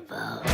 about.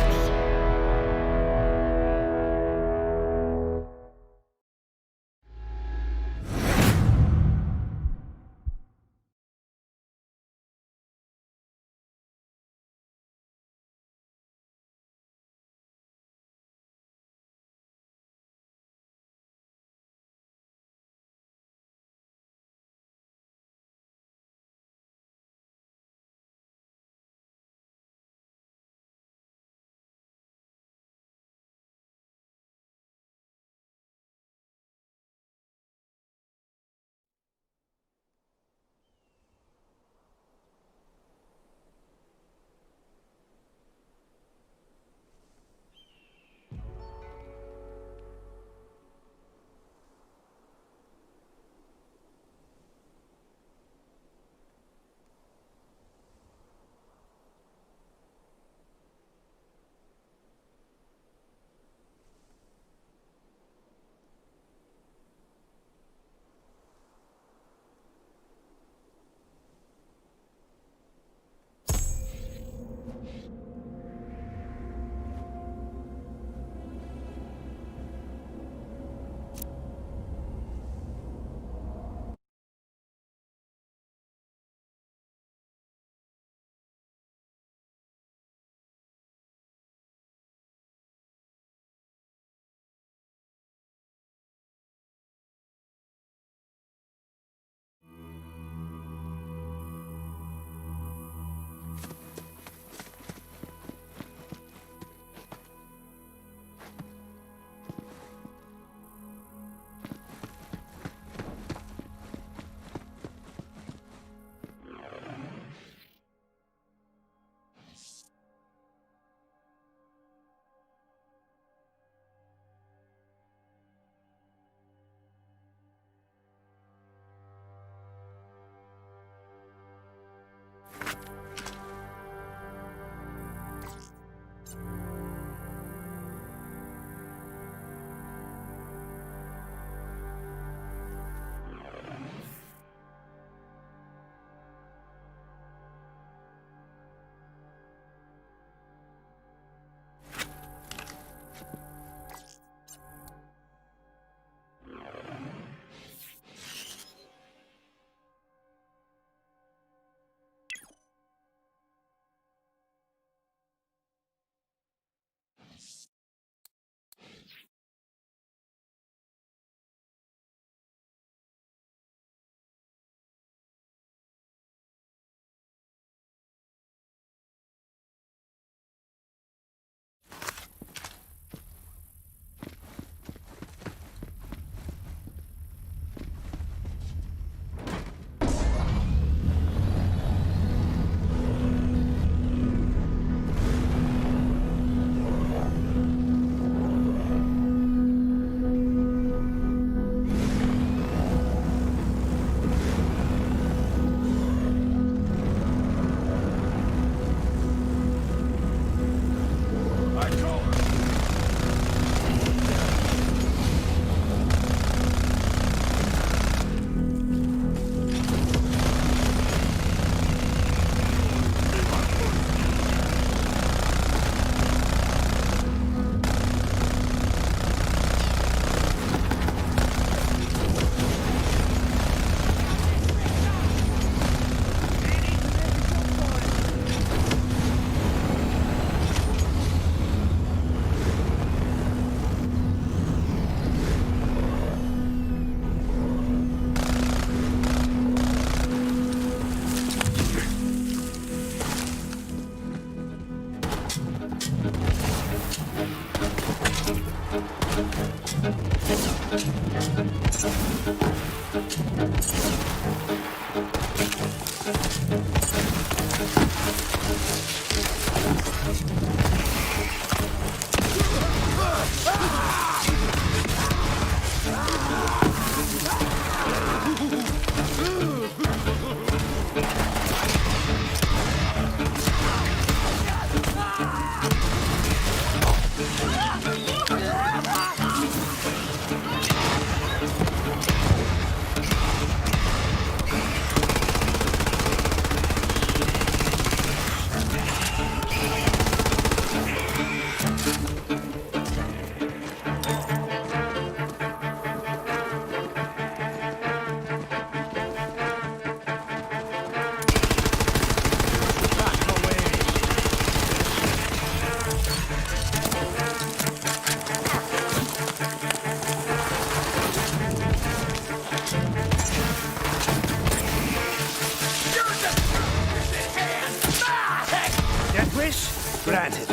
Granted.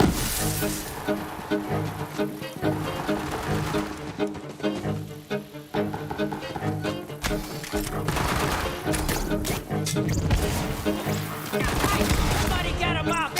Somebody get him up!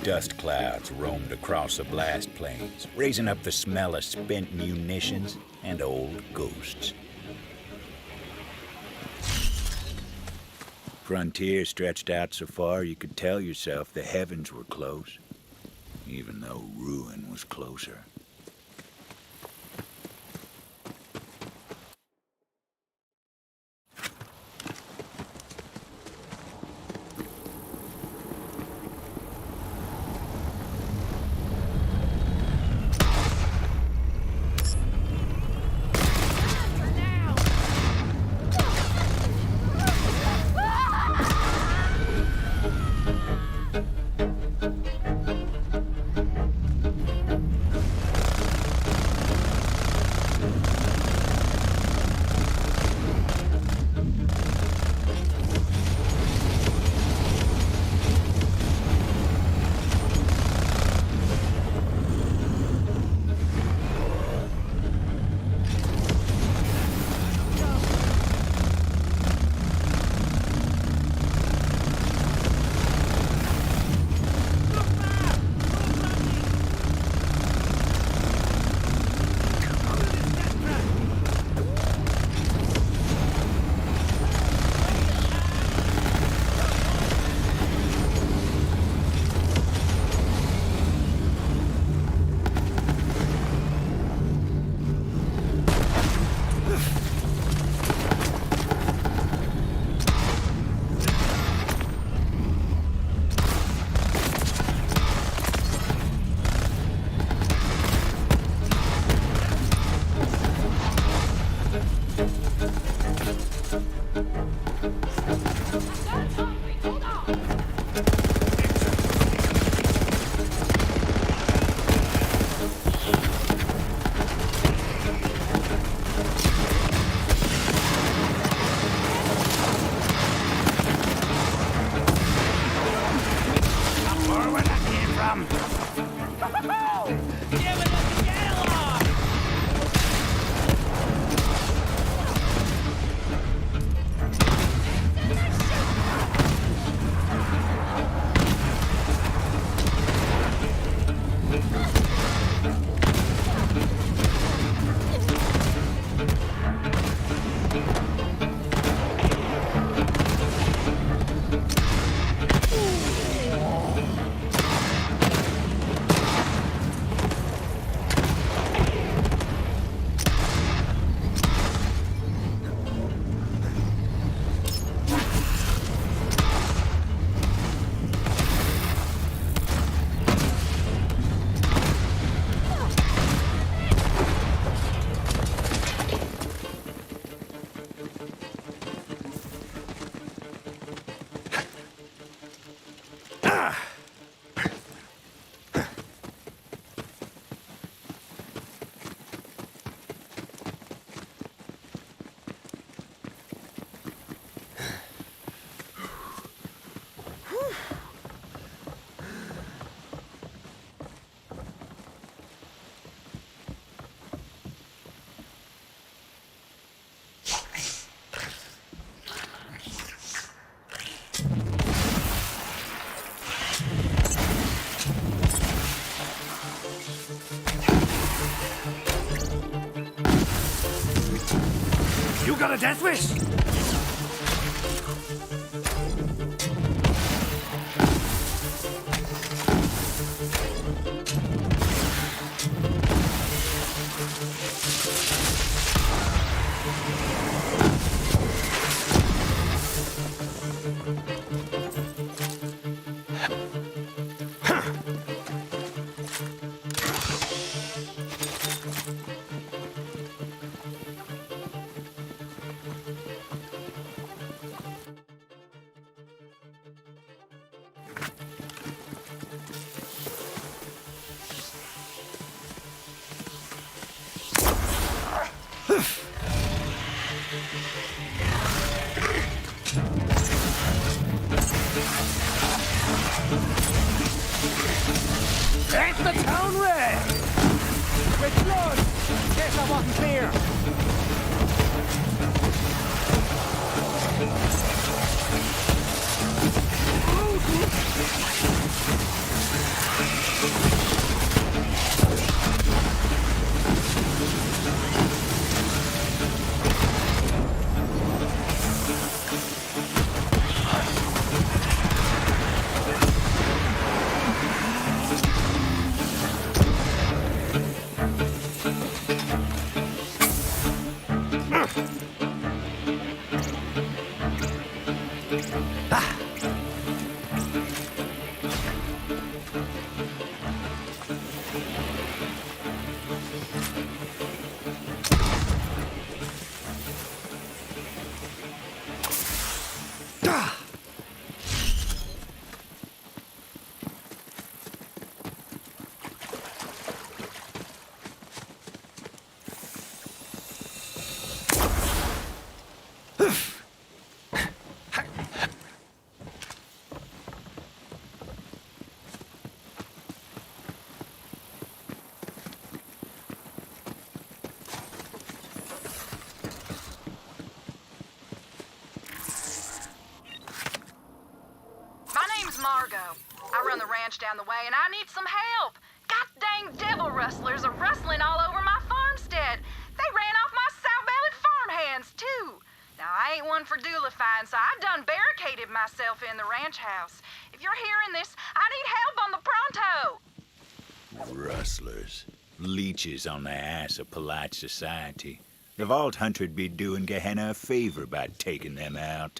Dust clouds roamed across the blast plains, raising up the smell of spent munitions and old ghosts. Frontier stretched out so far you could tell yourself the heavens were close, even though ruin was closer. got a death wish? Ain't the town red! With blood! In case I wasn't clear. Margo. I run the ranch down the way and I need some help. God dang devil rustlers are rustling all over my farmstead. They ran off my sow-bellied farmhands, too. Now, I ain't one for doolifying, so I done barricaded myself in the ranch house. If you're hearing this, I need help on the pronto. Rustlers. Leeches on the ass of polite society. The Vault Hunter'd be doing Gehenna a favor by taking them out.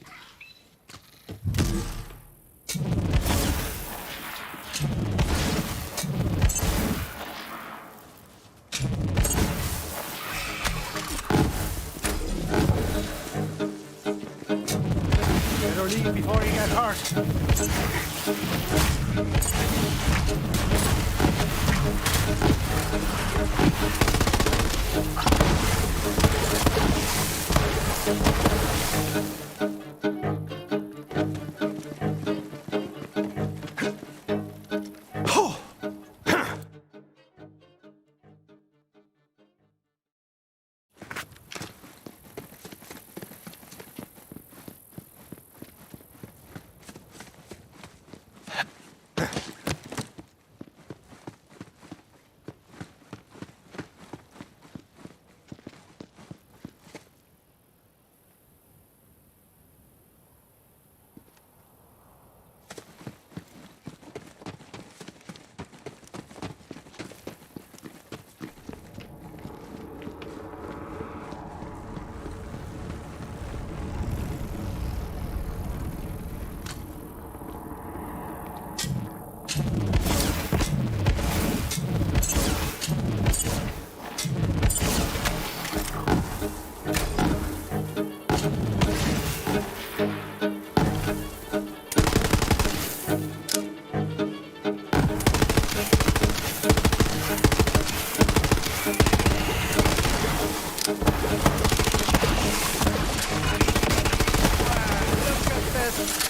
Better leave before you get hurt.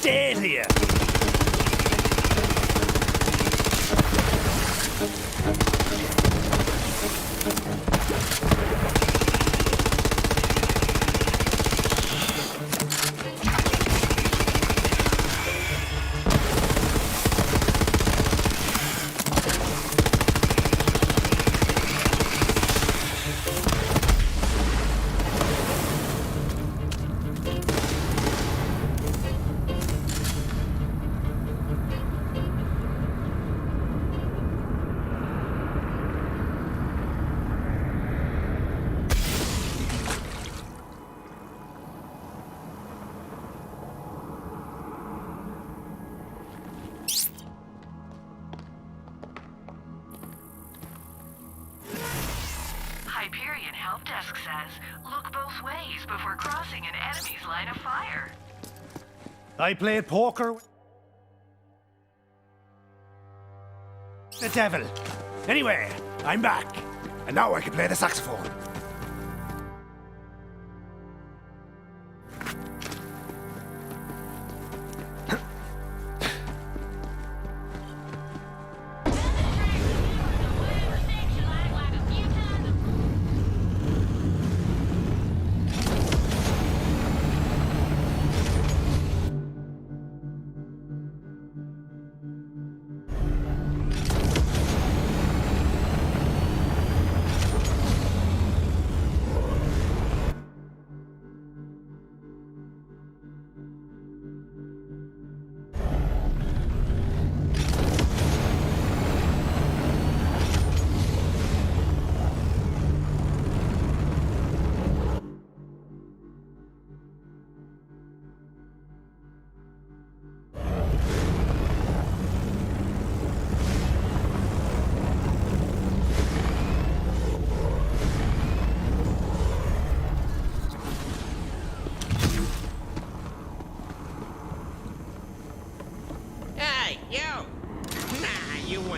Dead here. Hyperion Help Desk says, look both ways before crossing an enemy's line of fire. I played poker with the devil. Anyway, I'm back. And now I can play the saxophone.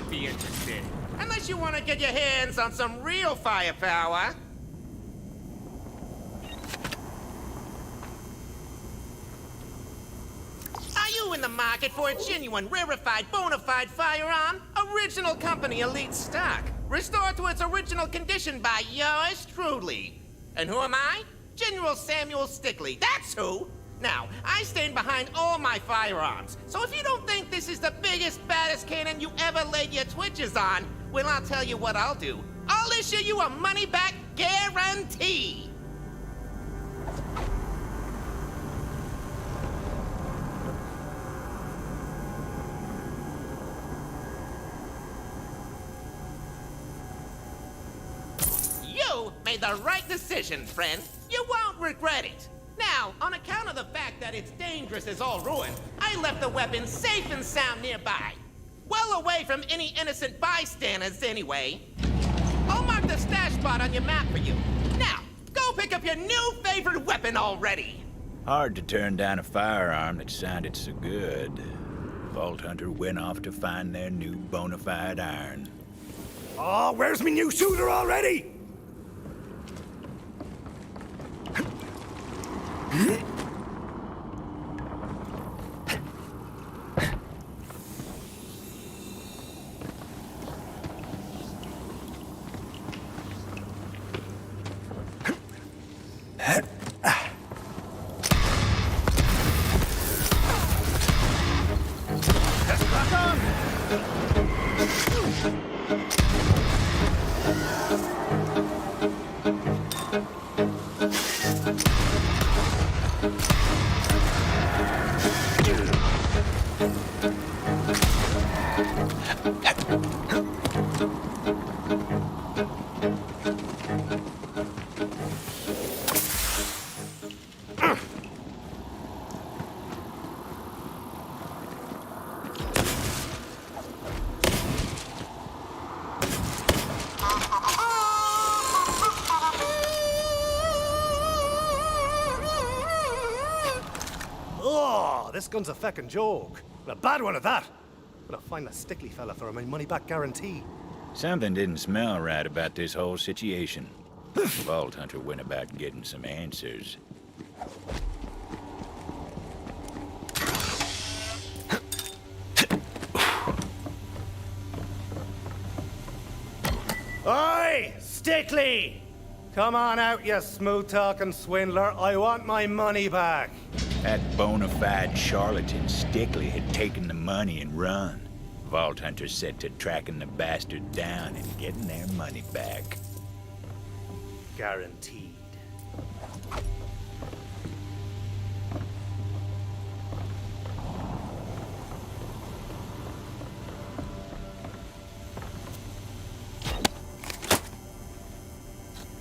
would be interested. Unless you want to get your hands on some real firepower. Are you in the market for a genuine, rarefied, bona fide firearm? Original company elite stock. Restored to its original condition by yours truly. And who am I? General Samuel Stickley, that's who! Now, I stand behind all my firearms, so if you don't think this is the biggest, baddest cannon you ever laid your twitches on, well, I'll tell you what I'll do. I'll issue you a money-back guarantee! You made the right decision, friend. You won't regret it. Now, on account of the fact that it's dangerous as all ruin, I left the weapon safe and sound nearby. Well away from any innocent bystanders, anyway. I'll mark the stash spot on your map for you. Now, go pick up your new favorite weapon already. Hard to turn down a firearm that sounded so good. Vault Hunter went off to find their new bona fide iron. Oh, where's me new shooter already? Let's crack on! Oh, this gun's a feckin' joke. A bad one at that. But I'll find that Stickley fella for my money-back guarantee. Something didn't smell right about this whole situation. Vault Hunter went about getting some answers. Oi, Stickley! Come on out, you smooth-talking swindler. I want my money back. That bona fide charlatan Stickley had taken the money and run. Vault Hunter set to tracking the bastard down and getting their money back. Guaranteed.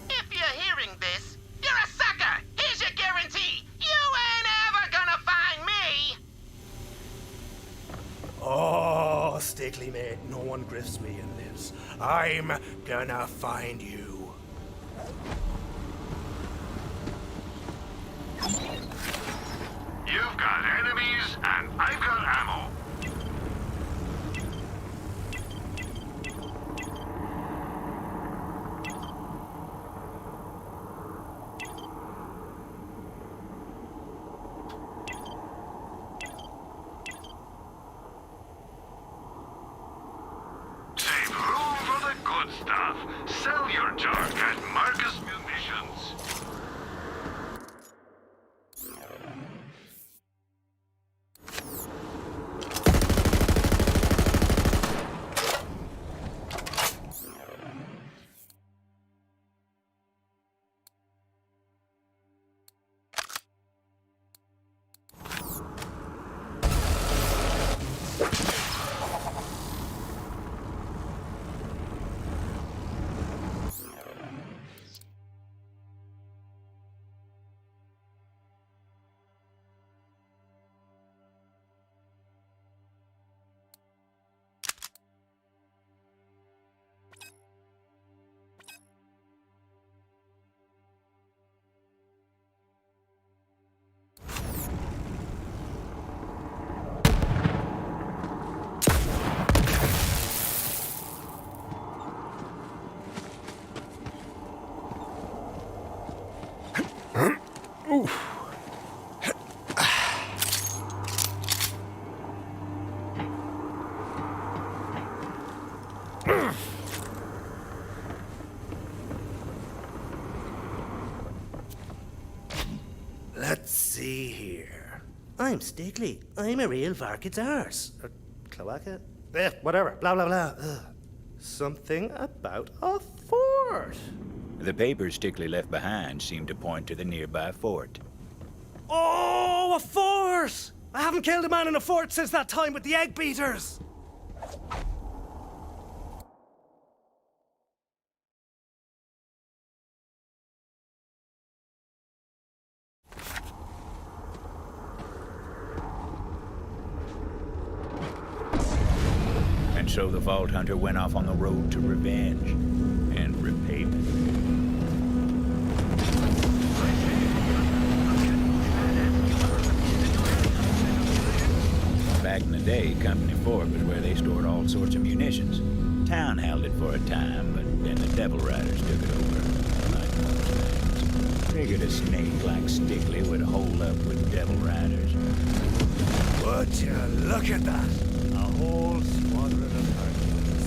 If you're hearing this, you're a sucker! Here's your guarantee! You ain't ever gonna find me! Oh, Stickley, mate, no one grifts me and lives. I'm gonna find you. You've got enemies, and I've got ammo. Save room for the good stuff. Sell your junk at Marcus Munitions. I'm Stickly. I'm a real Varkid's arse. Or cloaca? Whatever. Blah, blah, blah. Ugh. Something about a fort. The papers Stickley left behind seemed to point to the nearby fort. Oh, a fort! I haven't killed a man in a fort since that time with the egg beaters. And so the Vault Hunter went off on the road to revenge and repayment. Back in the day, Company Fort was where they stored all sorts of munitions. Town held it for a time, but then the Devil Riders took it over. Like most things. Figured a snake like Stickley would hold up with Devil Riders. Would you look at that? A whole squadron of Hercules.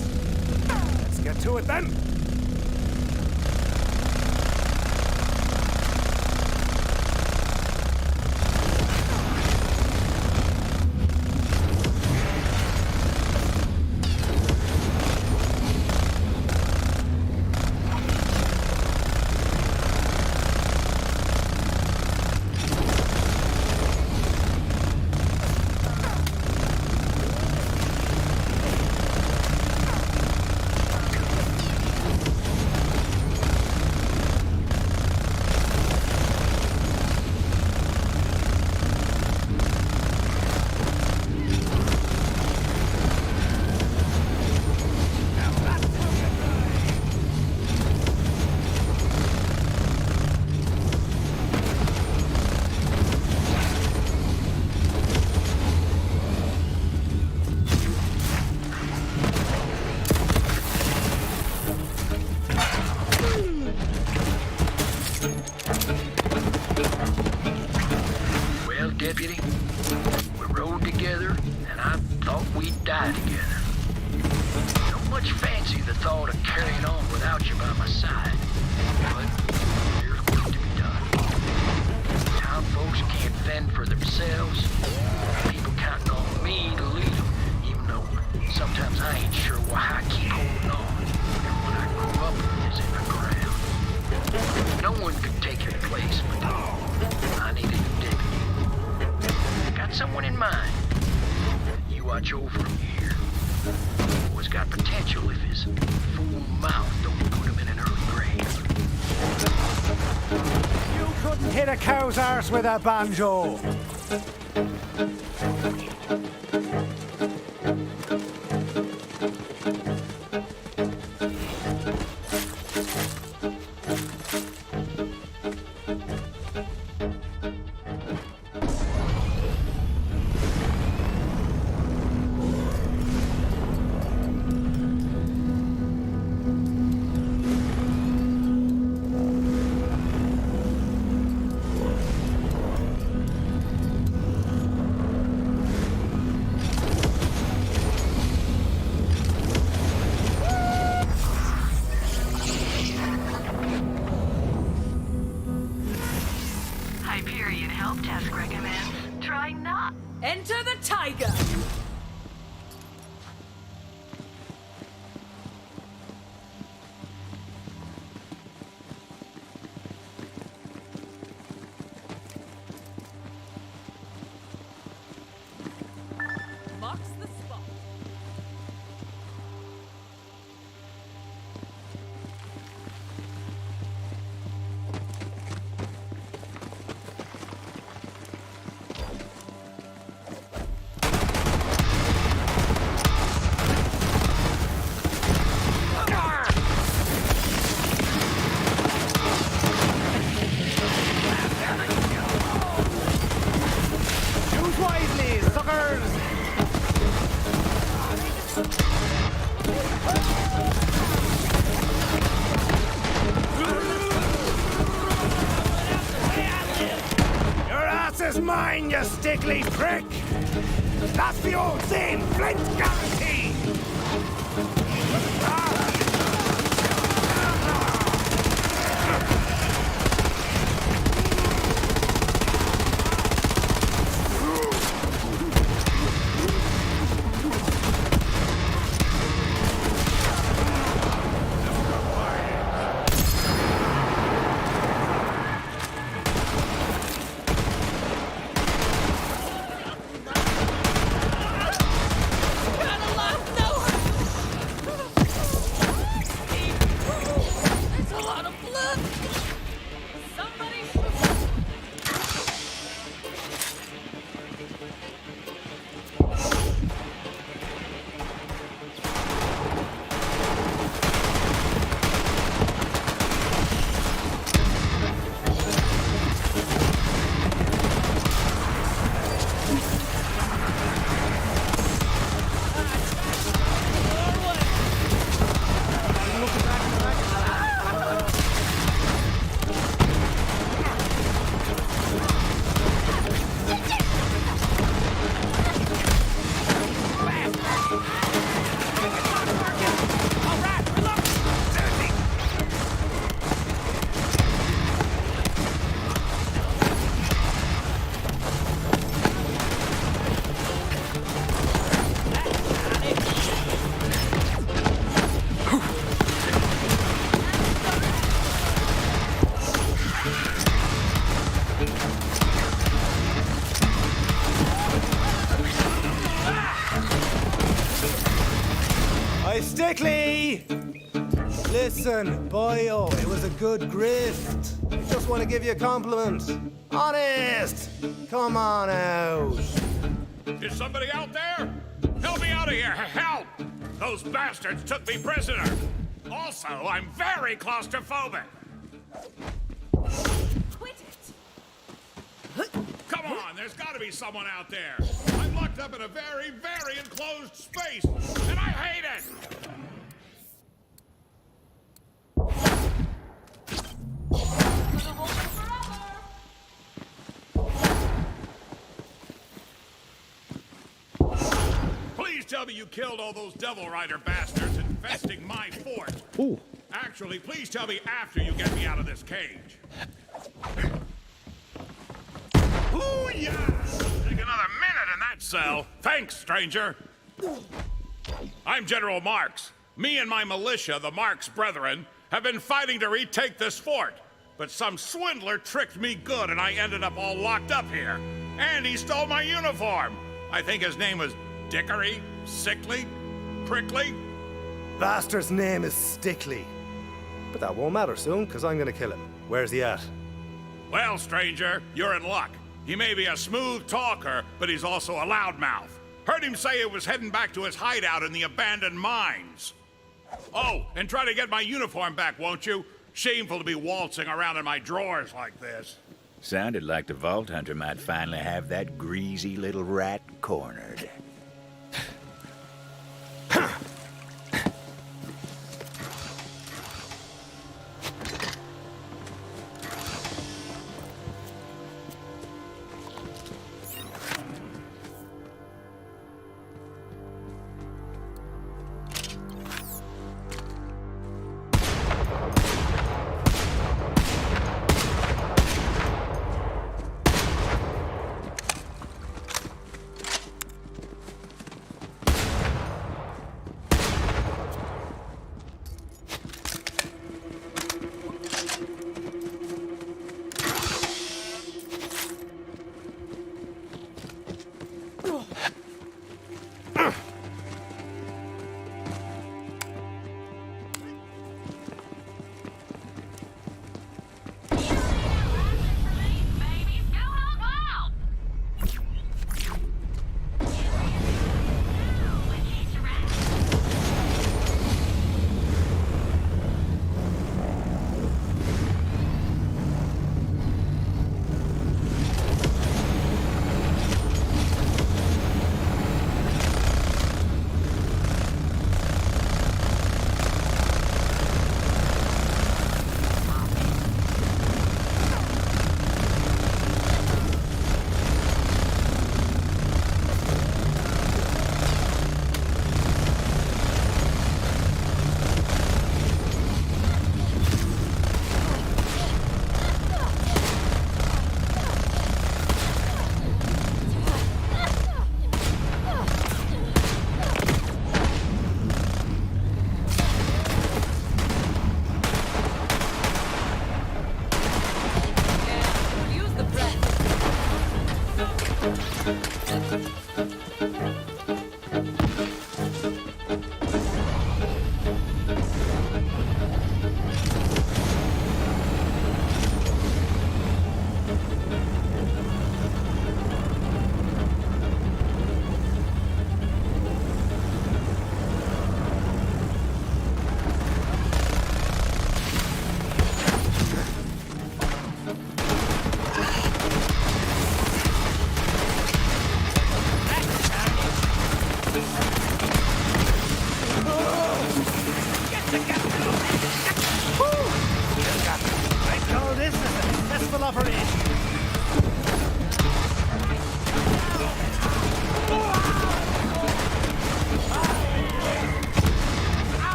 Let's get to it then. Deputy. We rode together, and I thought we'd die together. Don't much fancy the thought of carrying on without you by my side. But there's work to be done. Town folks can't fend for themselves. People counting on me to lead them, even though sometimes I ain't sure why I keep holding on. Everyone I grew up with is in the ground. No one could take your place, but I needed a deputy. Got someone in mind. You watch over him here. Boy's got potential if his fool mouth don't put him in an early grave. You couldn't hit a cow's arse with a banjo. Hyperion help desk recommends try not. Enter the tiger! Marks the spot. Choose wisely, suckers! Your ass is mine, you stickly prick! That's the old saying, Flint guarantee! Stickly! Listen, boyo, it was a good grift. I just want to give you a compliment. Honest! Come on out. Is somebody out there? Help me out of here! Help! Those bastards took me prisoner. Also, I'm very claustrophobic. Quit it! Come on, there's got to be someone out there. I'm locked up in a very, very enclosed space, and I hate it. Please tell me you killed all those Devil Rider bastards infesting my fort. Ooh. Actually, please tell me after you get me out of this cage. Ooh, yeah! Take another minute in that cell. Thanks, stranger. I'm General Marks. Me and my militia, the Marks Brethren, have been fighting to retake this fort. But some swindler tricked me good and I ended up all locked up here. And he stole my uniform. I think his name was Dickory, Sickly, Prickly. Bastard's name is Stickly. But that won't matter soon, because I'm gonna kill him. Where's he at? Well, stranger, you're in luck. He may be a smooth talker, but he's also a loudmouth. Heard him say he was heading back to his hideout in the abandoned mines. Oh, and try to get my uniform back, won't you? Shameful to be waltzing around in my drawers like this. Sounded like the Vault Hunter might finally have that greasy little rat cornered.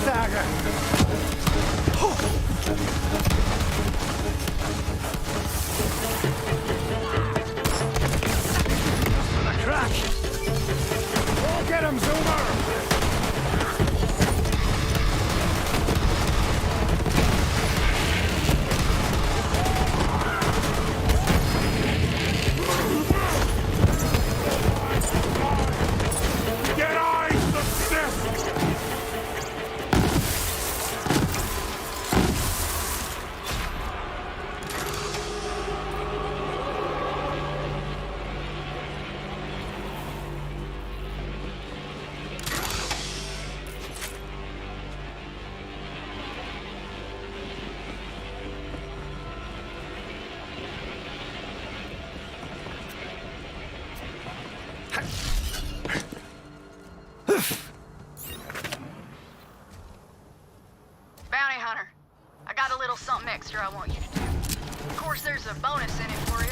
sagen. A crack. Go get him, Zoomer! Get eyes the stiff! Bounty Hunter, I got a little something extra I want you to do. Of course, there's a bonus in it for you.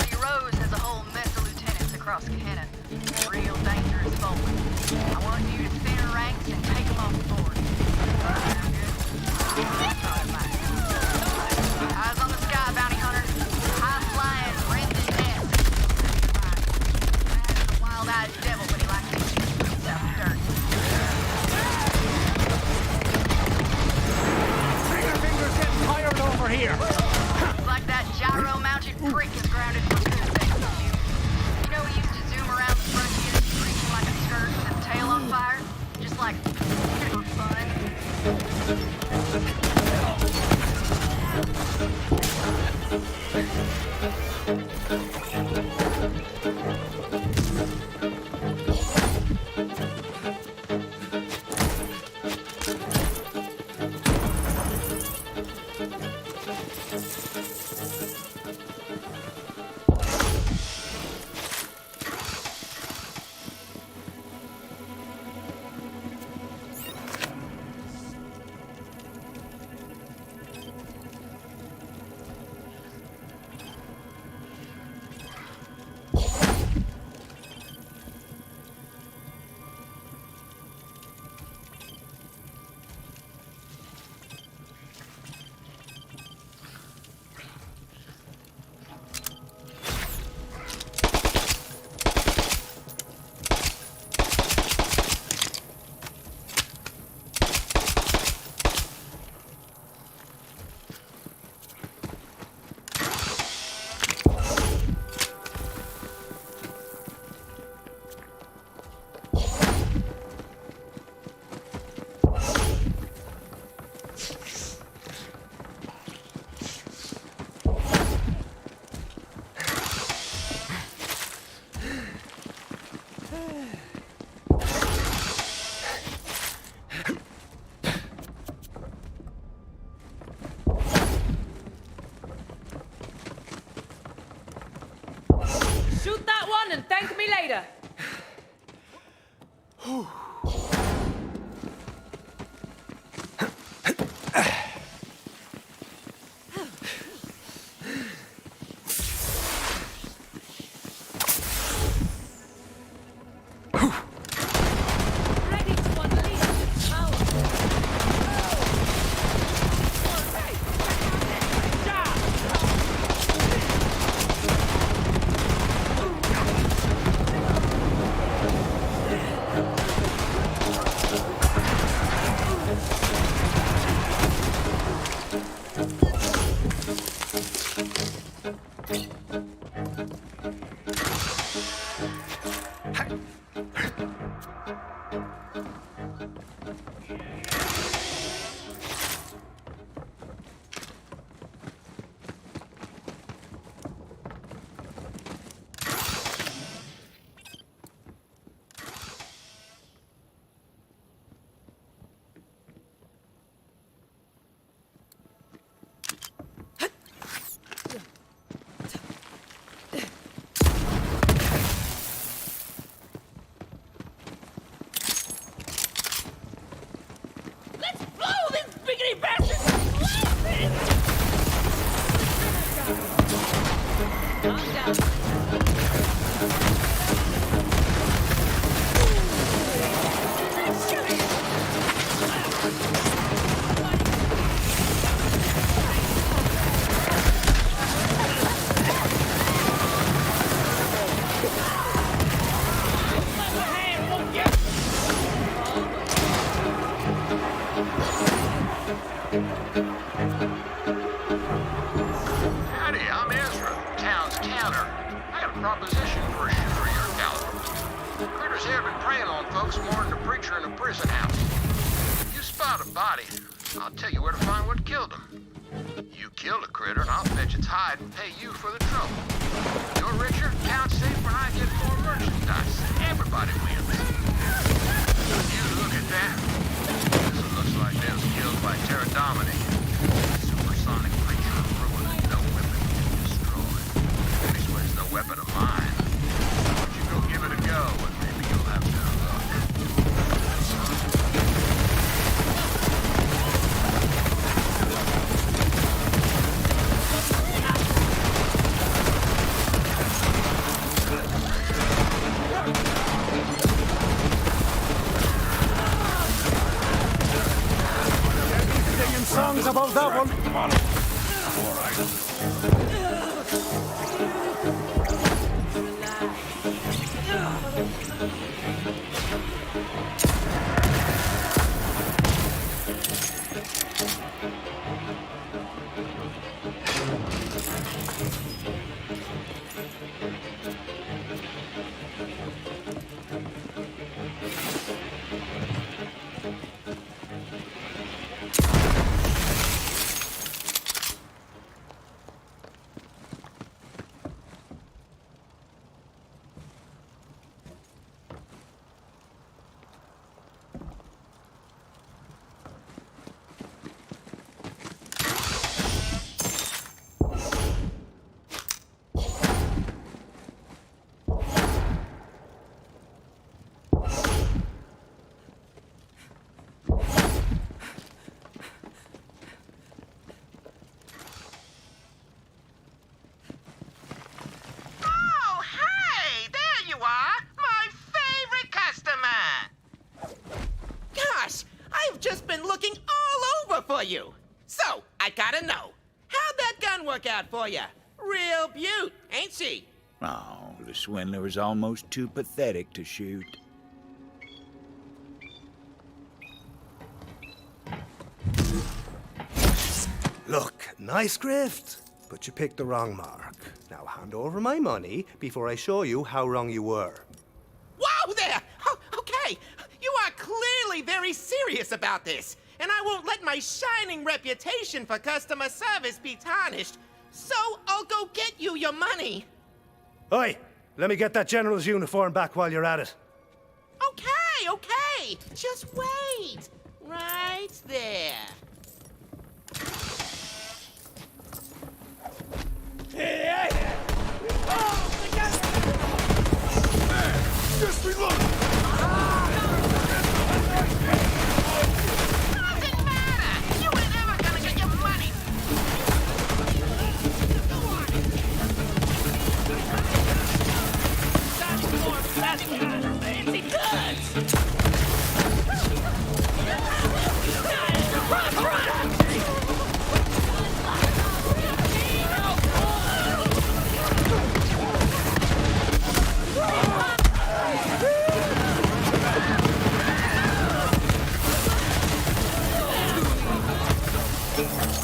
See, Rose has a whole mess of lieutenants across Gehenna. Real dangerous folk. I want you to thin her ranks and take them off the board. Sound good? Thought it might. Eyes on the sky, Bounty Hunter. High-flying, Brendan Ness. That's a wild-eyed devil, but he likes to keep his boots out the dirt. Finger's getting tired over here. It's like that gyro-mounted prick is grounded for good, thanks to you. You know he used to zoom around the frontier screeching like a skirt with his tail on fire? Just like, for fun. Shoot that one and thank me later. Ready to unleash its power. Howdy, I'm Ezra, town's counter. I got a proposition for a shooter of your caliber. Critters here been preying on folks more than a preacher in a prison house. If you spot a body, I'll tell you where to find what killed him. You killed a critter, and I'll fetch its hide and pay you for the trouble. You're richer, town's safe, when I get more merchandise. Everybody wins. Would you look at that? This one looks like they was killed by Terra Domini. Supersonic creature of ruin and no weapon can destroy. This one's no weapon of mine. Why don't you go give it a go, and maybe you'll have better luck. Singing songs about that one. Oh, hey! There you are! My favorite customer! Gosh, I've just been looking all over for you. So, I gotta know, how'd that gun work out for you? Real beaut, ain't she? Oh, the swindler was almost too pathetic to shoot. Look, nice grift, but you picked the wrong mark. Now hand over my money before I show you how wrong you were. Whoa there! Oh, okay, you are clearly very serious about this, and I won't let my shining reputation for customer service be tarnished. So I'll go get you your money. Oi, let me get that general's uniform back while you're at it. Okay. Just wait. Right there. Just reload! Doesn't matter. You ain't ever gonna get your money.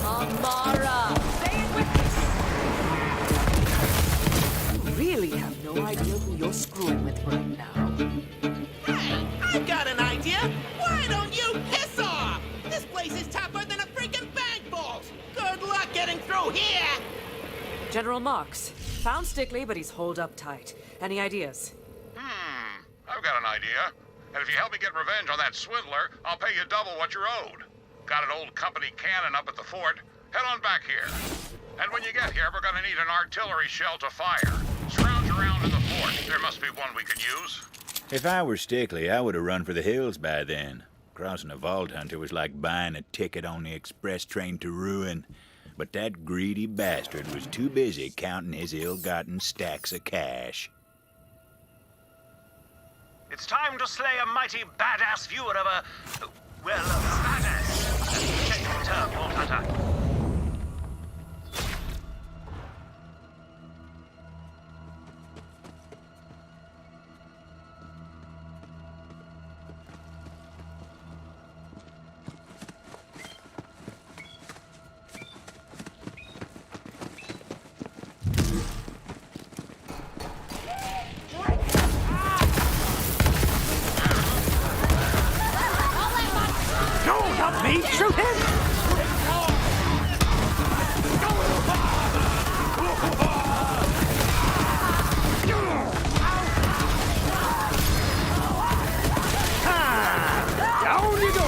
Amara! Say it with me! You really have no idea who you're screwing with right now. Hey, I've got an idea. Why don't you piss off? This place is tougher than a freaking bank vault. Good luck getting through here. General Marks. Found Stickley, but he's holed up tight. Any ideas? I've got an idea. And if you help me get revenge on that swindler, I'll pay you double what you're owed. Got an old company cannon up at the fort. Head on back here. And when you get here, we're gonna need an artillery shell to fire. Scrounge around in the fort. There must be one we can use. If I were Stickley, I would have run for the hills by then. Crossing a vault hunter was like buying a ticket on the express train to ruin. But that greedy bastard was too busy counting his ill-gotten stacks of cash. It's time to slay a mighty badass viewer of a... well, a badass. Check the term, Vault Hunter. No, not me! Shoot him! Down you go!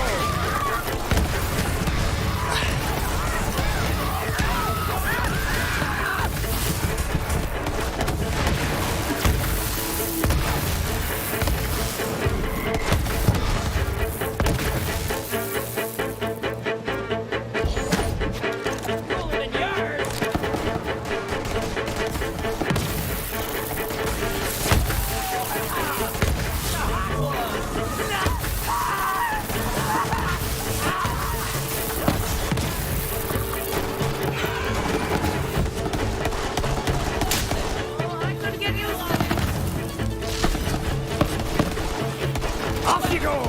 Off you go!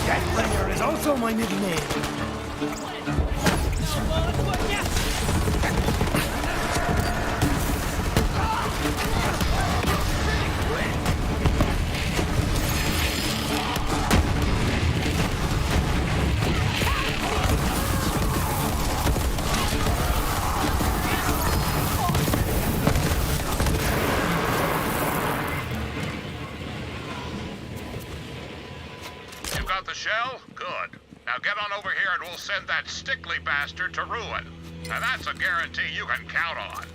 Cat is also my nickname. You got the shell? Good. Now get on over here and we'll send that Stickley bastard to ruin. Now that's a guarantee you can count on.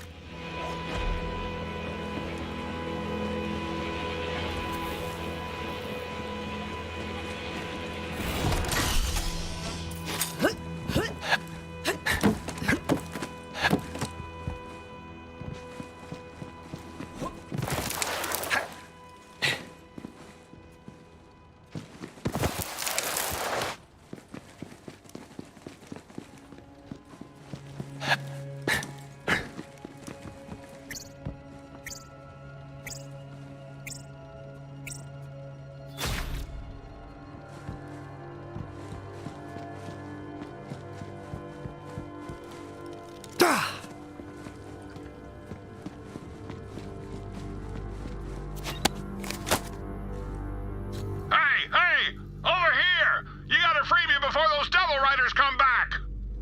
Hey! Over here! You gotta free me before those Devil Riders come back!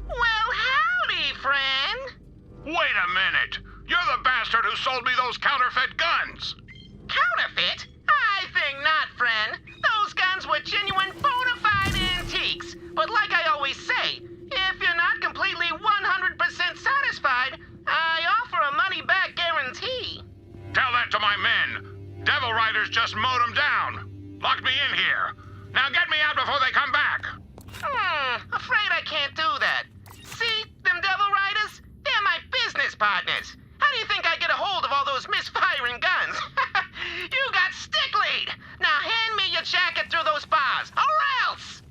Well, howdy, friend. Wait a minute! You're the bastard who sold me those counterfeit guns! Counterfeit? I think not, friend. Those guns were genuine bona fide antiques. But like I always say, if you're not completely 100% satisfied, I offer a money-back guarantee. Tell that to my men! Devil Riders just mowed them down! Locked me in here! Now get me out before they come back! Afraid I can't do that. See, them Devil Riders? They're my business partners. How do you think I get a hold of all those misfiring guns? You got stick-lead! Now hand me your jacket through those bars, or else!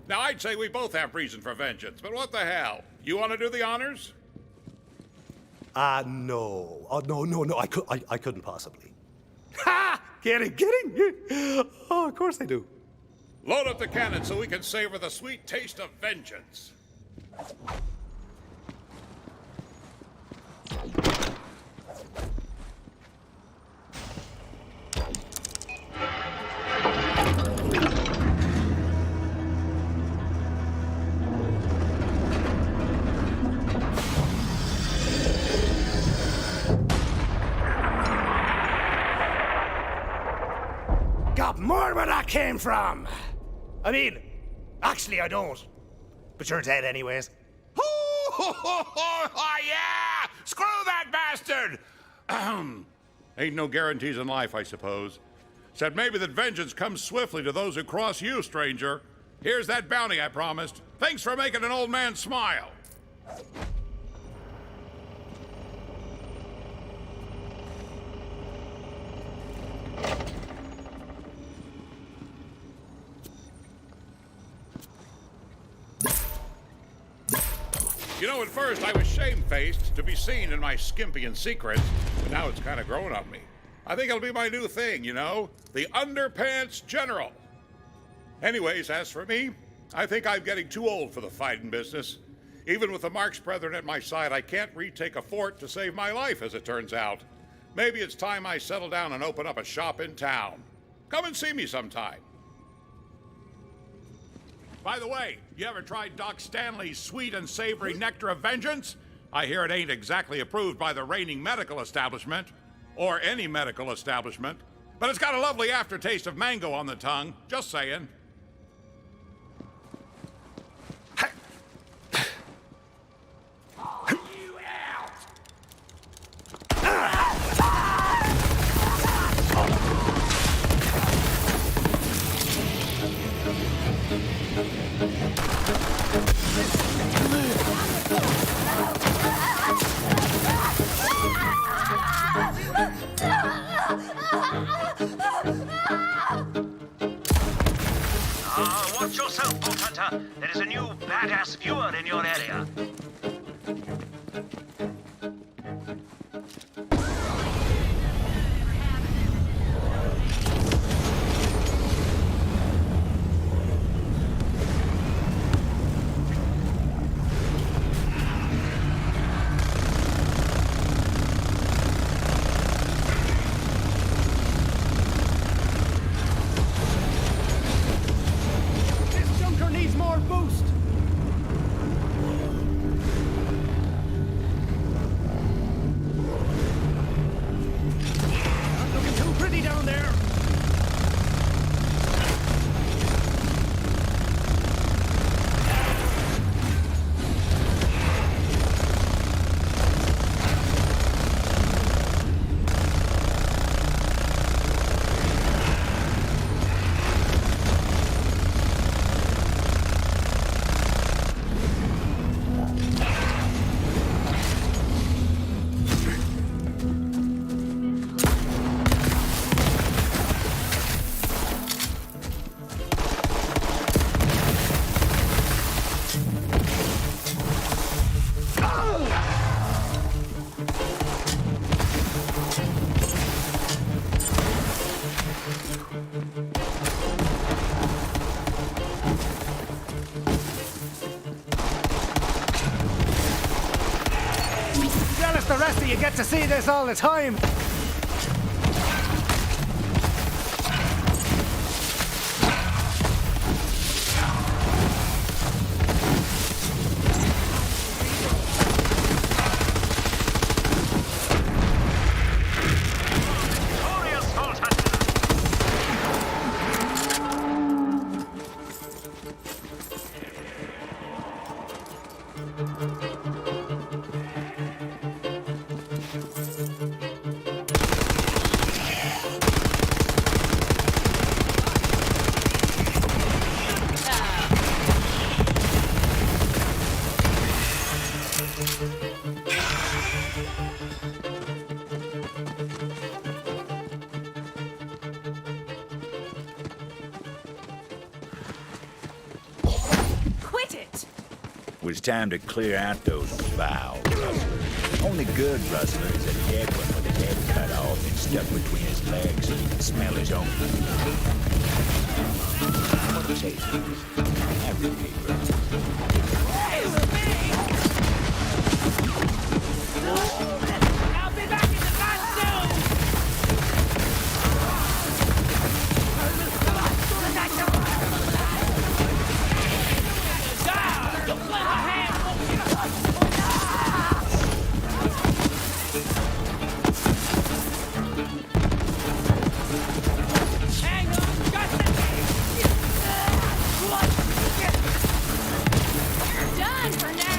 Now, I'd say we both have reason for vengeance, but what the hell? You want to do the honors? No. No, I couldn't possibly. Ha! Kidding, kidding. Oh, of course I do. Load up the cannon so we can savor the sweet taste of vengeance. Got more where that came from. I mean, actually I don't. But you're dead anyways. Yeah! Screw that bastard! Ain't no guarantees in life, I suppose. Said maybe that vengeance comes swiftly to those who cross you, stranger. Here's that bounty I promised. Thanks for making an old man smile. You know, at first I was shamefaced to be seen in my skimpy and secrets, but now it's kind of grown on me. I think it'll be my new thing, you know? The Underpants General. Anyways, as for me, I think I'm getting too old for the fighting business. Even with the Marx Brethren at my side, I can't retake a fort to save my life, as it turns out. Maybe it's time I settle down and open up a shop in town. Come and see me sometime. By the way, you ever tried Doc Stanley's sweet and savory nectar of vengeance? I hear it ain't exactly approved by the reigning medical establishment, or any medical establishment, but it's got a lovely aftertaste of mango on the tongue, just saying. Watch yourself, Bolt Hunter. There is a new badass viewer in your area. Needs more boost. Not looking too pretty down there. Jealous the rest of you get to see this all the time. Glorious Bolt Hunter. Quit it! It was time to clear out those vile rustlers. Only good rustlers are dead one with a head cut off It's stuck between his legs so he can smell his own. What taste is every paper. I'll be back in the fight soon! Don't play my hand! Hang on, just a You're done for now!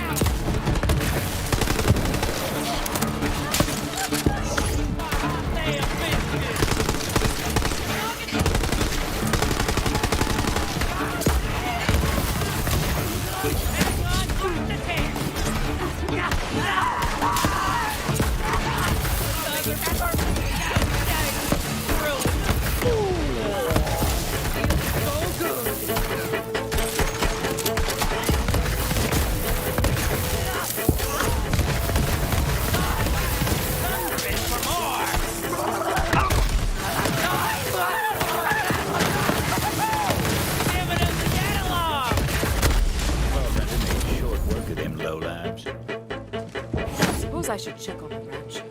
I should check on the ranch.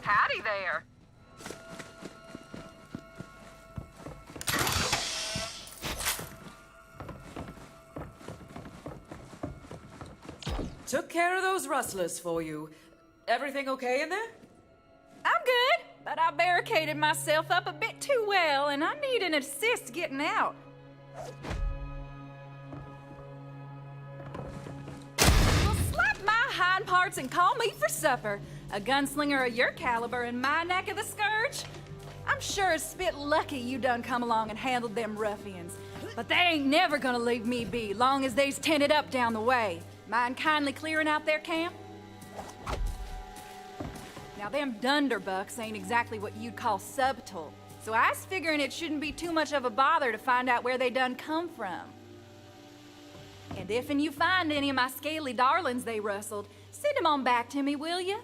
Howdy there. Took care of those rustlers for you. Everything okay in there? I'm good, but I barricaded myself up a bit too well, and I need an assist getting out. Well, slap my hind parts and call me for supper. A gunslinger of your caliber in my neck of the scourge? I'm sure it's spit lucky you done come along and handled them ruffians. But they ain't never gonna leave me be, long as they's tented up down the way. Mind kindly clearing out their camp? Now, them Dunderbucks ain't exactly what you'd call subtle, so I was figuring it shouldn't be too much of a bother to find out where they done come from. And if and you find any of my scaly darlings they rustled, send them on back to me, will you?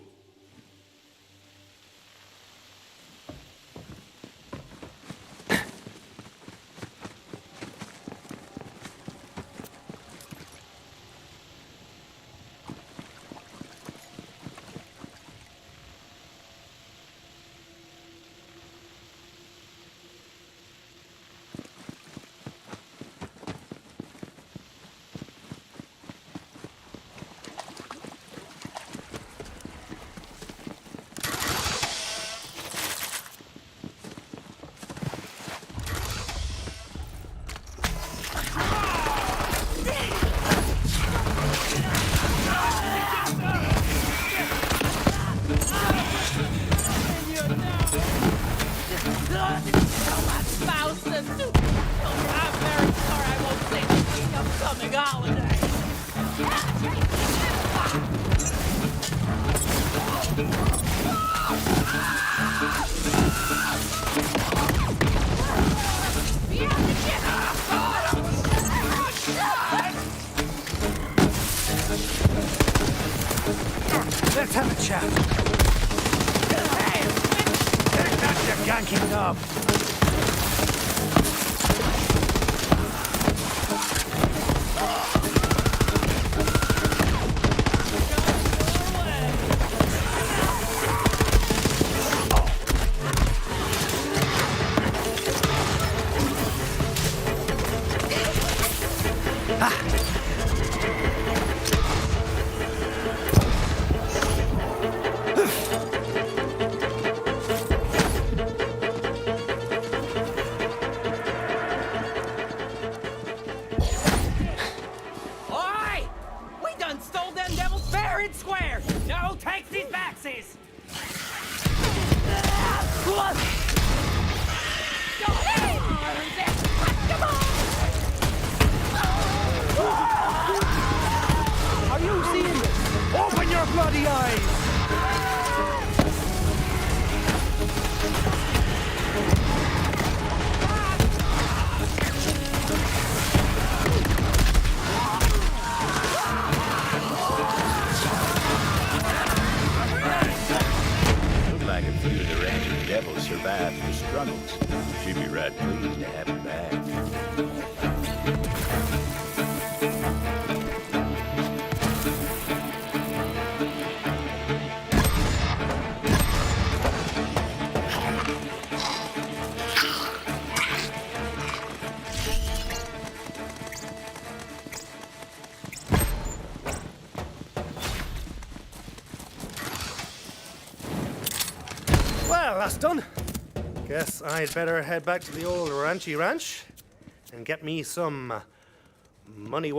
Let's have a chat. There's not your ganking knob. you seeing this? Open your bloody eyes! Looked like a few of the ranch's devils survived the struggles. She'd be right pleased to have him back. Well, that's done. Guess I'd better head back to the old ranchy ranch and get me some money.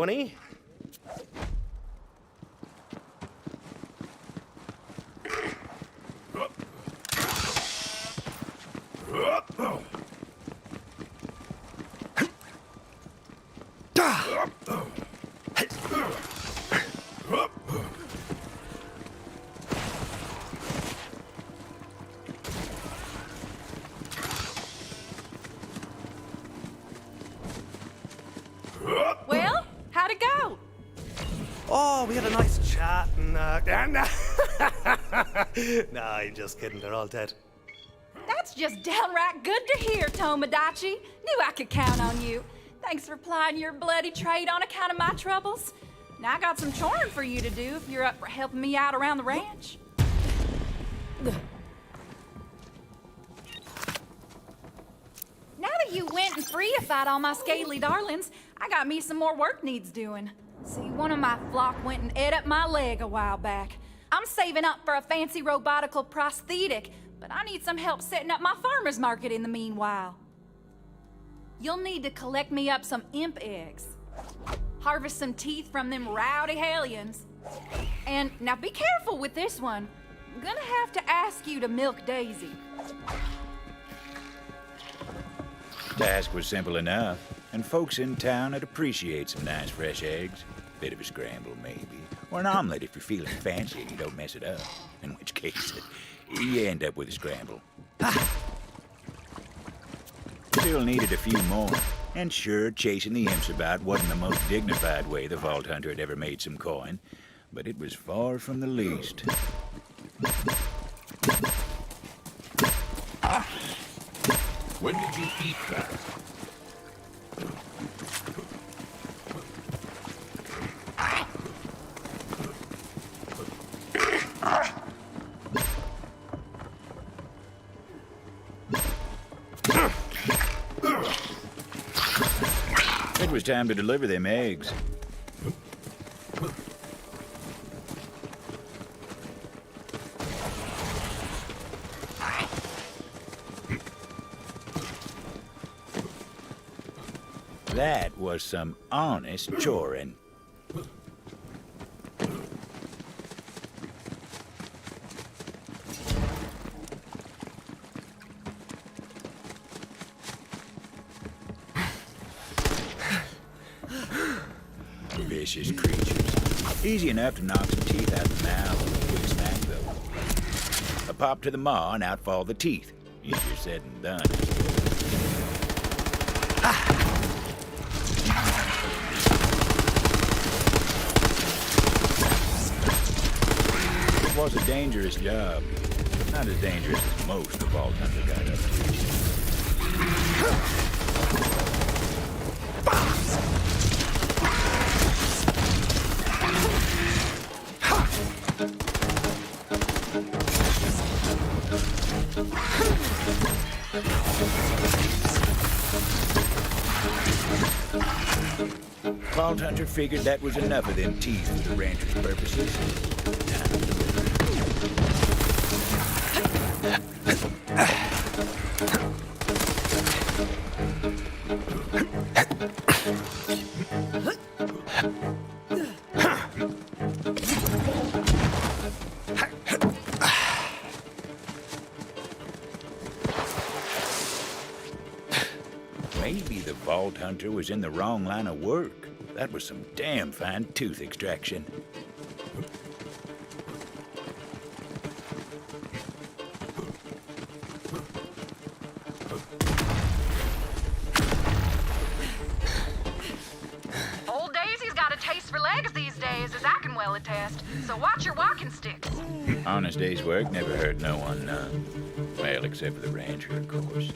Well, how'd it go? Oh, we had a nice chat and no, I'm just kidding. They're all dead. That's just downright good to hear, Tomodachi. Knew I could count on you. Thanks for plying your bloody trade on account of my troubles. Now I got some choring for you to do if you're up for helping me out around the ranch. Now that you went and free-ified all my scaly darlings, I got me some more work needs doing. See, one of my flock went and ate up my leg a while back. I'm saving up for a fancy robotical prosthetic, but I need some help setting up my farmer's market in the meanwhile. You'll need to collect me up some imp eggs. Harvest some teeth from them rowdy hellions. And now be careful with this one. I'm gonna have to ask you to milk Daisy. Task was simple enough, and folks in town would appreciate some nice fresh eggs. Bit of a scramble, maybe. Or an omelet if you're feeling fancy and you don't mess it up. In which case, you end up with a scramble. Still needed a few more. And sure, chasing the imps about wasn't the most dignified way the Vault Hunter had ever made some coin. But it was far from the least. When did you eat that? It was time to deliver them eggs. That was some honest chorin'. Vicious creatures. Easy enough to knock some teeth out the mouth with a quick snack, though. A pop to the maw and out fall the teeth. Easier said than done. It was a dangerous job. Not as dangerous as most the Vault Hunter got up to. Vault Hunter figured that was enough of them teeth for the rancher's purposes. Maybe the Vault Hunter was in the wrong line of work. That was some damn fine tooth extraction. Old Daisy's got a taste for legs these days, as I can well attest. So watch your walking sticks. Honest day's work never hurt no one none. Well, except for the rancher, of course.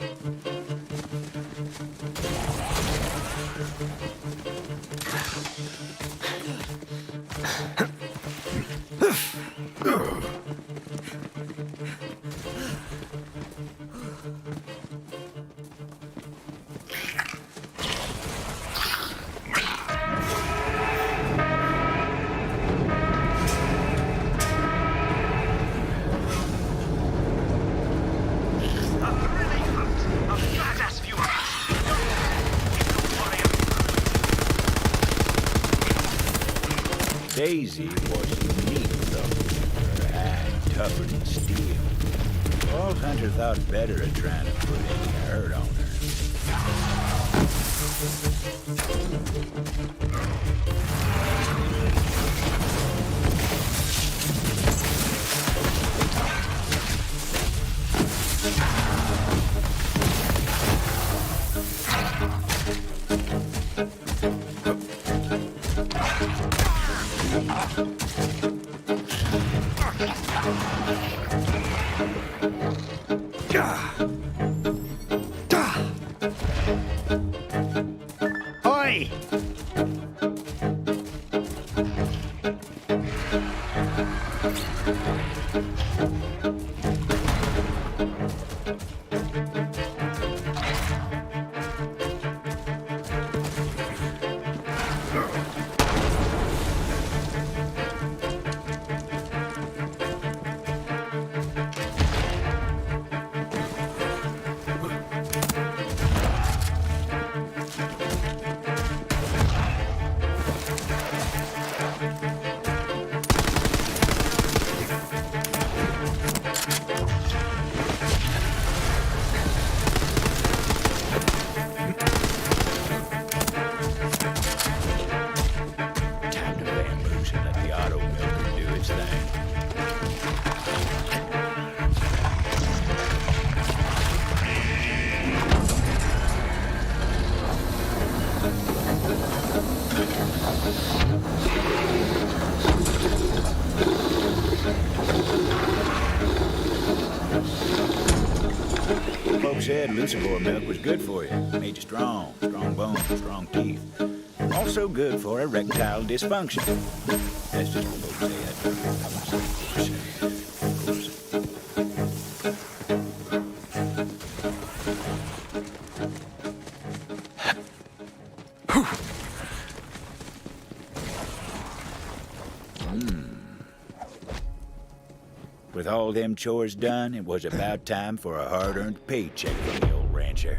Daisy was neat, though. Her hide tougher than steel. Old Hunter thought better of trying to put any hurt on her. Oi! Time to bamboozle and let the auto milker do its thing. Folks said Lucivore milk was good for you. Made you strong, strong bones, strong teeth. Also good for erectile dysfunction. That's just what folks say. Of course. With all them chores done, it was about time for a hard-earned paycheck from the old rancher.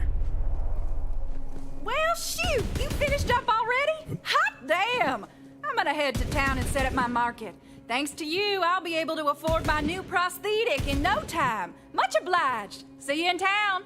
Well, shoot! You finished up already? Hot damn! I'm gonna head to town and set up my market. Thanks to you, I'll be able to afford my new prosthetic in no time. Much obliged. See you in town.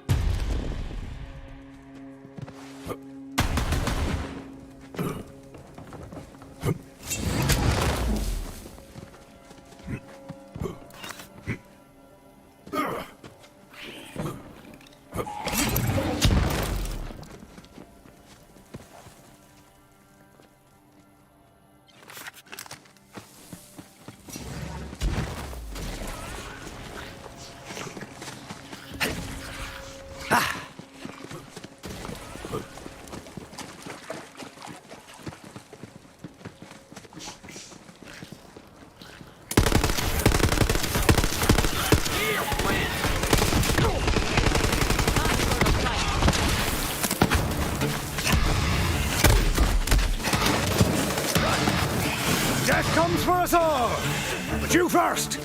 Death comes for us all! But you first!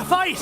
fight!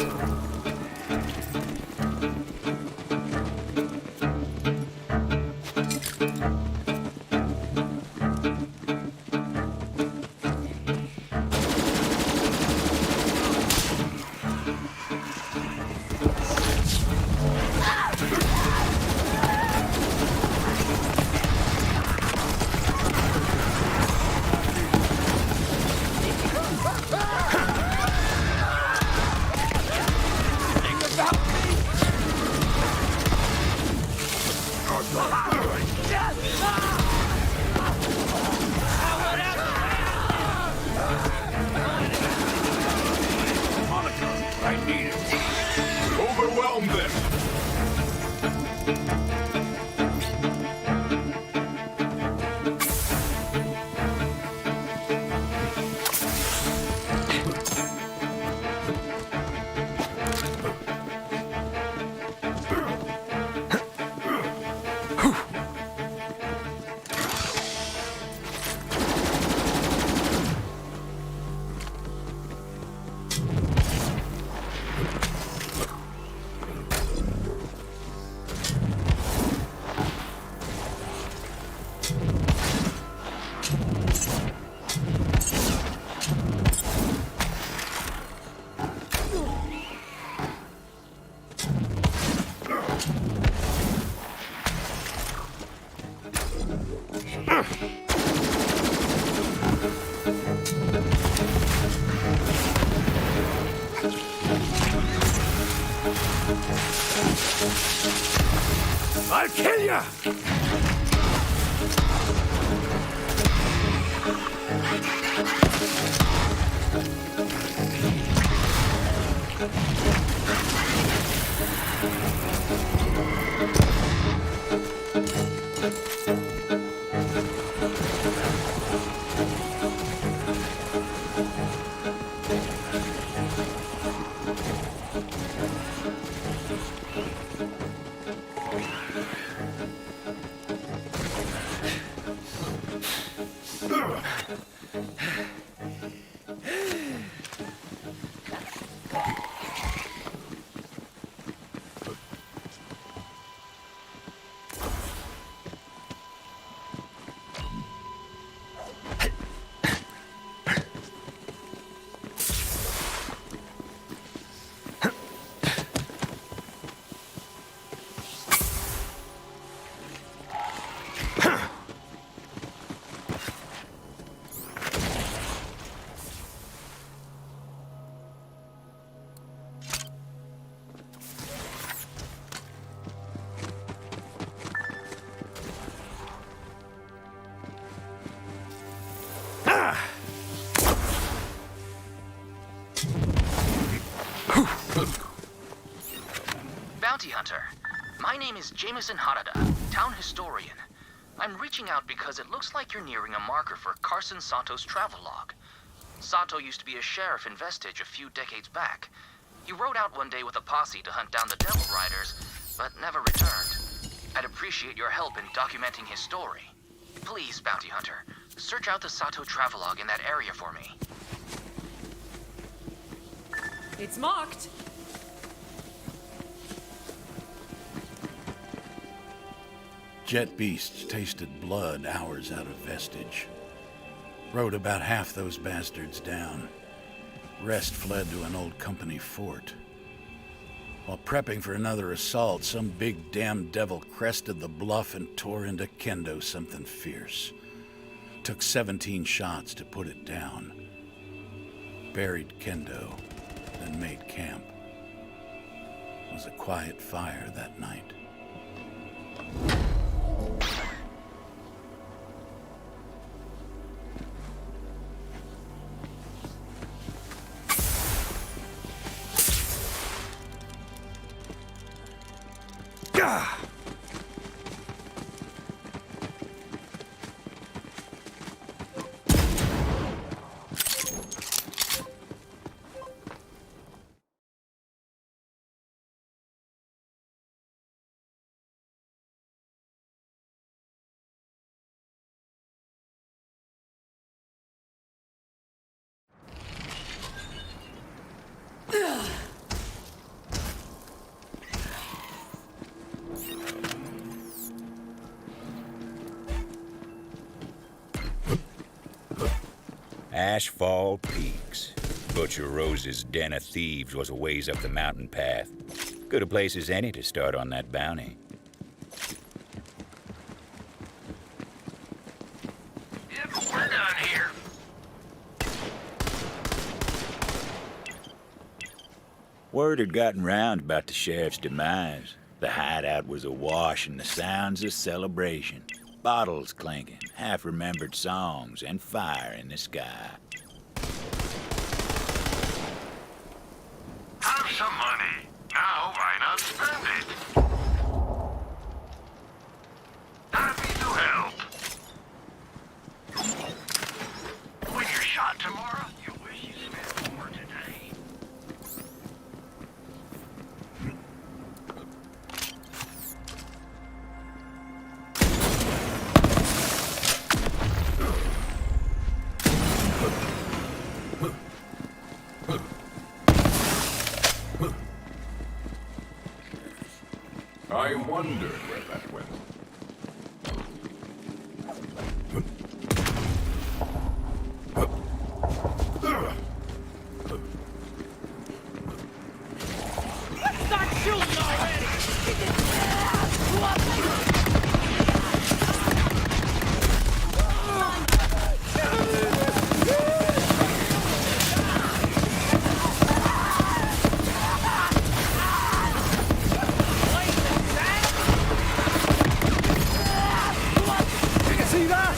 I need it. Overwhelm them. I'll kill ya! Bounty Hunter. My name is Jameson Harada, town historian. I'm reaching out because it looks like you're nearing a marker for Carson Sato's travelogue. Sato used to be a sheriff in Vestige a few decades back. He rode out one day with a posse to hunt down the Devil Riders, but never returned. I'd appreciate your help in documenting his story. Please, Bounty Hunter, search out the Sato travelogue in that area for me. It's marked. Jet beasts tasted blood hours out of Vestige. Rode about half those bastards down. Rest fled to an old company fort. While prepping for another assault, some big damn devil crested the bluff and tore into Kendo something fierce. Took 17 shots to put it down. Buried Kendo, then made camp. It was a quiet fire that night. Ashfall Peaks. Butcher Rose's den of thieves was a ways up the mountain path. Good a place as any to start on that bounty. Yep, we're done here. Word had gotten round about the sheriff's demise. The hideout was awash in the sounds of celebration. Bottles clinking, half-remembered songs, and fire in the sky. Have some money. Now, why not spend it? Happy to help. When you're shot tomorrow, you wish you spent more today. I wondered where that went. Start shooting already! You can see that?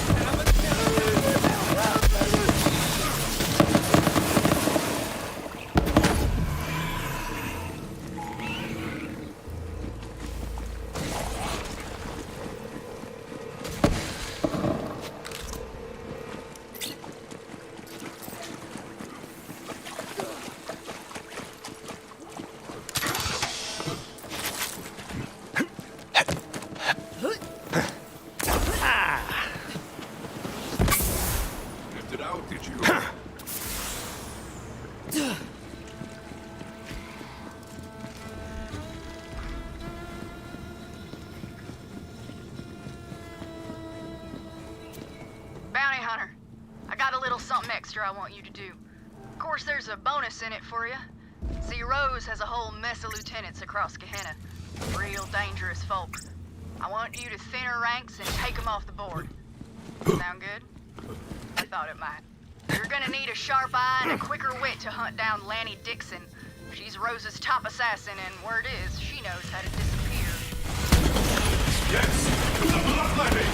Lifted out, did you? Bounty Hunter, I got a little something extra I want you to do. Of course, there's a bonus in it for you. See, Rose has a whole mess of lieutenants across Gehenna. Real dangerous folk. I want you to thin her ranks and take them off the board. Sound good? I thought it might. You're gonna need a sharp eye and a quicker wit to hunt down Lanny Dixon. She's Rose's top assassin, and word is, she knows how to disappear. Yes! To the bloodletting!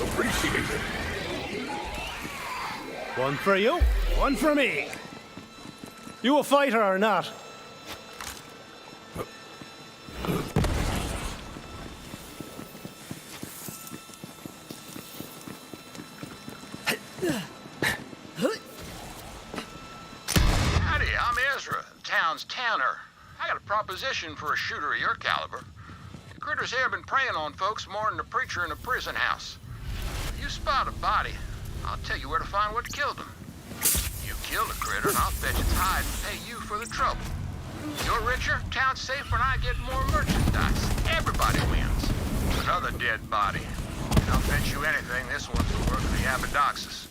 Appreciate it. One for you, one for me. You a fighter or not? Howdy, I'm Ezra, the town's tanner. I got a proposition for a shooter of your caliber. The critters here been preying on folks more than a preacher in a prison house. If you spot a body, I'll tell you where to find what killed him. You kill the critter, and I'll fetch its hide and pay you for the trouble. You're richer, town's safer, and I get more merchandise. Everybody wins. Another dead body. And I'll bet you anything this one's the work of the Apodoxus.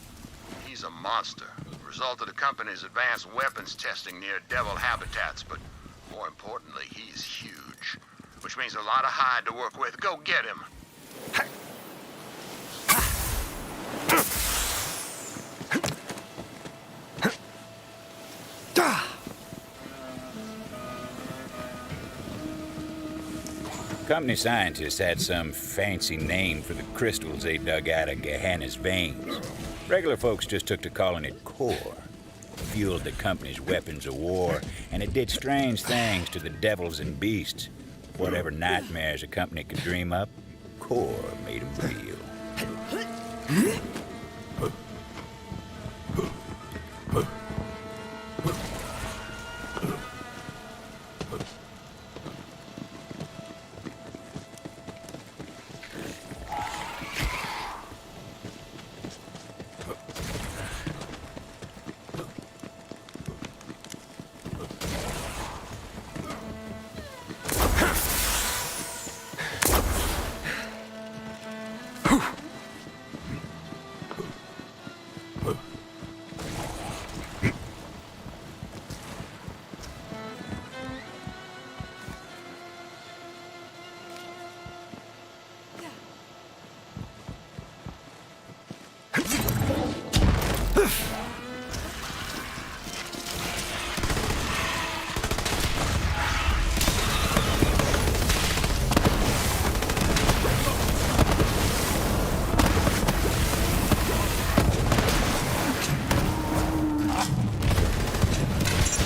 He's a monster. Result of the company's advanced weapons testing near devil habitats, but more importantly, he's huge. Which means a lot of hide to work with. Go get him. Ah! Company scientists had some fancy name for the crystals they dug out of Gehenna's veins. Regular folks just took to calling it core. Fueled the company's weapons of war, and it did strange things to the devils and beasts. Whatever nightmares a company could dream up, core made them real.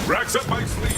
Racks up my sleeve.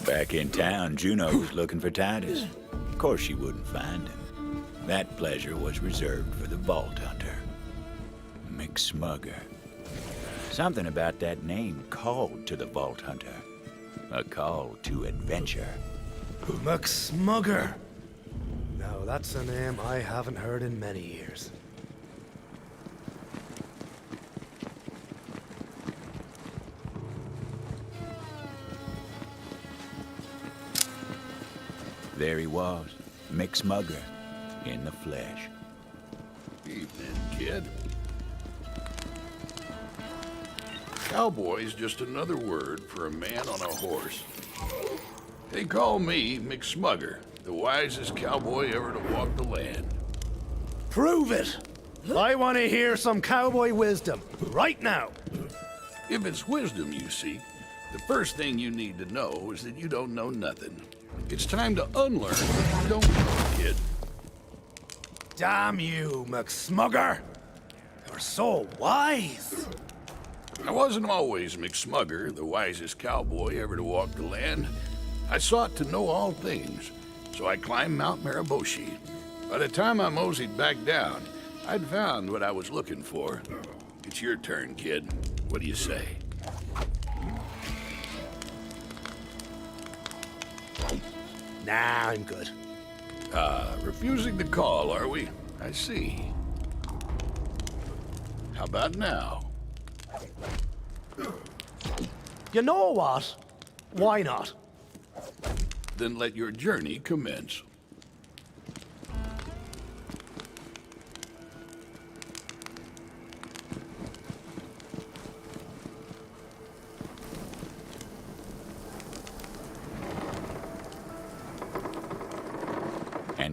Back in town, Juno was looking for Titus. Of course she wouldn't find him. That pleasure was reserved for the Vault Hunter, McSmugger. Something about that name called to the Vault Hunter. A call to adventure. McSmugger. Now that's a name I haven't heard in many years. There he was, McSmugger, in the flesh. Evening, kid. Cowboy's just another word for a man on a horse. They call me McSmugger, the wisest cowboy ever to walk the land. Prove it! I want to hear some cowboy wisdom, right now. If it's wisdom you seek, the first thing you need to know is that you don't know nothing. It's time to unlearn what you don't know, kid. Damn you, McSmugger! You're so wise! I wasn't always McSmugger, the wisest cowboy ever to walk the land. I sought to know all things, so I climbed Mount Mariboshi. By the time I moseyed back down, I'd found what I was looking for. It's your turn, kid. What do you say? Nah, I'm good. Refusing the call, are we? I see. How about now? You know what? Why not? Then let your journey commence.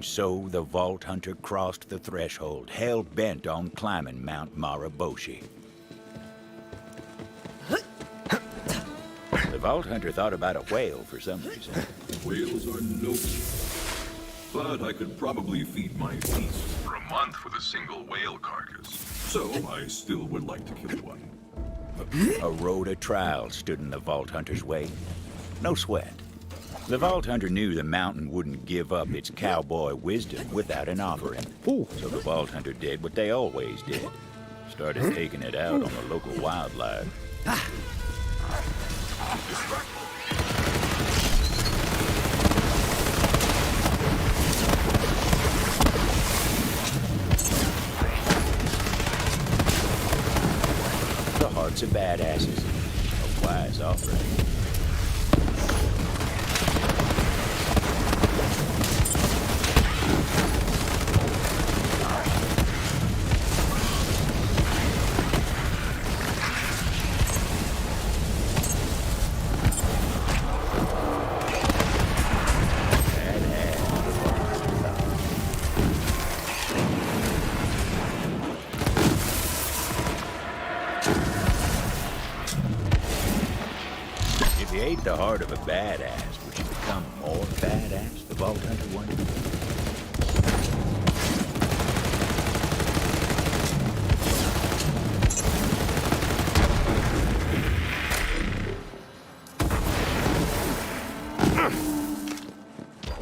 And so the Vault Hunter crossed the threshold, hell-bent on climbing Mount Maraboshi. The Vault Hunter thought about a whale for some reason. Whales are noble, but I could probably feed my beast for a month with a single whale carcass. So I still would like to kill one. A road of trials stood in the Vault Hunter's way. No sweat. The Vault Hunter knew the mountain wouldn't give up its cowboy wisdom without an offering. So the Vault Hunter did what they always did. Started taking it out on the local wildlife. The hearts of badasses. A wise offering. If you ate the heart of a badass, would you become more badass? The Vault Hunter wondered.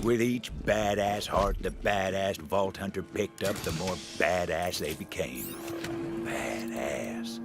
With each badass heart the badass Vault Hunter picked up, the more badass they became. Badass.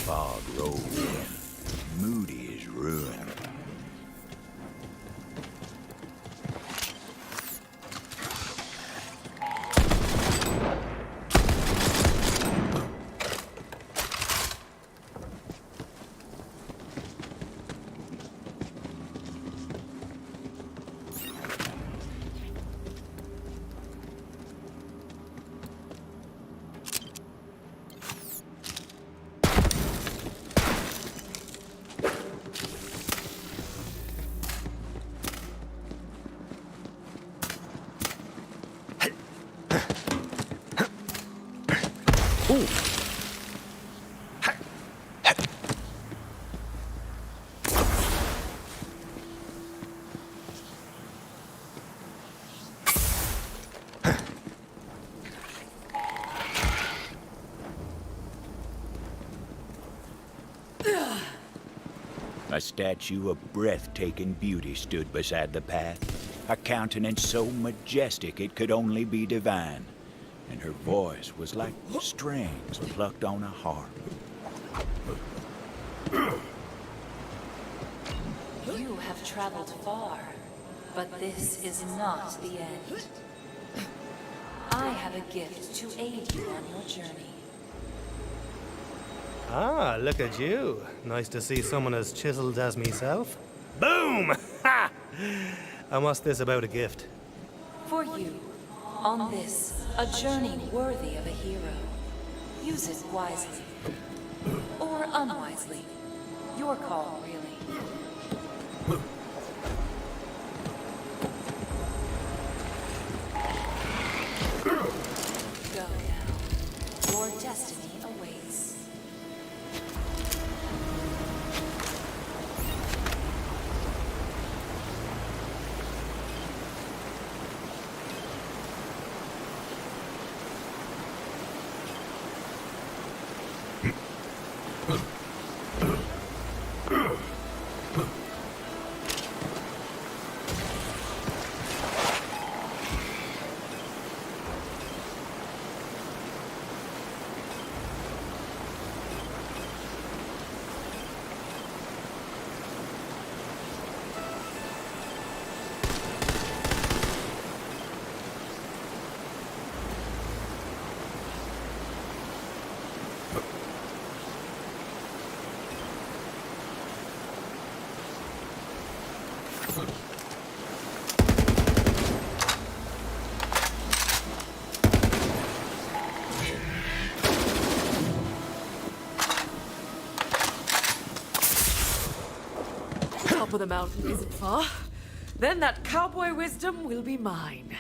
Fog rolled in, moody as ruin. A statue of breathtaking beauty stood beside the path, a countenance so majestic it could only be divine, and her voice was like strings plucked on a harp. You have traveled far, but this is not the end. I have a gift to aid you on your journey. Ah, look at you. Nice to see someone as chiseled as myself. Boom! Ha! And what's this about a gift? For you, on this, a journey worthy of a hero. Use it wisely. Or unwisely. Your call, really. Go now. Your destiny awaits. Top of the mountain isn't far. Then that cowboy wisdom will be mine.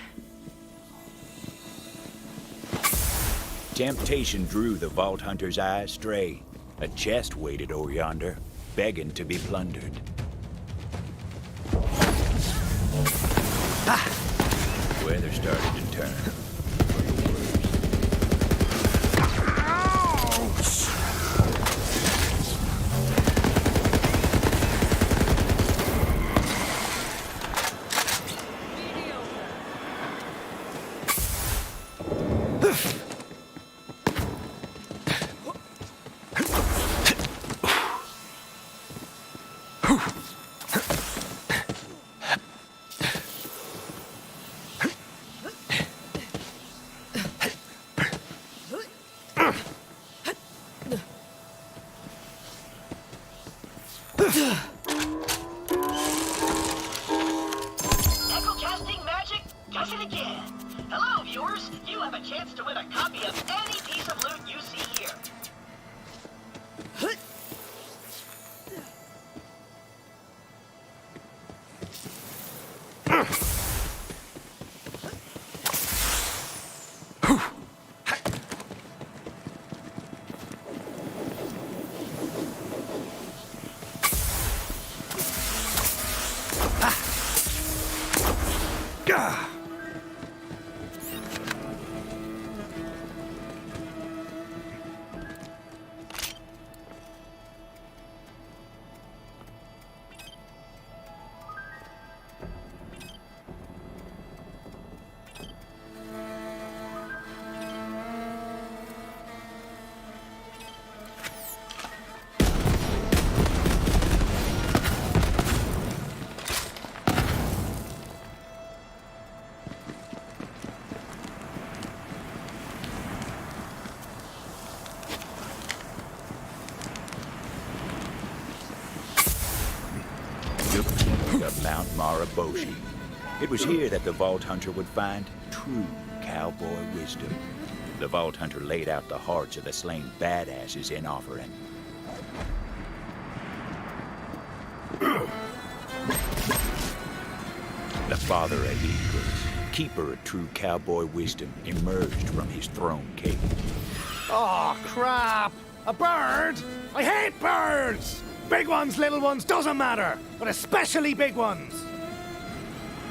Temptation drew the Vault Hunter's eye astray. A chest waited over yonder, begging to be plundered. Weather started to turn. Echo-casting magic does it again. Hello, viewers. You have a chance to win a copy of any piece of loot you see here. Of Mount Maraboshi. It was here that the Vault Hunter would find true cowboy wisdom. The Vault Hunter laid out the hearts of the slain badasses in offering. The father of eagles, keeper of true cowboy wisdom, emerged from his throne cave. Oh, crap! A bird? I hate birds! Big ones, little ones, doesn't matter, but especially big ones!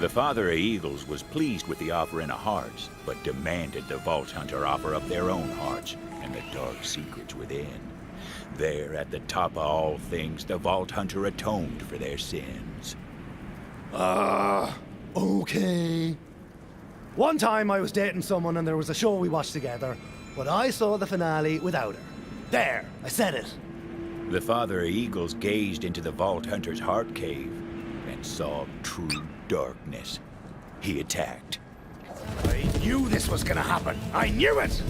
The father of eagles was pleased with the offering of hearts, but demanded the Vault Hunter offer up their own hearts and the dark secrets within. There, at the top of all things, the Vault Hunter atoned for their sins. Okay. One time I was dating someone and there was a show we watched together, but I saw the finale without her. There, I said it. The father of eagles gazed into the Vault Hunter's heart cave and saw true darkness. He attacked. I knew this was gonna happen. I knew it!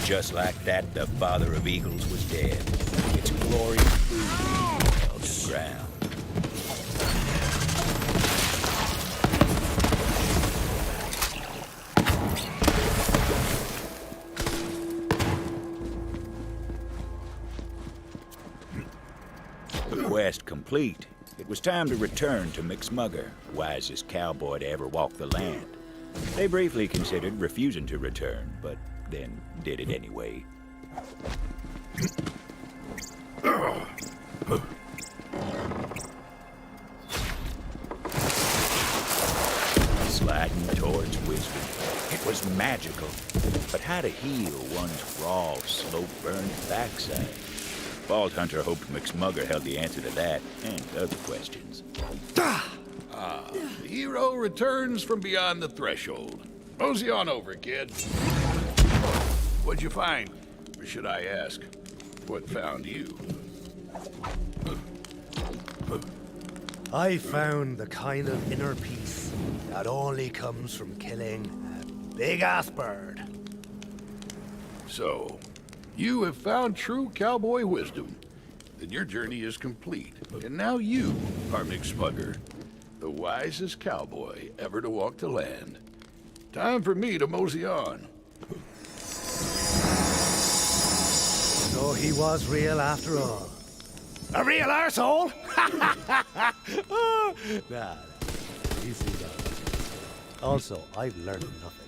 Just like that, the father of eagles was dead. Its glory fell to the ground. The quest complete, it was time to return to McSmugger, wisest cowboy to ever walk the land. They briefly considered refusing to return, but then did it anyway. Sliding towards wisdom. It was magical. But how to heal one's raw, slow-burned backside? Vault Hunter hoped McSmugger held the answer to that and other questions. The hero returns from beyond the threshold. Mosey on over, kid. What'd you find? Or should I ask, what found you? I found the kind of inner peace that only comes from killing a big-ass bird. So, you have found true cowboy wisdom. Then your journey is complete. And now you are McSmugger, the wisest cowboy ever to walk the land. Time for me to mosey on. So he was real after all. A real arsehole? Nah, easy though. Also, I've learned nothing.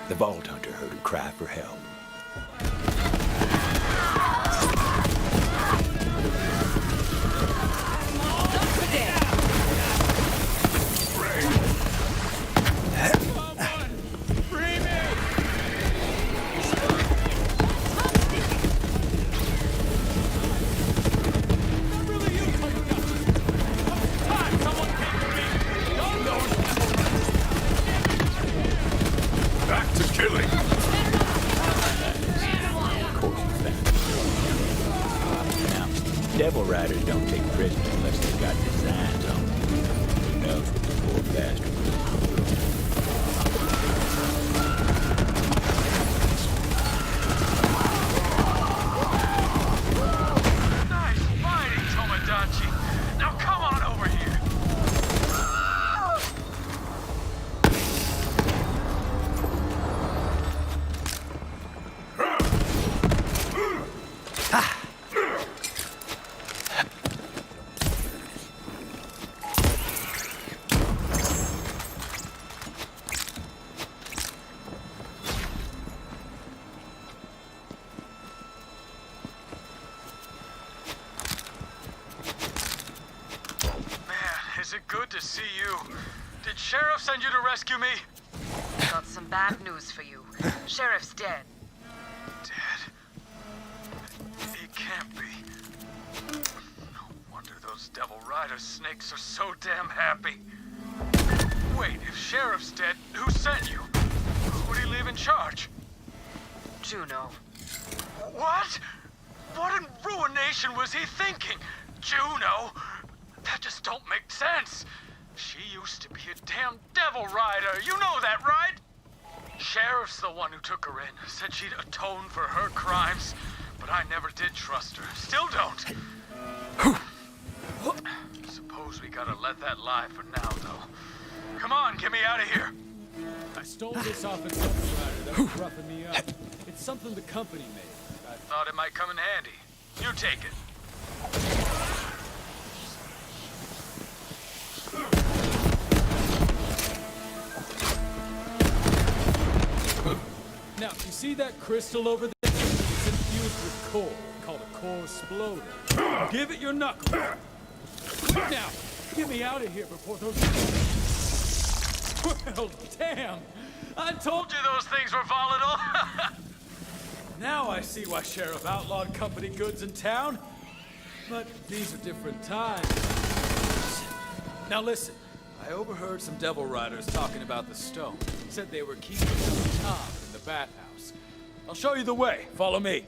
The Vault Hunter heard a cry for help. Back to killing. Now, Devil Riders don't take prisoners unless they've got designs on them. Who knows what the poor bastard Nice fighting, Tomodachi. Now come on over here. Is it good to see you? Did Sheriff send you to rescue me? Got some bad news for you. Sheriff's dead. Dead? He can't be. No wonder those Devil Rider snakes are so damn happy. Wait, if Sheriff's dead, who sent you? Who'd he leave in charge? Juno. What? What in ruination was he thinking? Juno? That just don't make sense. She used to be a damn Devil Rider. You know that, right? Sheriff's the one who took her in. Said she'd atone for her crimes. But I never did trust her. Still don't. Suppose we gotta let that lie for now, though. Come on, get me out of here. I stole this off a Devil Rider that was roughing me up. It's something the company made. I thought it might come in handy. You take it. Now, you see that crystal over there? It's infused with core, called a core exploder. Give it your knuckle. Now, get me out of here before those... Well, damn! I told you those things were volatile! Now I see why Sheriff outlawed company goods in town. But these are different times. Now listen, I overheard some Devil Riders talking about the stone. Said they were keeping some top in the bathhouse. I'll show you the way. Follow me.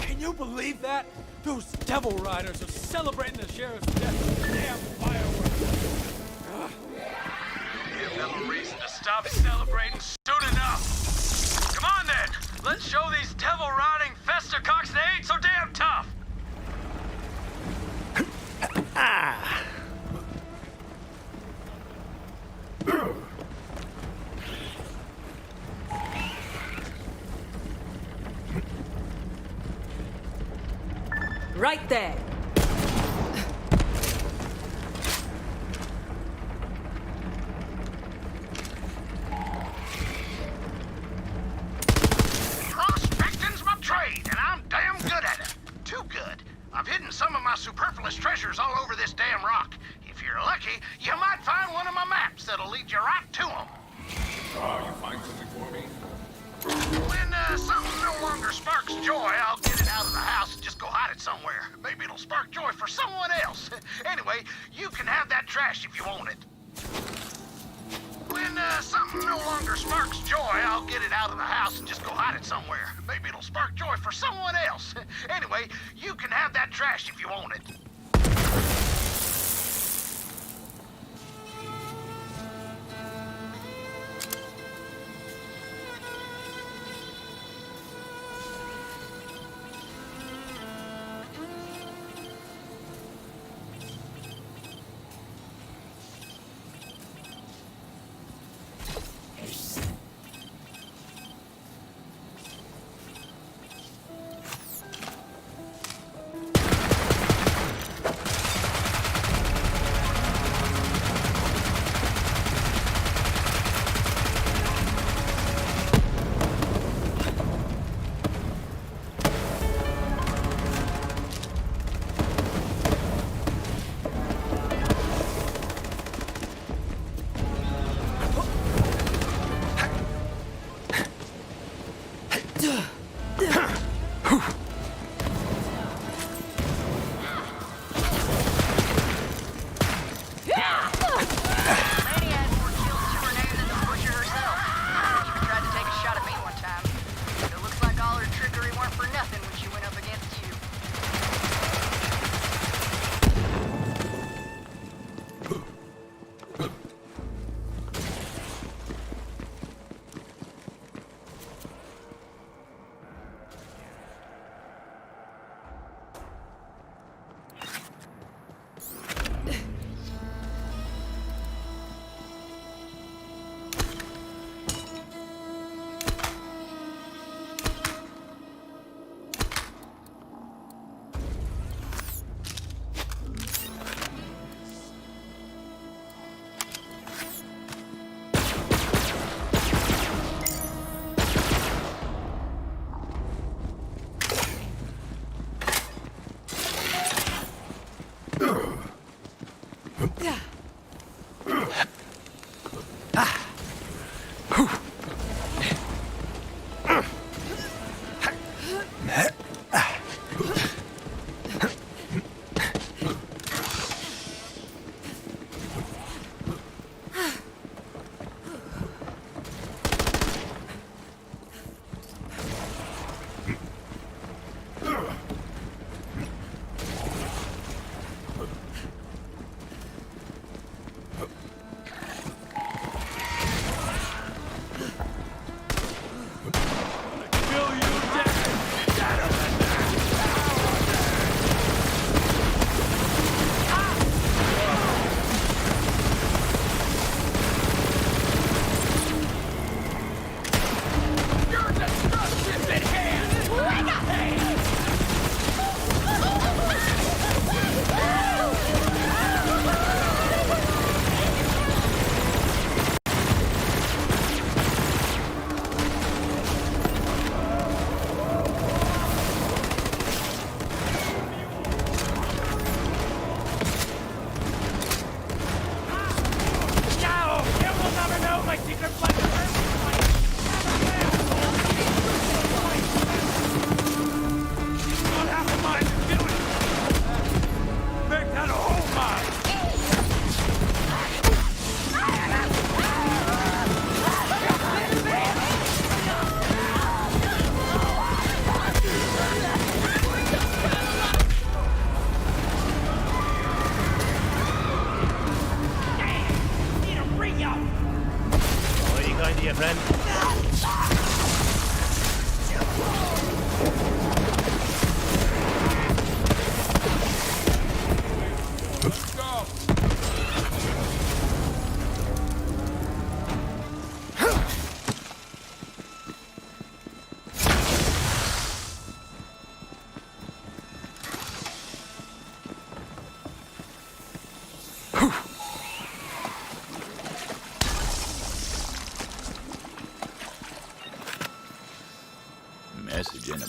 Can you believe that? Those Devil Riders are celebrating the sheriff's death with damn fireworks. Give them a reason to stop celebrating soon enough. Come on then, let's show these devil-riding festercocks they ain't so damn tough. Right there. Prospecting's my trade, and I'm damn good at it. Too good. I've hidden some of my superfluous treasures all over this damn rock. If you're lucky, you might find one of my maps that'll lead you right to them. You find something for me? When something no longer sparks joy, I'll get it out of the house and just go hide it somewhere. Maybe it'll spark joy for someone else. Anyway, you can have that trash if you want it. When something no longer sparks joy, I'll get it out of the house and just go hide it somewhere. Maybe it'll spark joy for someone else. Anyway, you can have that trash if you want it.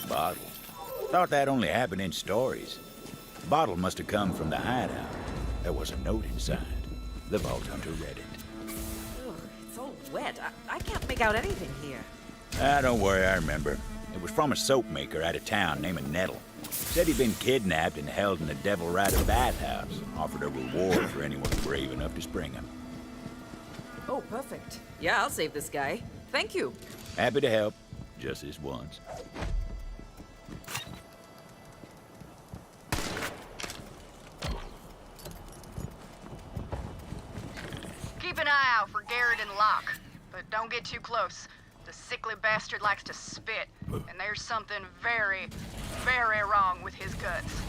bottle. Thought that only happened in stories. The bottle must have come from the hideout. There was a note inside. The Vault Hunter read it. Ugh, it's all wet. I can't make out anything here. Don't worry, I remember. It was from a soap maker out of town named Nettle. Said he'd been kidnapped and held in a Devil Rider bathhouse. Offered a reward for anyone brave enough to spring him. Oh, perfect. Yeah, I'll save this guy. Thank you. Happy to help. Just this once. Keep an eye out for Garrett and Locke, but don't get too close. The sickly bastard likes to spit, and there's something very, very wrong with his guts.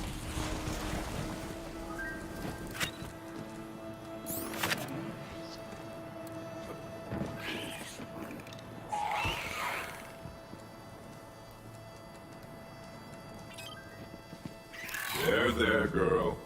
There, girl.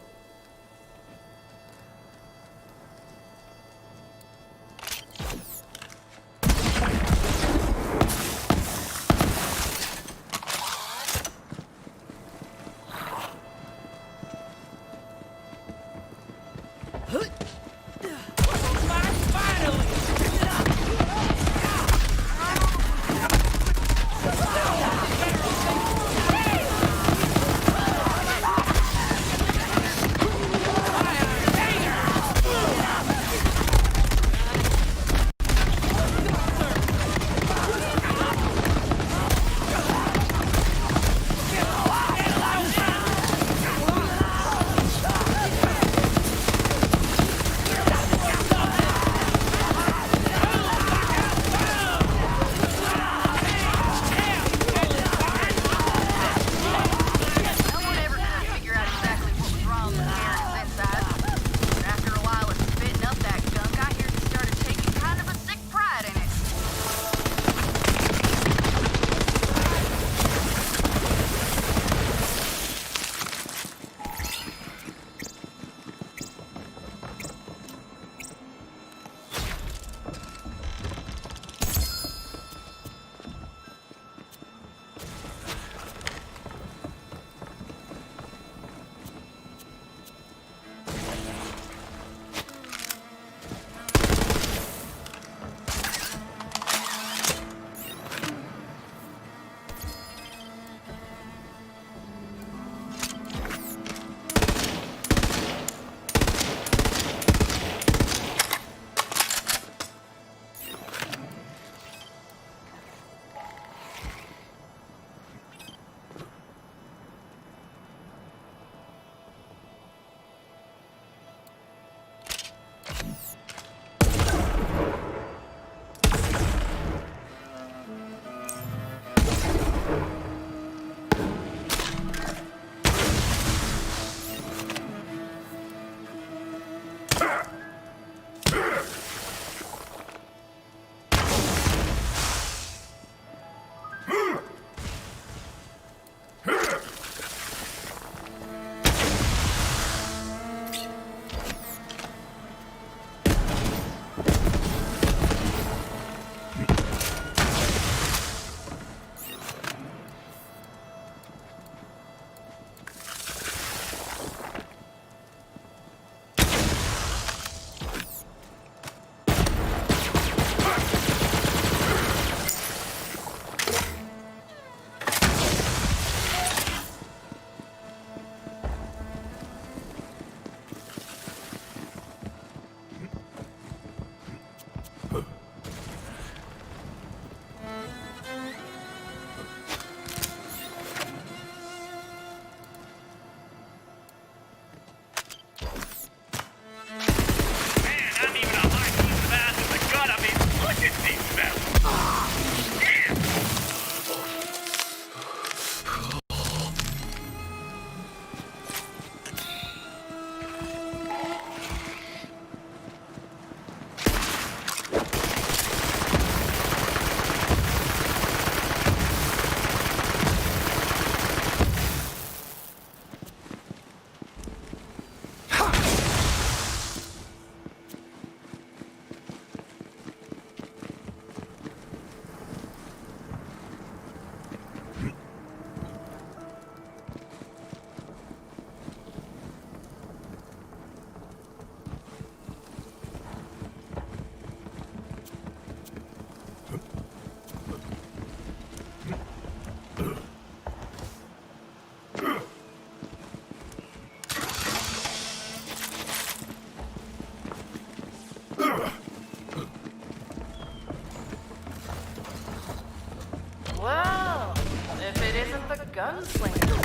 gunslinger.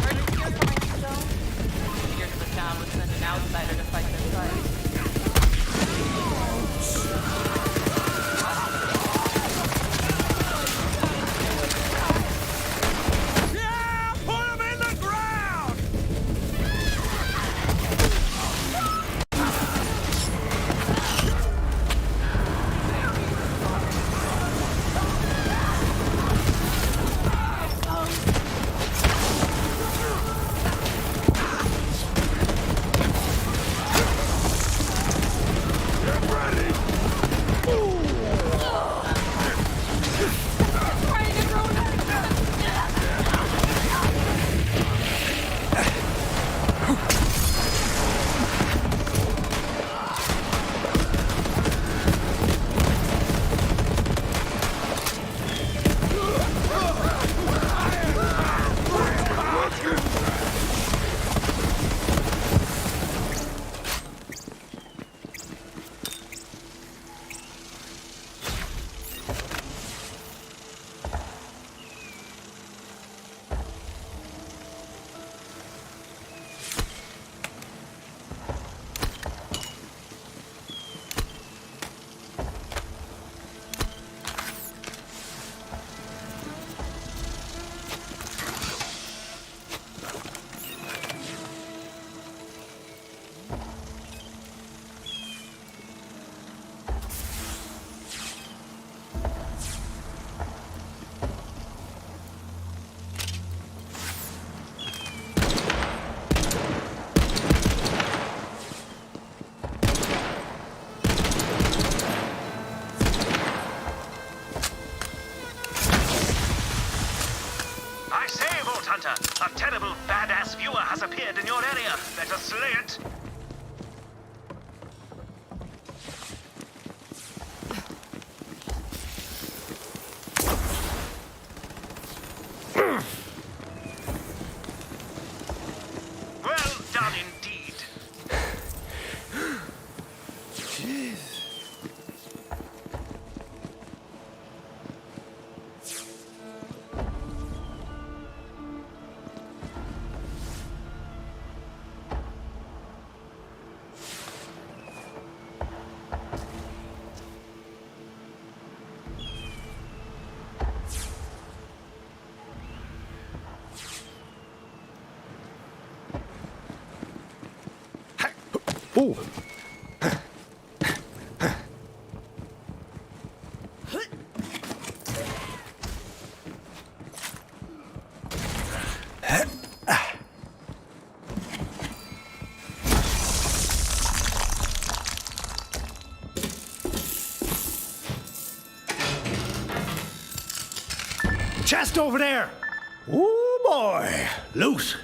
Heard of your coming stone? Figured if the town would send an outsider to fight their fight. A terrible, badass viewer has appeared in your area. Better slay it. Well done indeed. Jeez. Ooh. Chest over there! Ooh, boy! Loose!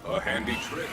A handy trick.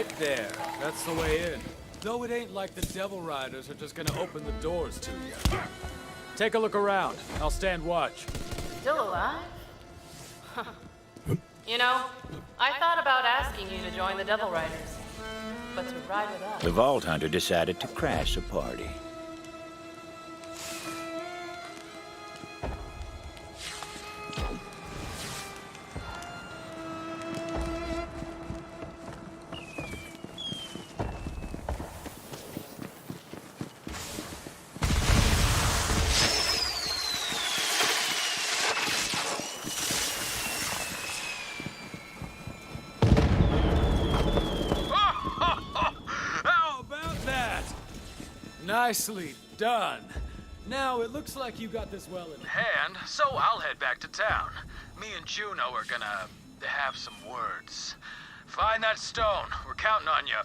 Right there. That's the way in. Though it ain't like the Devil Riders are just gonna open the doors to you. Take a look around. I'll stand watch. Still alive? You know, I thought about asking you to join the Devil Riders, but to ride with us. The Vault Hunter decided to crash the party. Nicely done. Now, it looks like you got this well in hand, so I'll head back to town. Me and Juno are gonna have some words. Find that stone. We're counting on you.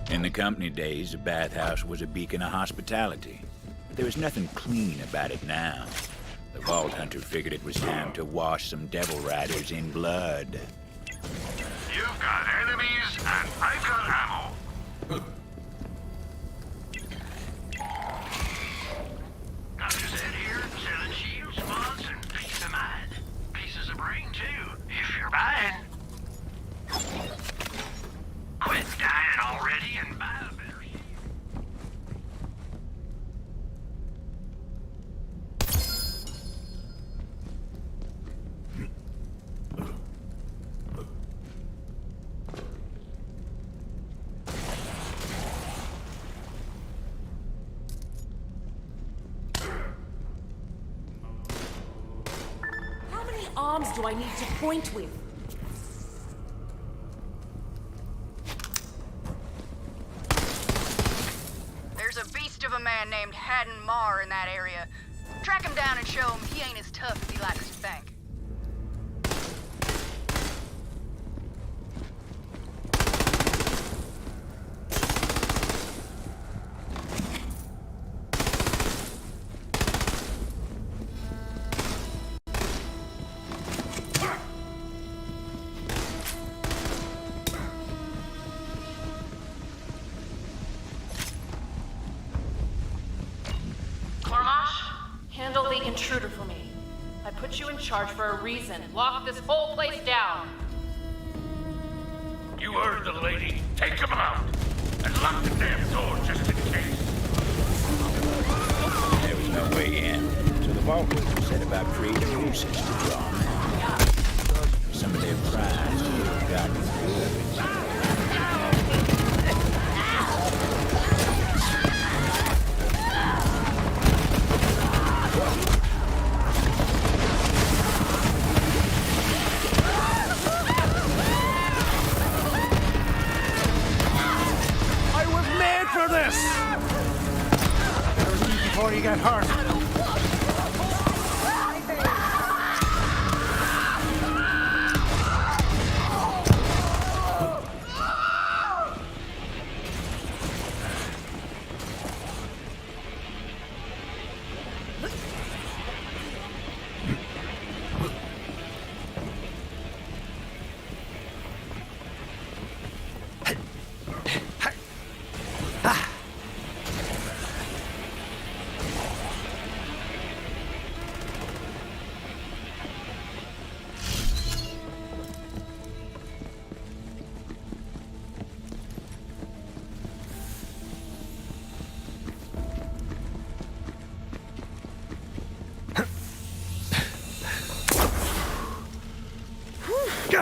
In the company days, the bathhouse was a beacon of hospitality. But there was nothing clean about it now. The Vault Hunter figured it was time to wash some Devil Riders in blood. You've got enemies, and I've got ammo. Dr. Zed here, selling shields, mods, and peace of mind. Pieces of brain, too, if you're buying. Quit dying already and buy a better shield. How many arms do I need to point with? There's a beast of a man named Haddon Marr in that area. Track him down and show him he ain't as tough as he likes to think. Handle the intruder for me. I put you in charge for a reason. Lock this whole place down. You heard the lady. Take him out. And lock the damn door just in case. There was no way in, so the Vault Hunter set about creating a nuisance to draw them out. Some of their prize would have gotten good. For this! Better leave before you get hurt.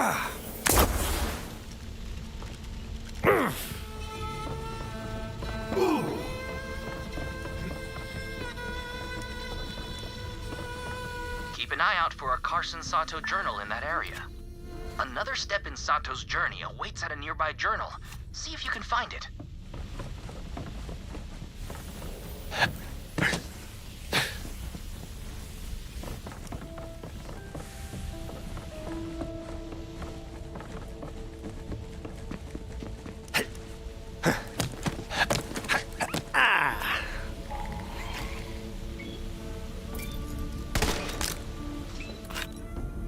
Keep an eye out for a Carson Sato journal in that area. Another step in Sato's journey awaits at a nearby journal. See if you can find it.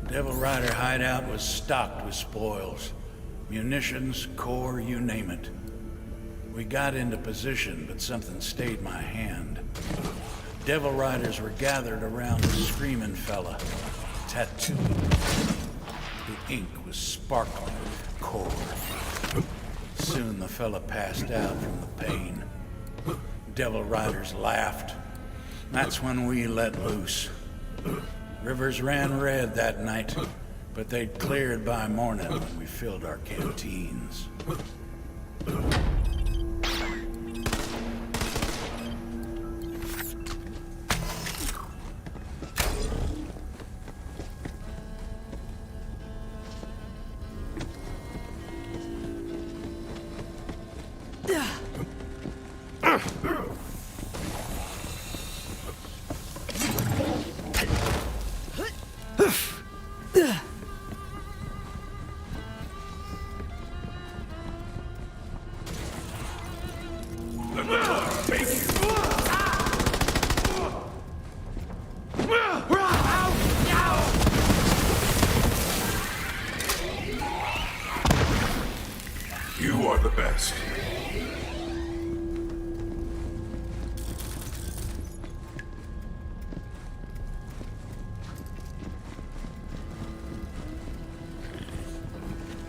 Devil Rider hideout was stocked with spoils. Munitions, core, you name it. We got into position, but something stayed my hand. Devil Riders were gathered around a screaming fella, tattooed. The ink was sparkling with core. Soon the fella passed out from the pain. Devil Riders laughed. That's when we let loose. Rivers ran red that night, but they'd cleared by morning when we filled our canteens. You are the best.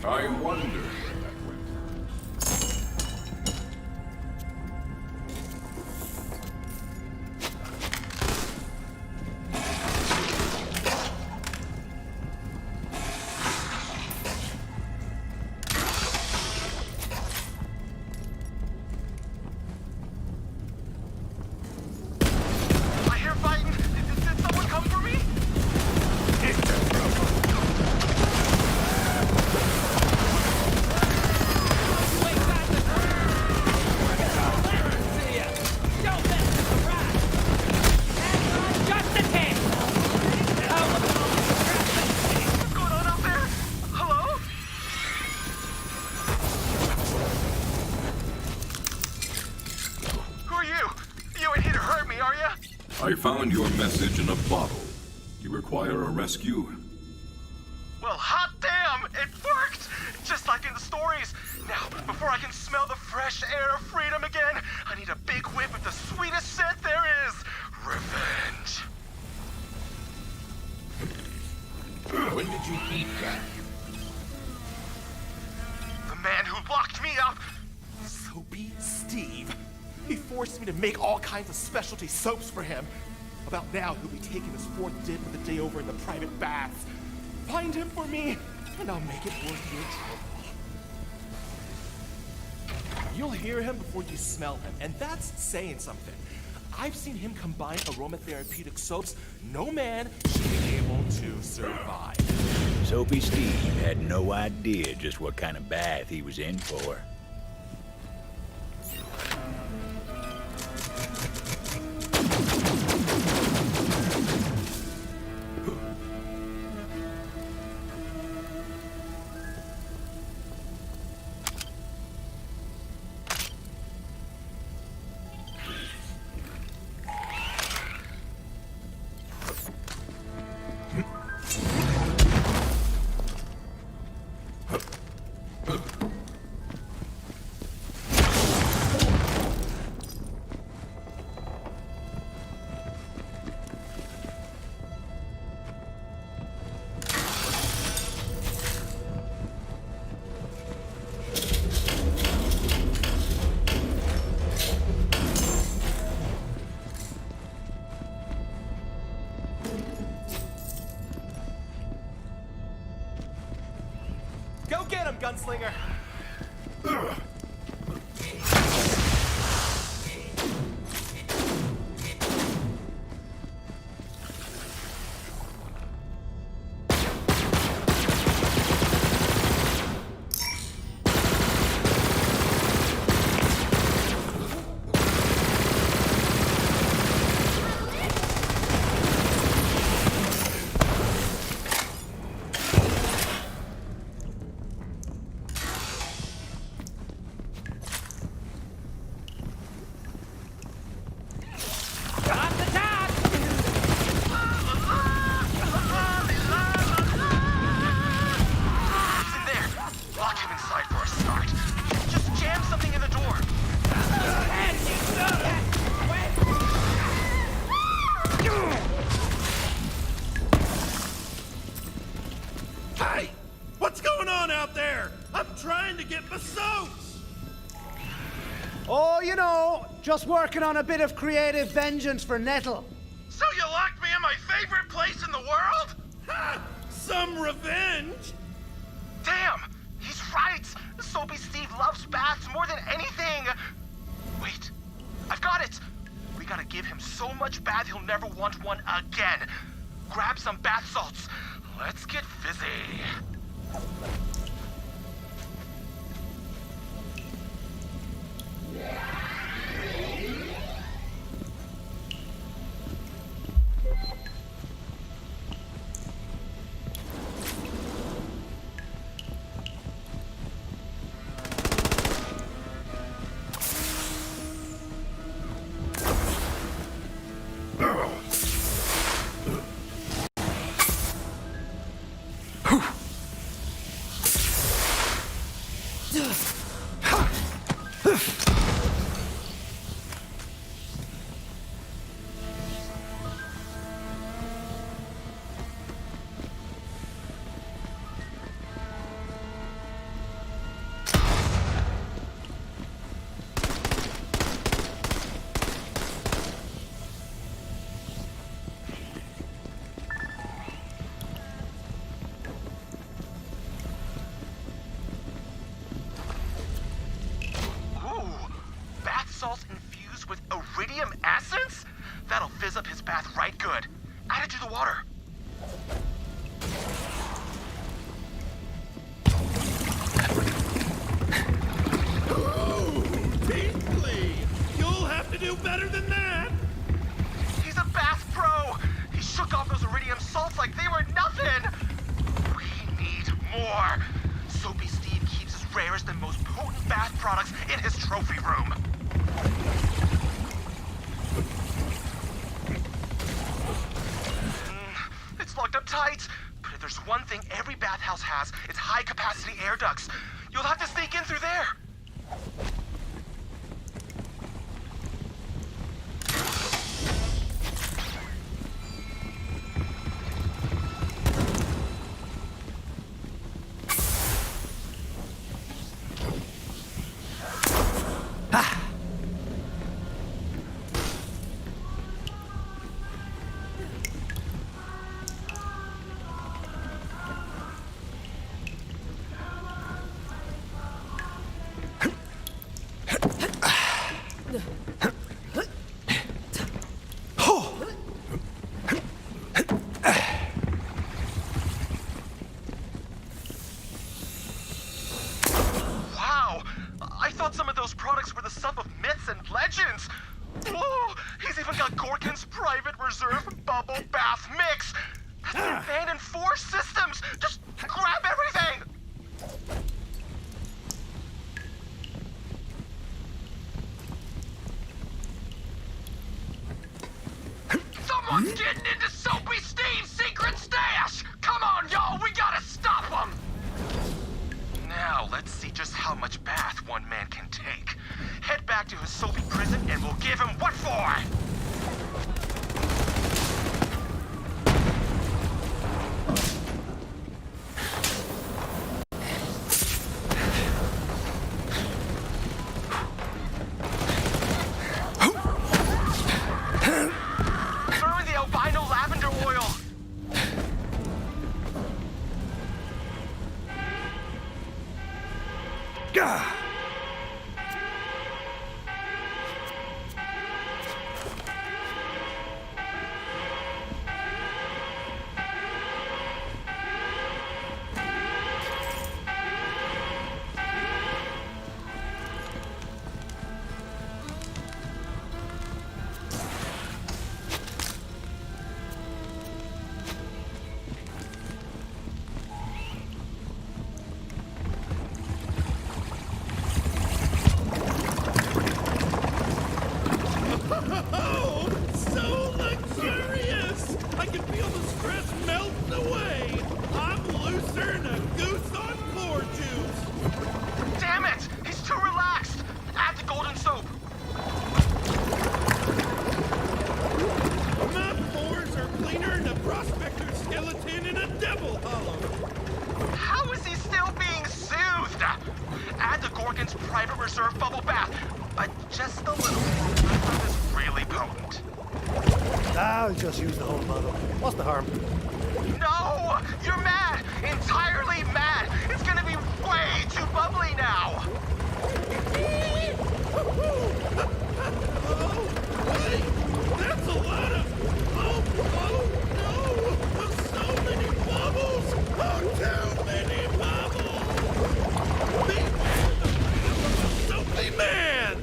I wonder where that went. I hear fighting. Did someone come for me? What's going on out there? Hello? Who are you? You ain't here to hurt me, are ya? I found your message in a bottle. You require a rescue? Well, hot damn! It worked! Just like in the stories. Now, before I can smell the fresh air of freedom again, I need a big whip of the sweetest scent there is. Revenge. When did you eat that? The man who locked me up. Soapy Steve. He forced me to make all kinds of specialty soaps for him. About now, he'll be taking his fourth dip of the day over in the private baths. Find him for me, and I'll make it worth your trouble. You'll hear him before you smell him, and that's saying something. I've seen him combine aromatherapeutic soaps. No man should be able to survive. Soapy Steve had no idea just what kind of bath he was in for. get him, gunslinger! Hey! What's going on out there? I'm trying to get my soaps! Oh, you know, just working on a bit of creative vengeance for Nettle. So you locked me in my favorite place in the world? Ha! Some revenge! Damn! He's right! Soapy Steve loves baths more than anything! Wait, I've got it! We gotta give him so much bath he'll never want one again. Grab some bath salts. Let's get fizzy. Infused with iridium essence? That'll fizz up his bath right good. Add it to the water. Oh, Tinkley! You'll have to do better than that! He's a bath pro! He shook off those iridium salts like they were nothing! We need more! Soapy Steve keeps his rarest and most potent bath products in his trophy room. It's locked up tight. But if there's one thing every bathhouse has, it's high-capacity air ducts. You'll have to sneak in through there. Oh, so luxurious! I can feel the stress melt away. I'm looser than a goose on core juice. Damn it! He's too relaxed! Add the golden soap! My pores are cleaner than a prospector's skeleton in a devil hollow. How is he still being soothed? Add the Gorgon's private reserve bubble bath. Just a little. This is really potent. I'll just use the whole bottle. What's the harm? No! You're mad! Entirely mad! It's gonna be way too bubbly now! That's a lot of... Oh, no! So many bubbles! Oh, too many bubbles! Beware the soapy man!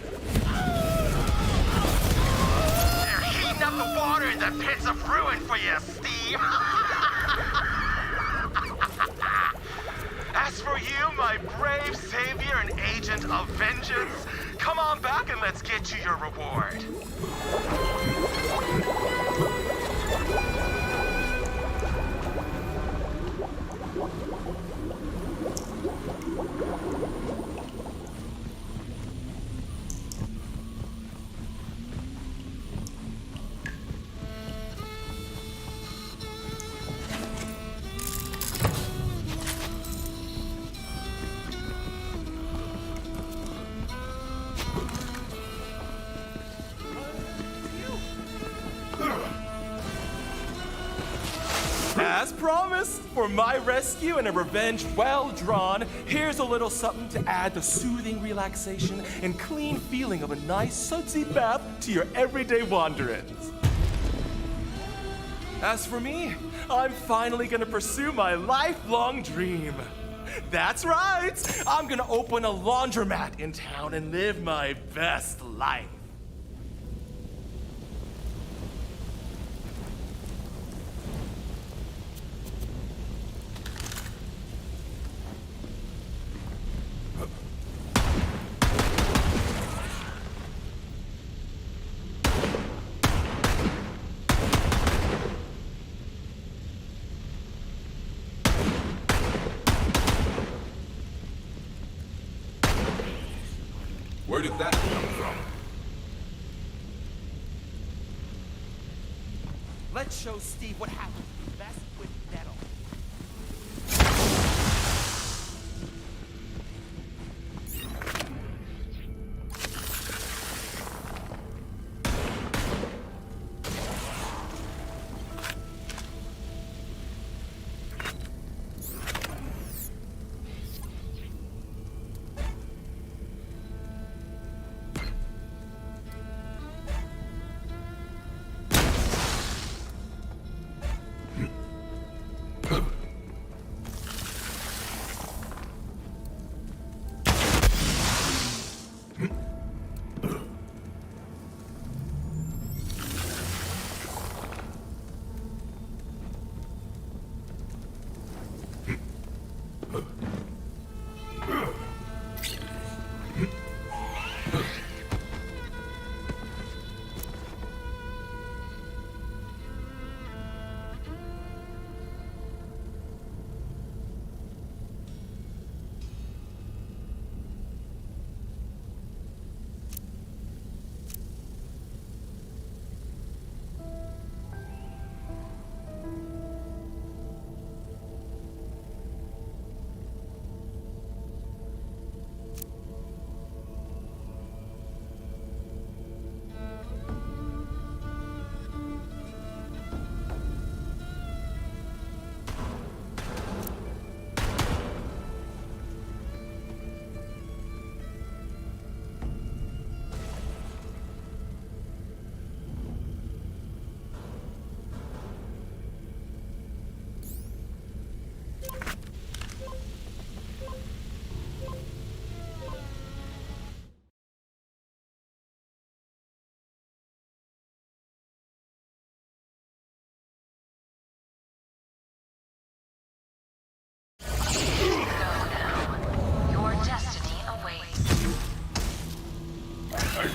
They're heating up the water in the pits of ruin for you, Steve! As for you, my brave savior and agent of vengeance, come on back and let's get you your reward. As promised, for my rescue and a revenge well drawn, here's a little something to add the soothing relaxation and clean feeling of a nice sudsy bath to your everyday wanderings. As for me, I'm finally gonna pursue my lifelong dream. That's right! I'm gonna open a laundromat in town and live my best life. Where did that come from? Let's show Steve what happens when you mess with metal.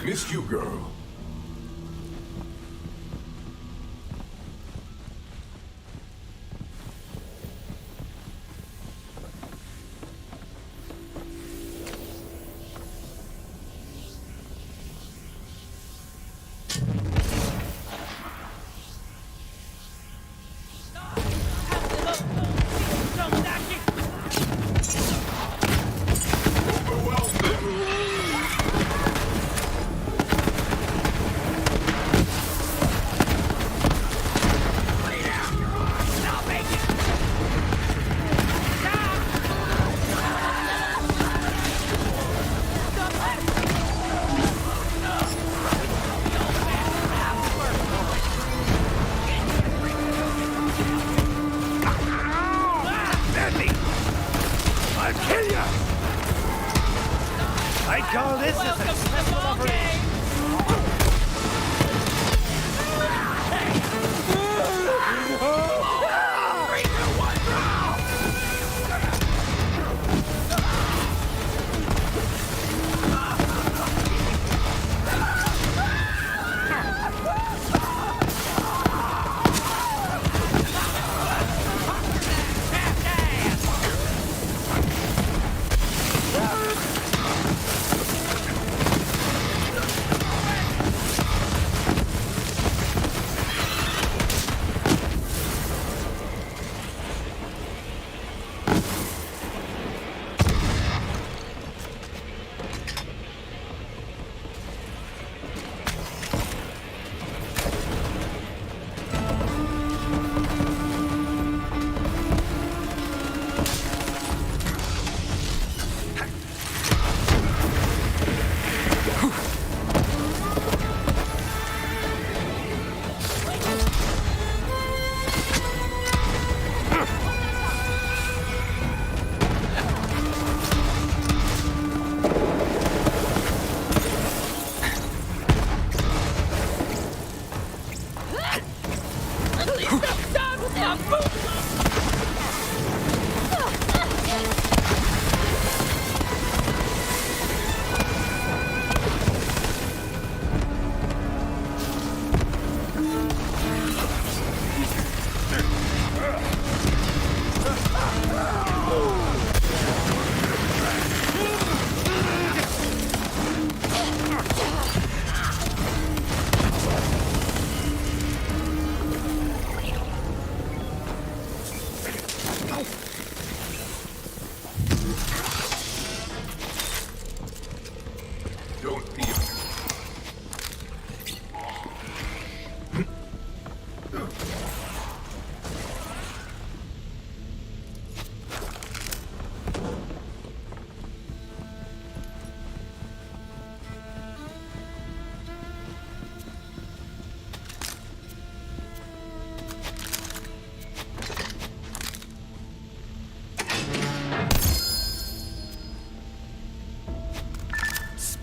Missed you, girl. I call this a successful operation.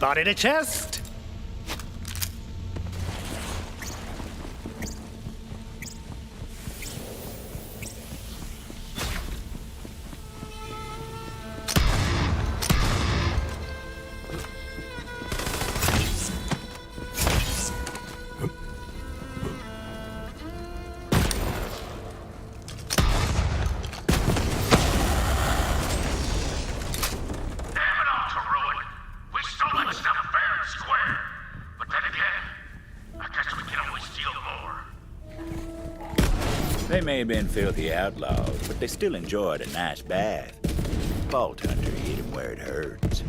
Spotted a chest. They may have been filthy outlaws, but they still enjoyed a nice bath. Vault Hunter hit him where it hurts.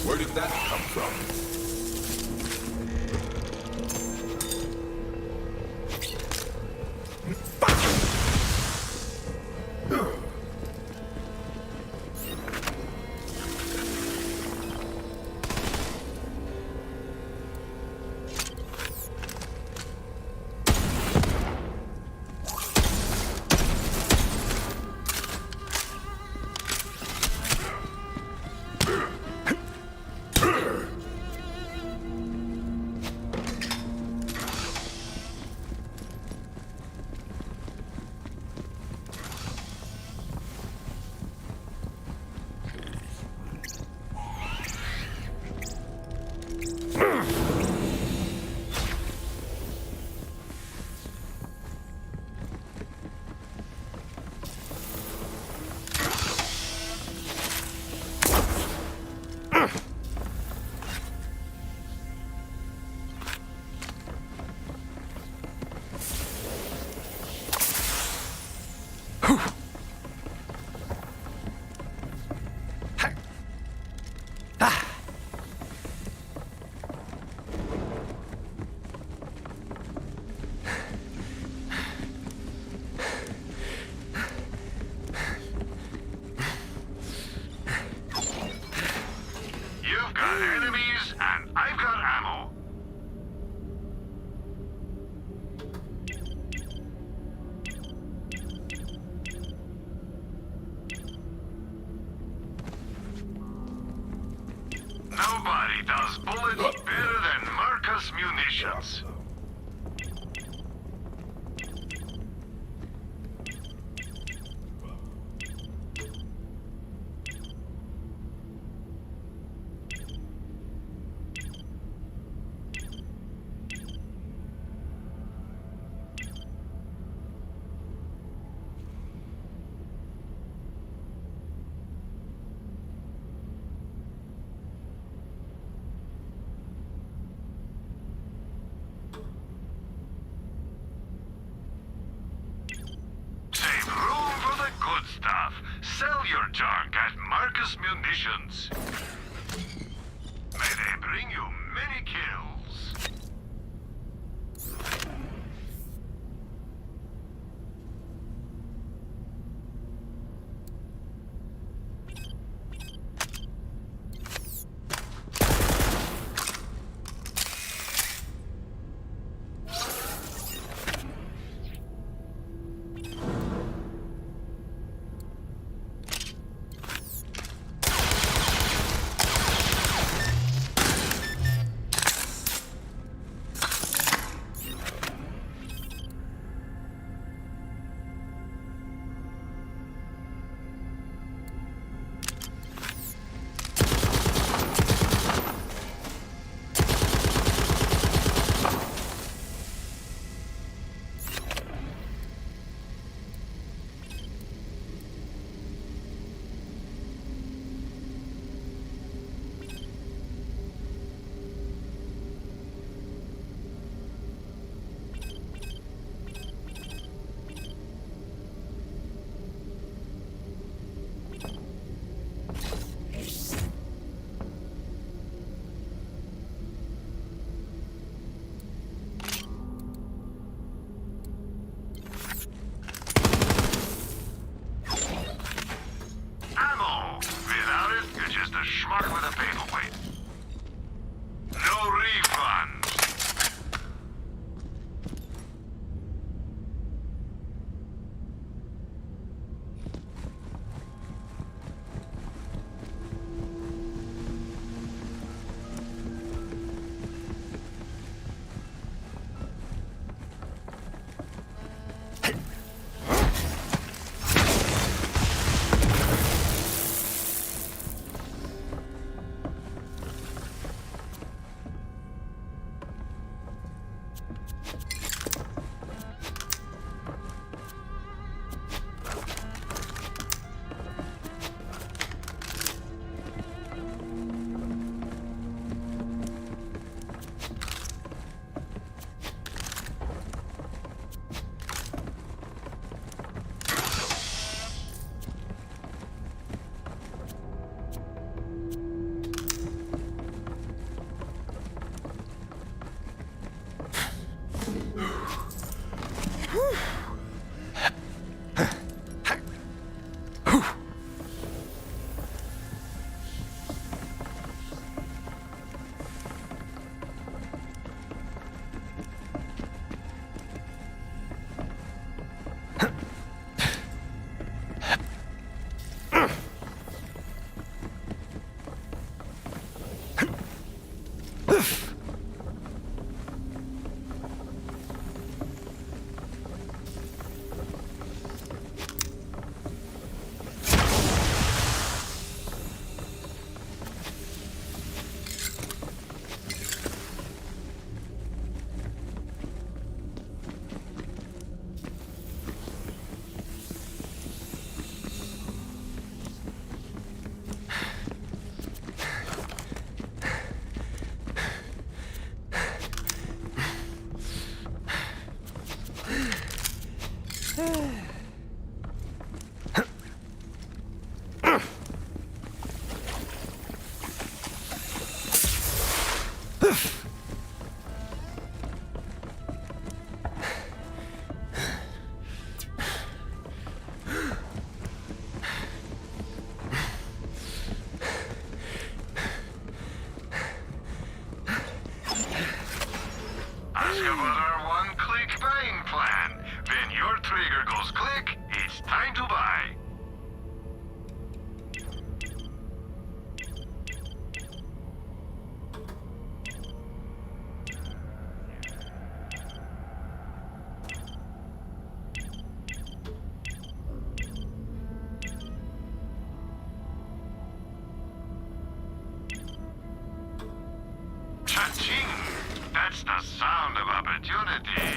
Where did that come from? Nobody does bullets better than Marcus Munitions. Stuff. Sell your junk at Marcus Munitions. May they bring you many kills. Schmuck with a paperweight. No refund. Ask about our one-click buying plan. When your trigger goes click, it's time to buy. Cha-ching! That's the sound of opportunity.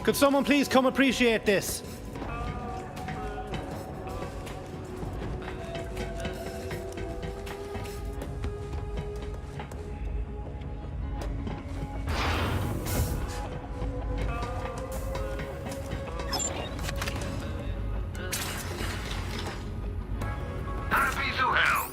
Could someone please come appreciate this? Happy to help.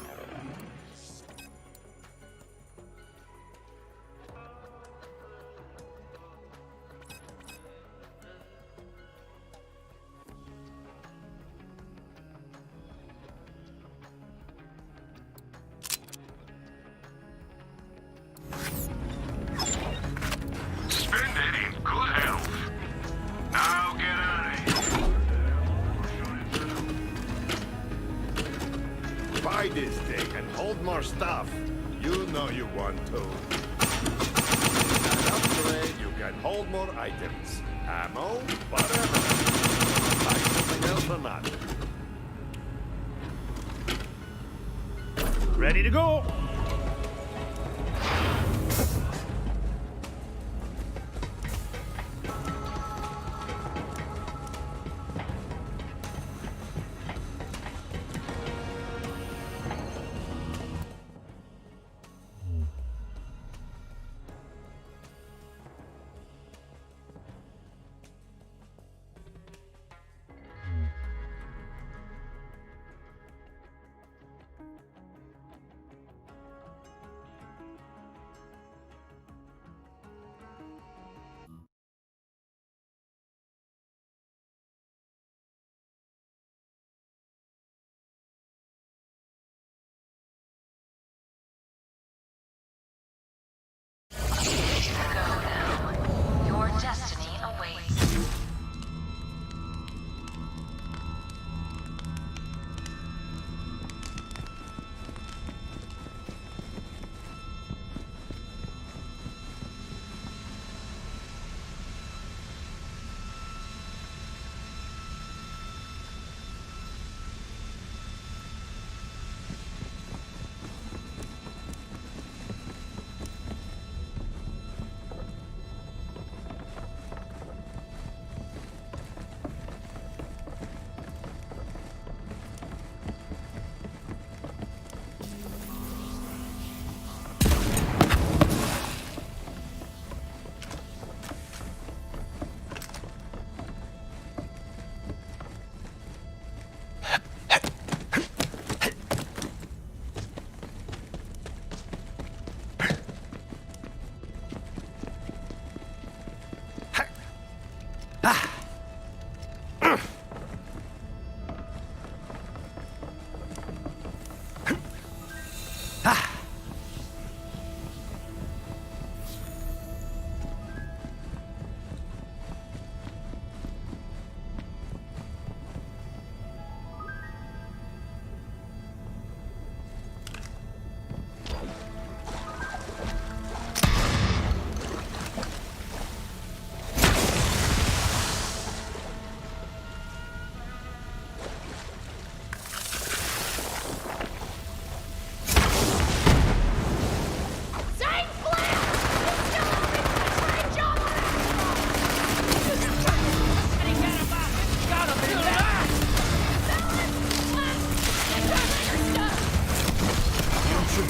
Spend it in good health. Now get out of here. Buy this thing and hold more stuff. You know you want to. And upgrade, you can hold more items. Ammo, whatever. Buy something else or not. Ready to go!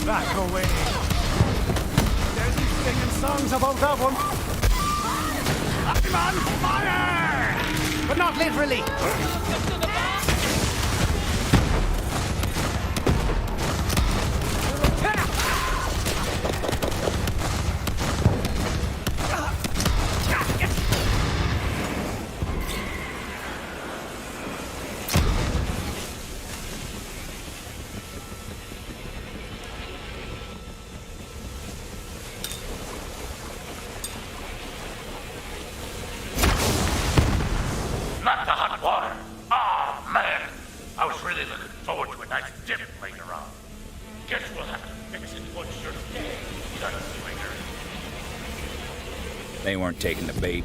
back away. There's these singing songs about that one. I'm on fire! But not literally. Not the hot water. Oh, man. I was really looking forward to a nice dip later on. Guess we'll have to fix it once you're dead, gunslinger. They weren't taking the bait,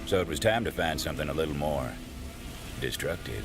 so it was time to find something a little more destructive.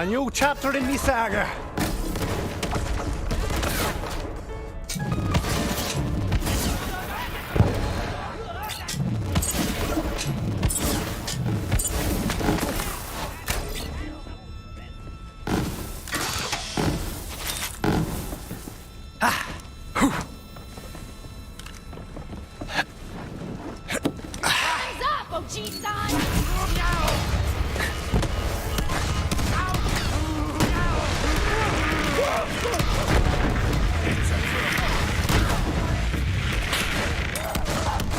A new chapter in me saga.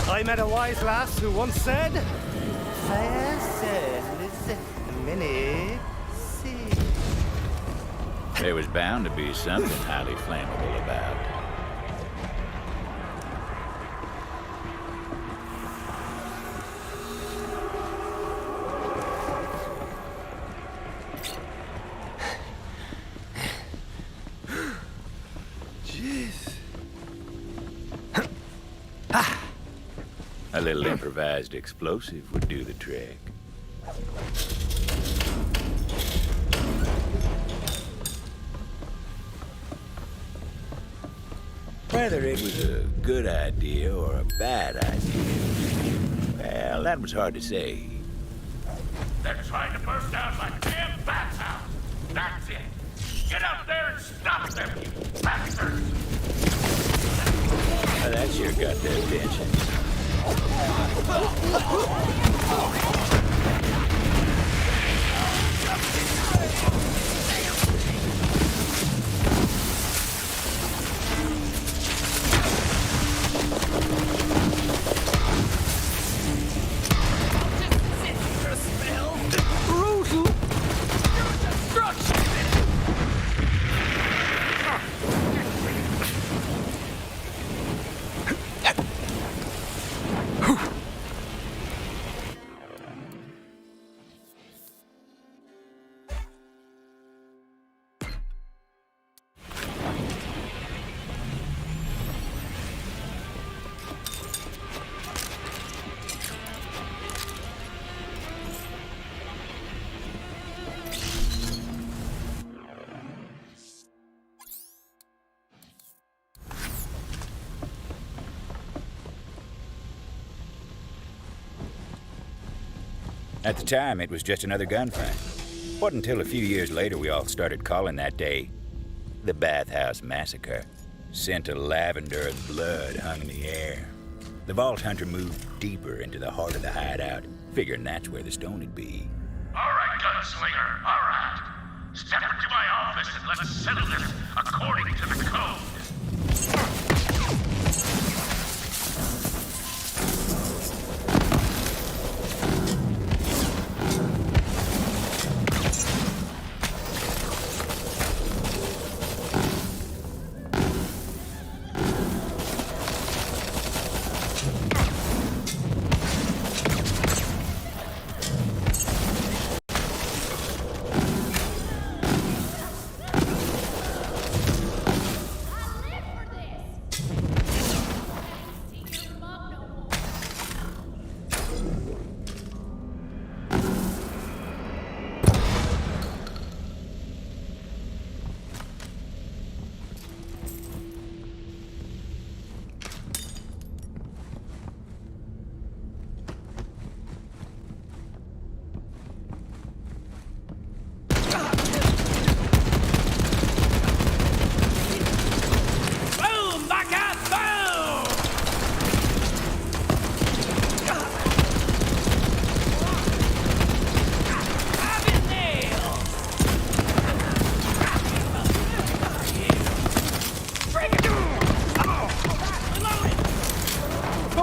I met a wise lass who once said, fair souls, many sins. There was bound to be something highly flammable about. A little improvised explosive would do the trick. Whether it was a good idea or a bad idea, well, that was hard to say. They're trying to burst down my damn bathhouse. That's it. Get up there and stop them, you bastards! Well, that sure got their attention. At the time, it was just another gunfight. Wasn't until a few years later we all started calling that day the Bathhouse Massacre. Scent of lavender and blood hung in the air. The Vault Hunter moved deeper into the heart of the hideout, figuring that's where the stone would be. All right, gunslinger, all right. Step into my office and let's settle this according to the code.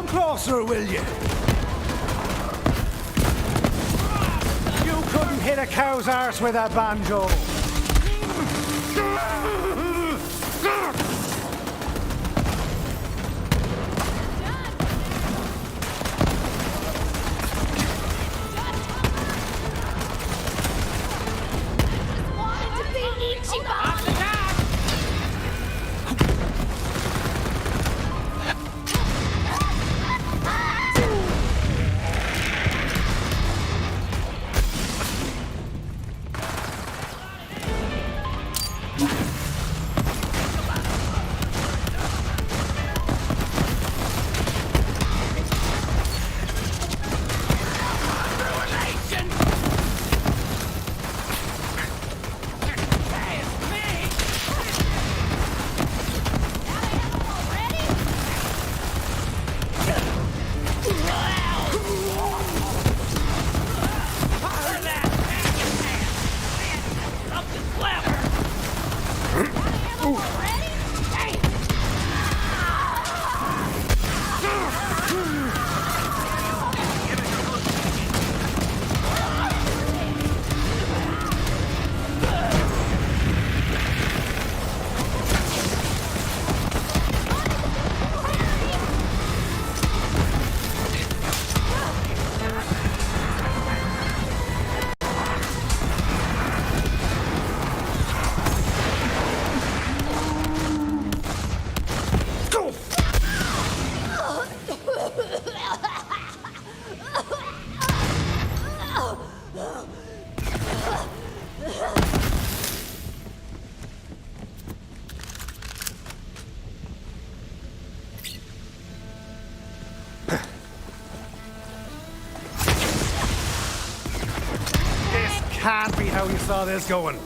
Closer, will you? You couldn't hit a cow's arse with a banjo. how you saw this going.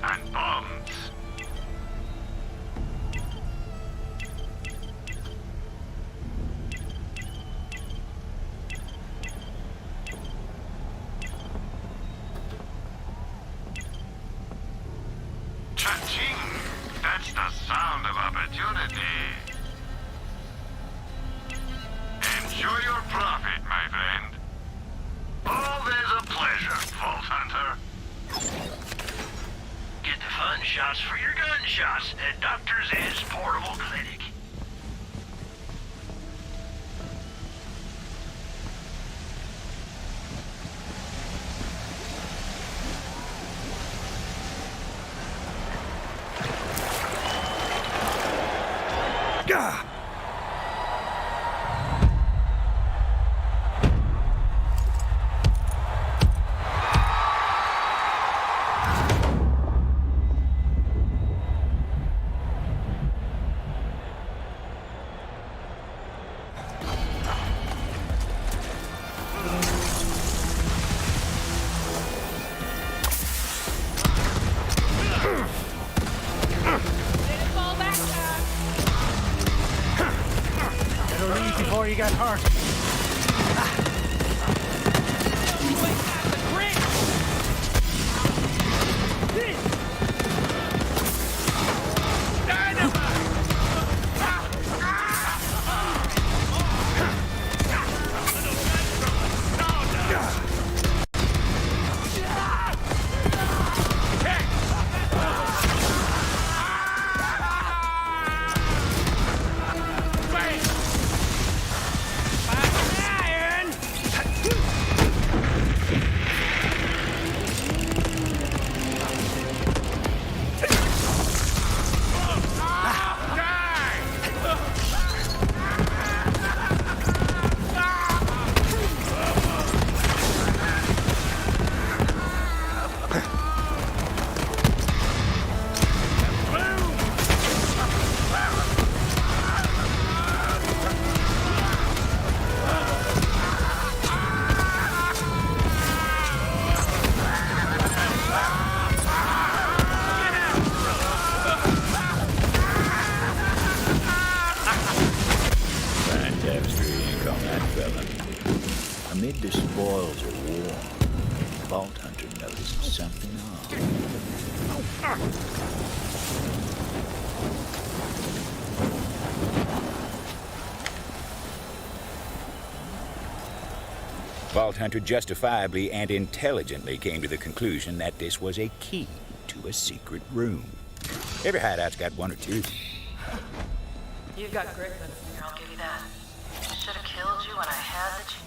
And bombs. Cha-ching! That's the sound of opportunity. Enjoy your profit, my friend. Always a pleasure, Vault Hunter. Get the fun shots for your gunshots at Dr. Z's Portable Clinic. Gah! Before you got hurt. Amid the spoils of war, the Vault Hunter noticed something odd. Vault Hunter justifiably and intelligently came to the conclusion that this was a key to a secret room. Every hideout's got one or two. You've got grit in here, I'll give you that. Should have killed you when I had the chance.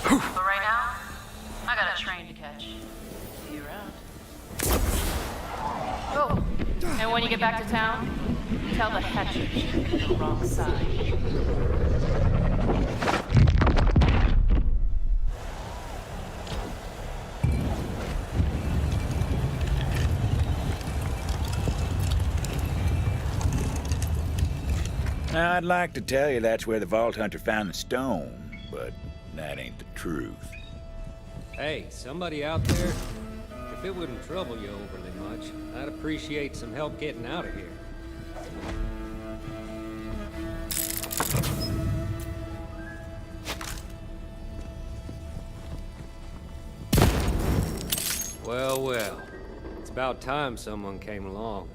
But right now, I got a train to catch. See you around. Oh, and when you get back to town, tell the hatchers you're on the wrong side. Now, I'd like to tell you that's where the Vault Hunter found the stone, but that ain't the truth. Hey, somebody out there? If it wouldn't trouble you overly much, I'd appreciate some help getting out of here. Well, it's about time someone came along.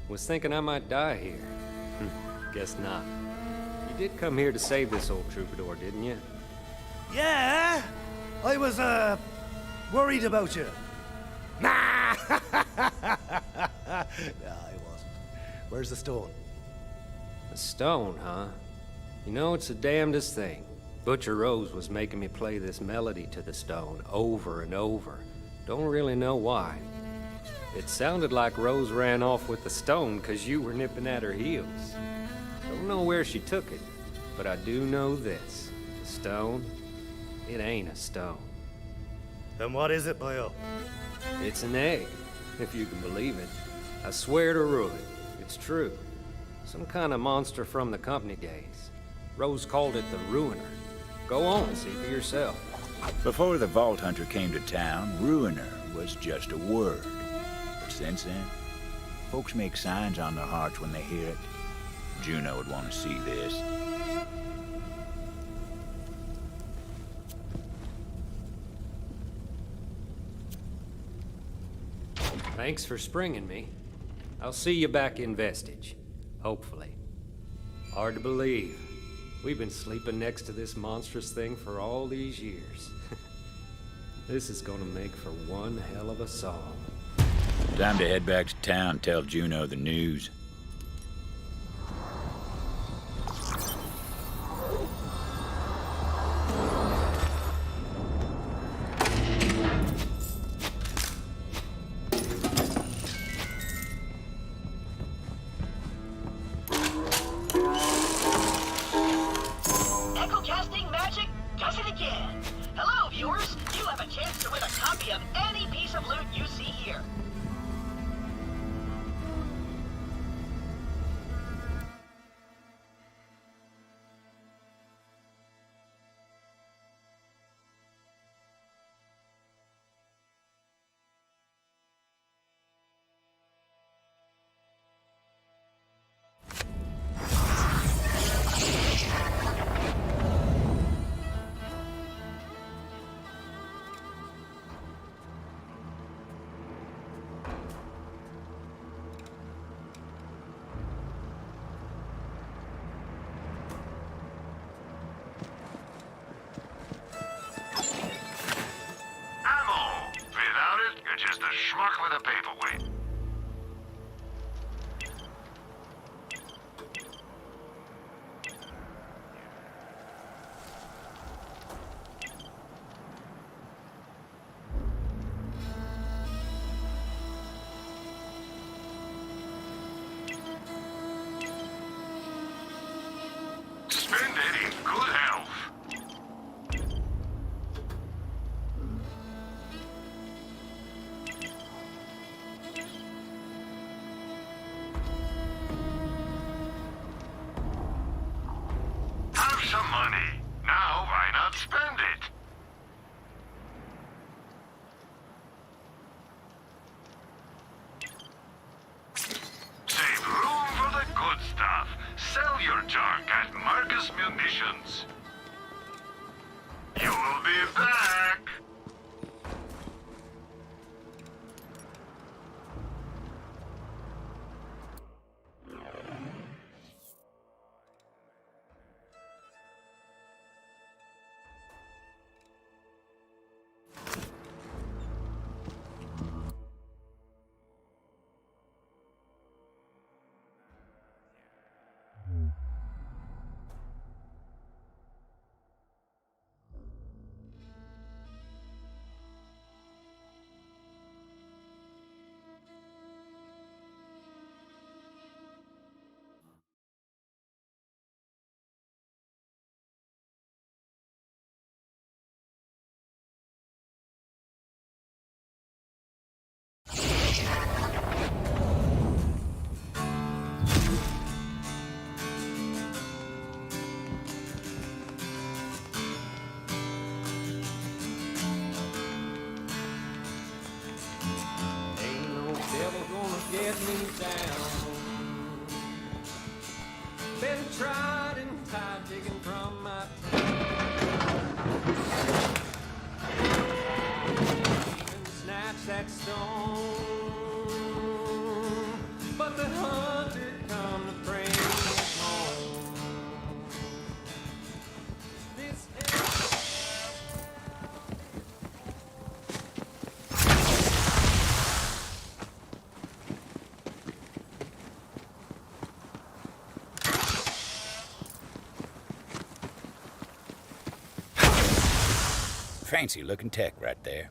Was thinking I might die here. Guess not. You did come here to save this old troubadour, didn't you? Yeah? I was, worried about you. Nah! Nah, I wasn't. Where's the stone? The stone, huh? You know, it's the damnedest thing. Butcher Rose was making me play this melody to the stone over and over. Don't really know why. It sounded like Rose ran off with the stone because you were nipping at her heels. Don't know where she took it, but I do know this. The stone, it ain't a stone. Then what is it, boyo? It's an egg, if you can believe it. I swear to Ruin, it's true. Some kind of monster from the company days. Rose called it the Ruiner. Go on, see for yourself. Before the Vault Hunter came to town, Ruiner was just a word. But since then, folks make signs on their hearts when they hear it. Juno would want to see this. Thanks for springing me. I'll see you back in Vestige. Hopefully. Hard to believe. We've been sleeping next to this monstrous thing for all these years. This is gonna make for one hell of a song. Time to head back to town and tell Juno the news. Echo-casting magic does it again. Hello, viewers. You have a chance to win a copy of any piece of loot you see here. Just a schmuck with a paperweight. Spend it in good health. Some money. Now, why not spend it? Save room for the good stuff. Sell your junk at Marcus Munitions. You will be back. Get me down. Been tried and tied, digging from my even match that stone. But the hunter come to bring it home. This Fancy looking tech right there.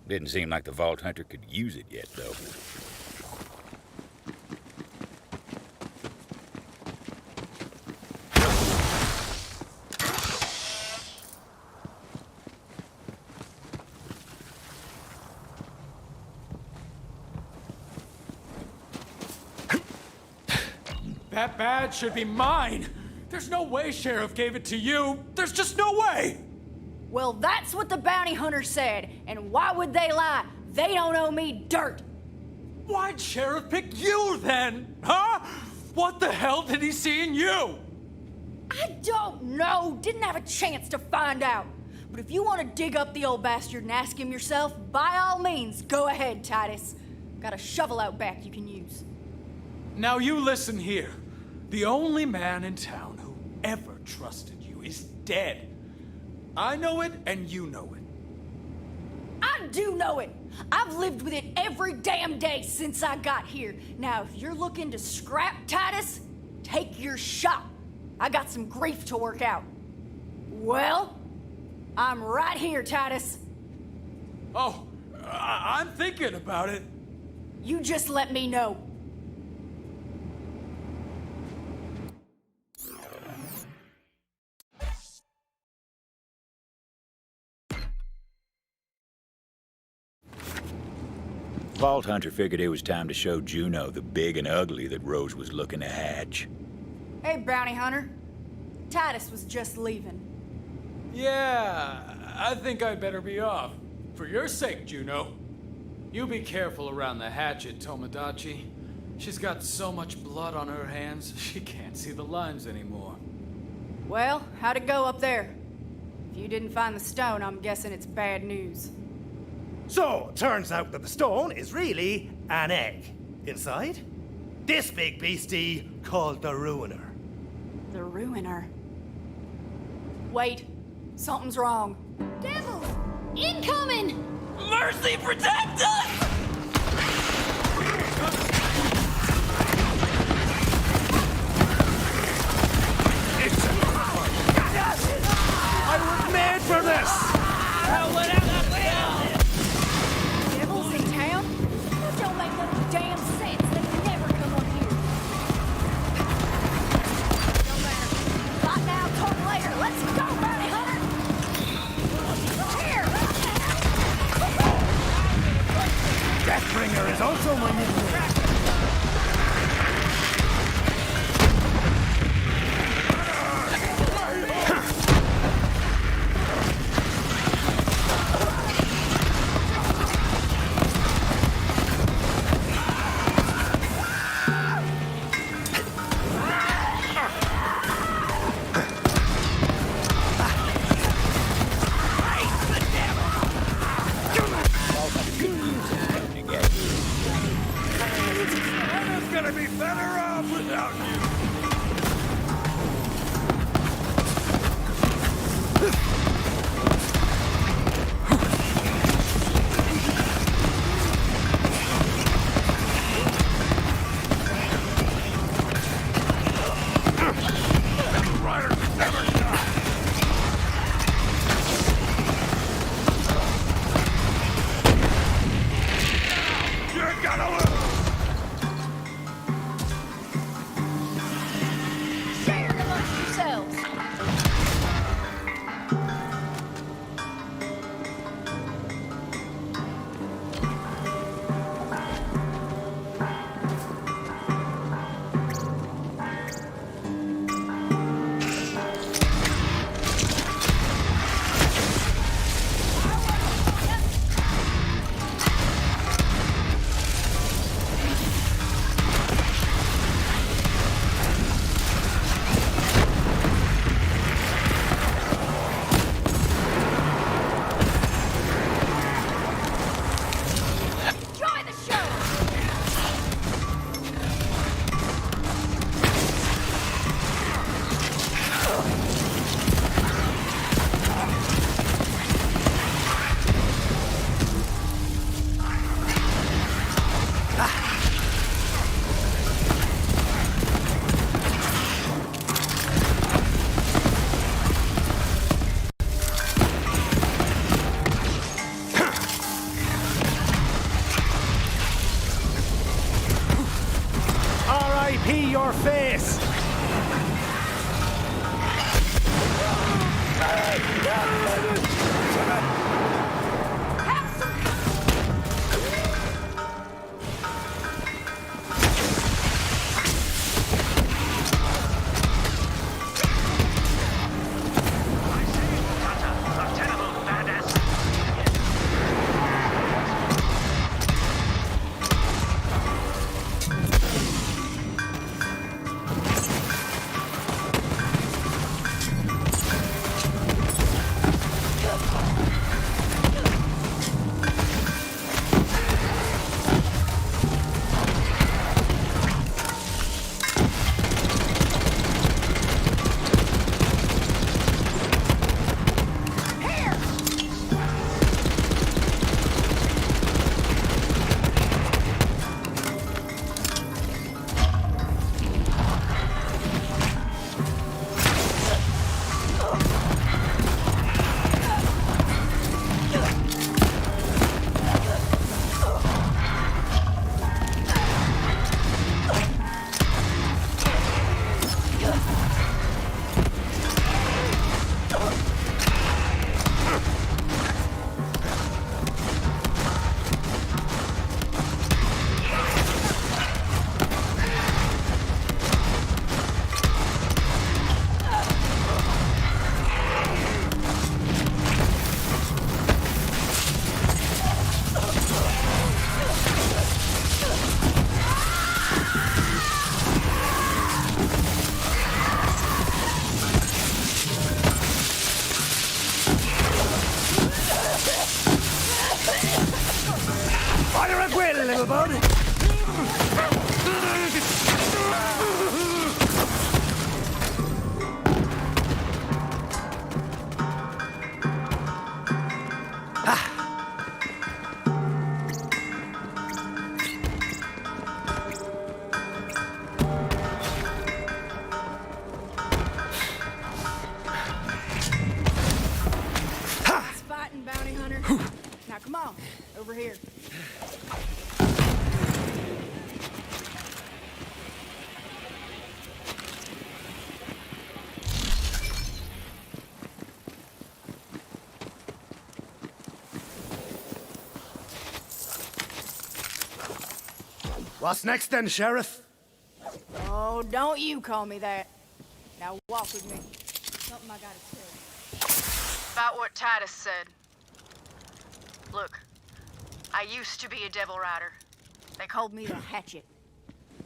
Didn't seem like the Vault Hunter could use it yet, though. That badge should be mine! There's no way Sheriff gave it to you! There's just no way! Well, that's what the bounty hunter said, and why would they lie? They don't owe me dirt! Why'd Sheriff pick you then? Huh? What the hell did he see in you? I don't know! Didn't have a chance to find out. But if you want to dig up the old bastard and ask him yourself, by all means, go ahead, Titus. Got a shovel out back you can use. Now you listen here. The only man in town who ever trusted you is dead. I know it, and you know it. I do know it. I've lived with it every damn day since I got here. Now, if you're looking to scrap Titus, take your shot. I got some grief to work out. Well, I'm right here, Titus. Oh, I'm thinking about it. You just let me know. Vault Hunter figured it was time to show Juno the big and ugly that Rose was looking to hatch. Hey, bounty hunter. Titus was just leaving. Yeah, I think I'd better be off. For your sake, Juno. You be careful around the hatchet, Tomodachi. She's got so much blood on her hands, she can't see the lines anymore. Well, how'd it go up there? If you didn't find the stone, I'm guessing it's bad news. So, turns out that the stone is really an egg. Inside, this big beastie called the Ruiner. The Ruiner? Wait, something's wrong. Devils! Incoming! Mercy, protect us! I was made for this! Devils in town? That don't make no damn sense. They would never come up here. No matter. Not now, talk later. Let's go, bounty hunter! Here! Deathbringer is also my nickname. pee your face! Fire at will, little bud! It's fighting, bounty hunter. Now come on, over here. What's next then, Sheriff? Oh, don't you call me that. Now walk with me. Something I gotta tell you. About what Titus said. Look, I used to be a devil rider. They called me the Hatchet.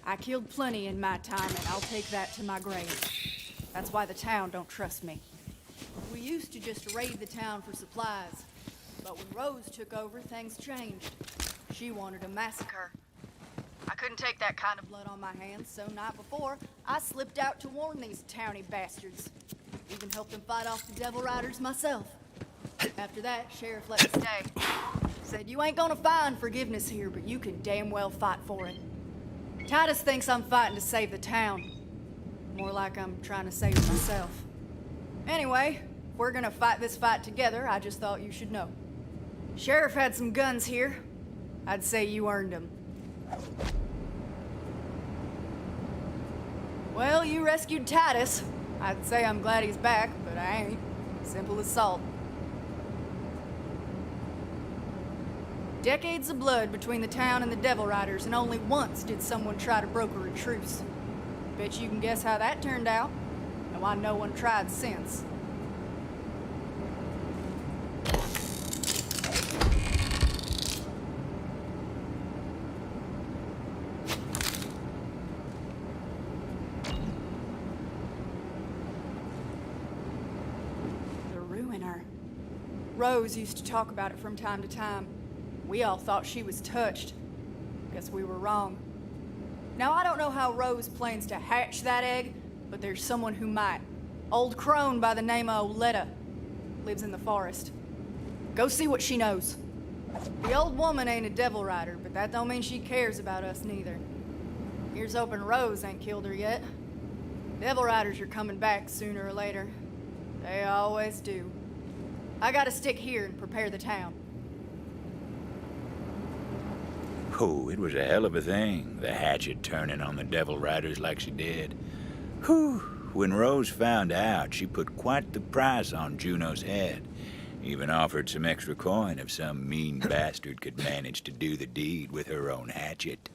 I killed plenty in my time, and I'll take that to my grave. That's why the town don't trust me. We used to just raid the town for supplies. But when Rose took over, things changed. She wanted a massacre. I couldn't take that kind of blood on my hands, so night before, I slipped out to warn these towny bastards. Even helped them fight off the devil riders myself. After that, Sheriff let me stay. Said, you ain't gonna find forgiveness here, but you can damn well fight for it. Titus thinks I'm fighting to save the town. More like I'm trying to save myself. Anyway, if we're gonna fight this fight together, I just thought you should know. Sheriff had some guns here. I'd say you earned them. Well, you rescued Titus. I'd say I'm glad he's back, but I ain't. Simple as salt. Decades of blood between the town and the Devil Riders, and only once did someone try to broker a truce. Bet you can guess how that turned out, and why no one tried since. Rose used to talk about it from time to time. We all thought she was touched. Guess we were wrong. Now, I don't know how Rose plans to hatch that egg, but there's someone who might. Old crone by the name of Oletta. Lives in the forest. Go see what she knows. The old woman ain't a devil rider, but that don't mean she cares about us neither. Here's hoping Rose ain't killed her yet. Devil riders are coming back sooner or later. They always do. I gotta stick here and prepare the town. Oh, it was a hell of a thing, the hatchet turning on the Devil Riders like she did. Whew. When Rose found out, she put quite the price on Juno's head. Even offered some extra coin if some mean bastard could manage to do the deed with her own hatchet.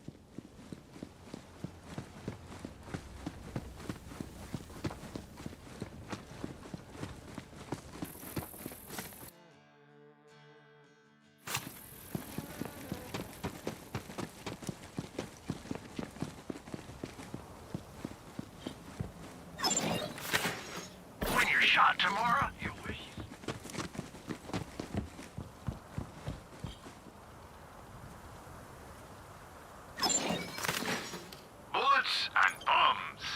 When you're shot tomorrow, you will. Bullets and bombs.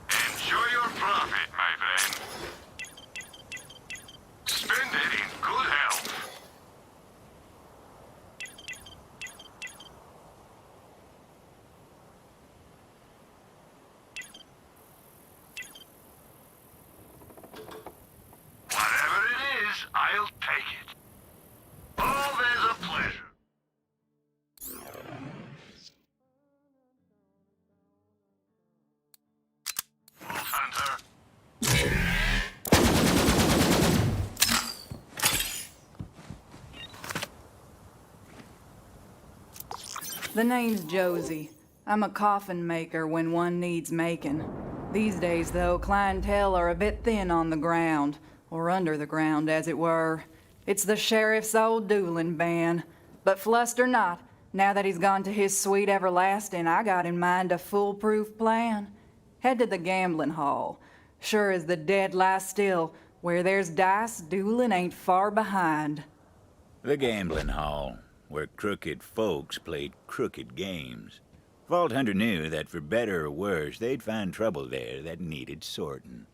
Enjoy your profit, my friend. Spend it in good health. Whatever it is, I'll take it. Always a pleasure. Wolf Hunter. The name's Josie. I'm a coffin maker when one needs making. These days, though, clientele are a bit thin on the ground, or under the ground, as it were. It's the sheriff's old dueling band. But fluster not, now that he's gone to his sweet everlasting, I got in mind a foolproof plan. Head to the gambling hall. Sure as the dead lie still, where there's dice, dueling ain't far behind. The gambling hall, where crooked folks played crooked games. Vault Hunter knew that for better or worse, they'd find trouble there that needed sorting.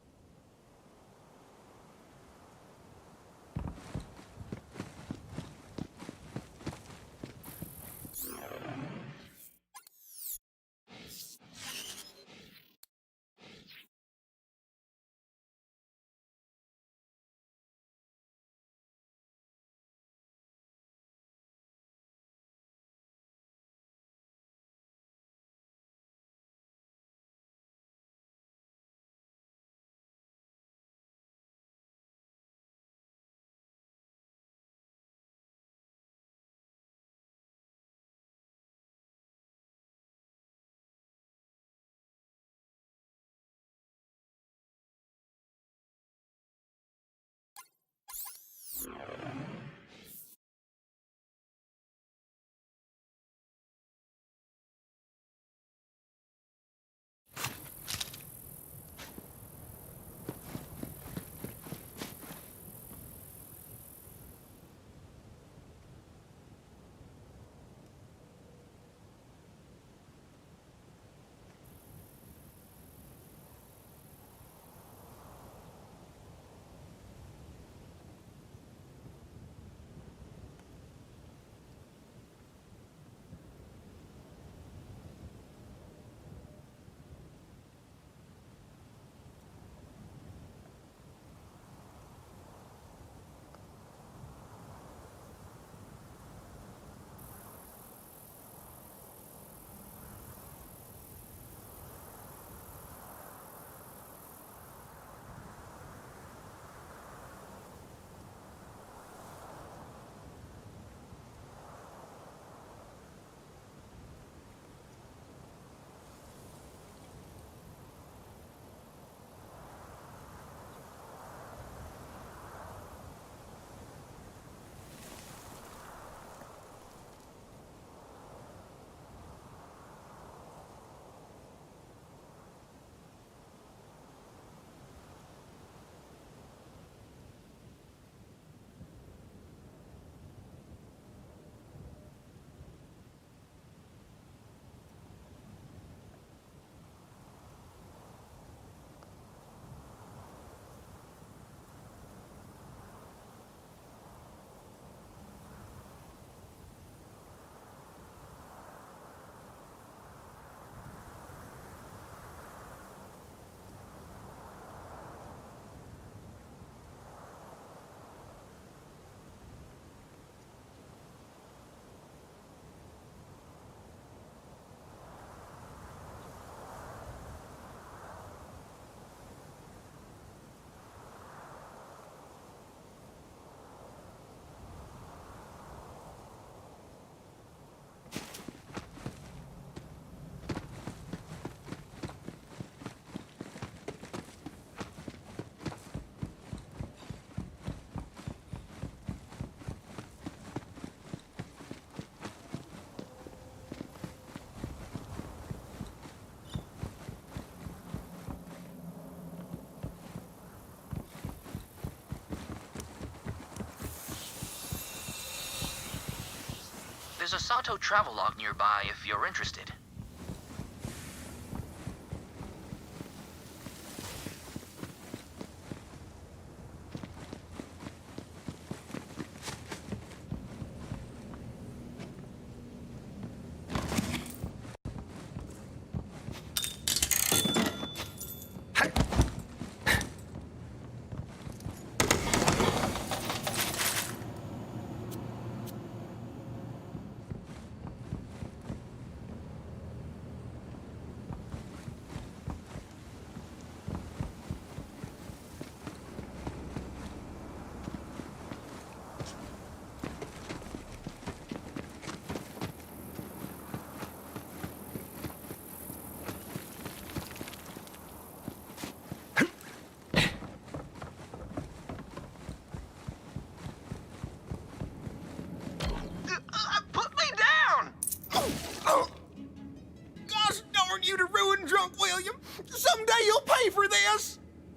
There's a Sato travelogue nearby if you're interested.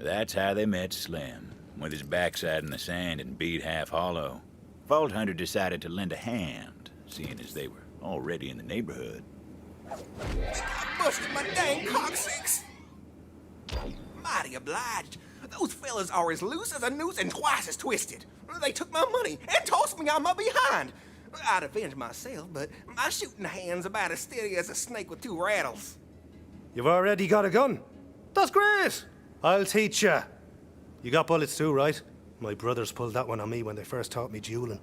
That's how they met Slim, with his backside in the sand and beat half hollow. Vault Hunter decided to lend a hand, seeing as they were already in the neighborhood. I busted my dang coccyx! Mighty obliged. Those fellas are as loose as a noose and twice as twisted. They took my money and tossed me on my behind. I'd avenge myself, but my shooting hand's about as steady as a snake with two rattles. You've already got a gun? That's great! I'll teach you. You got bullets too, right? My brothers pulled that one on me when they first taught me dueling.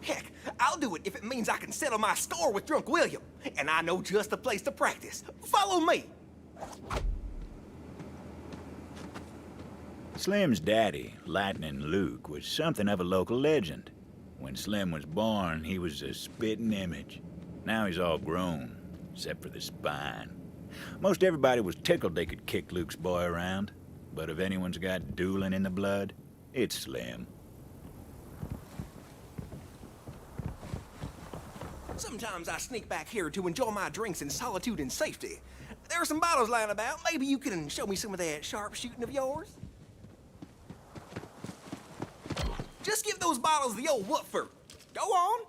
Heck, I'll do it if it means I can settle my score with Drunk William. And I know just the place to practice. Follow me. Slim's daddy, Lightning Luke, was something of a local legend. When Slim was born, he was a spitting image. Now he's all grown, except for the spine. Most everybody was tickled they could kick Luke's boy around, but if anyone's got dueling in the blood, it's Slim. Sometimes I sneak back here to enjoy my drinks in solitude and safety. There are some bottles lying about. Maybe you can show me some of that sharp shooting of yours? Just give those bottles the old woofer. Go on.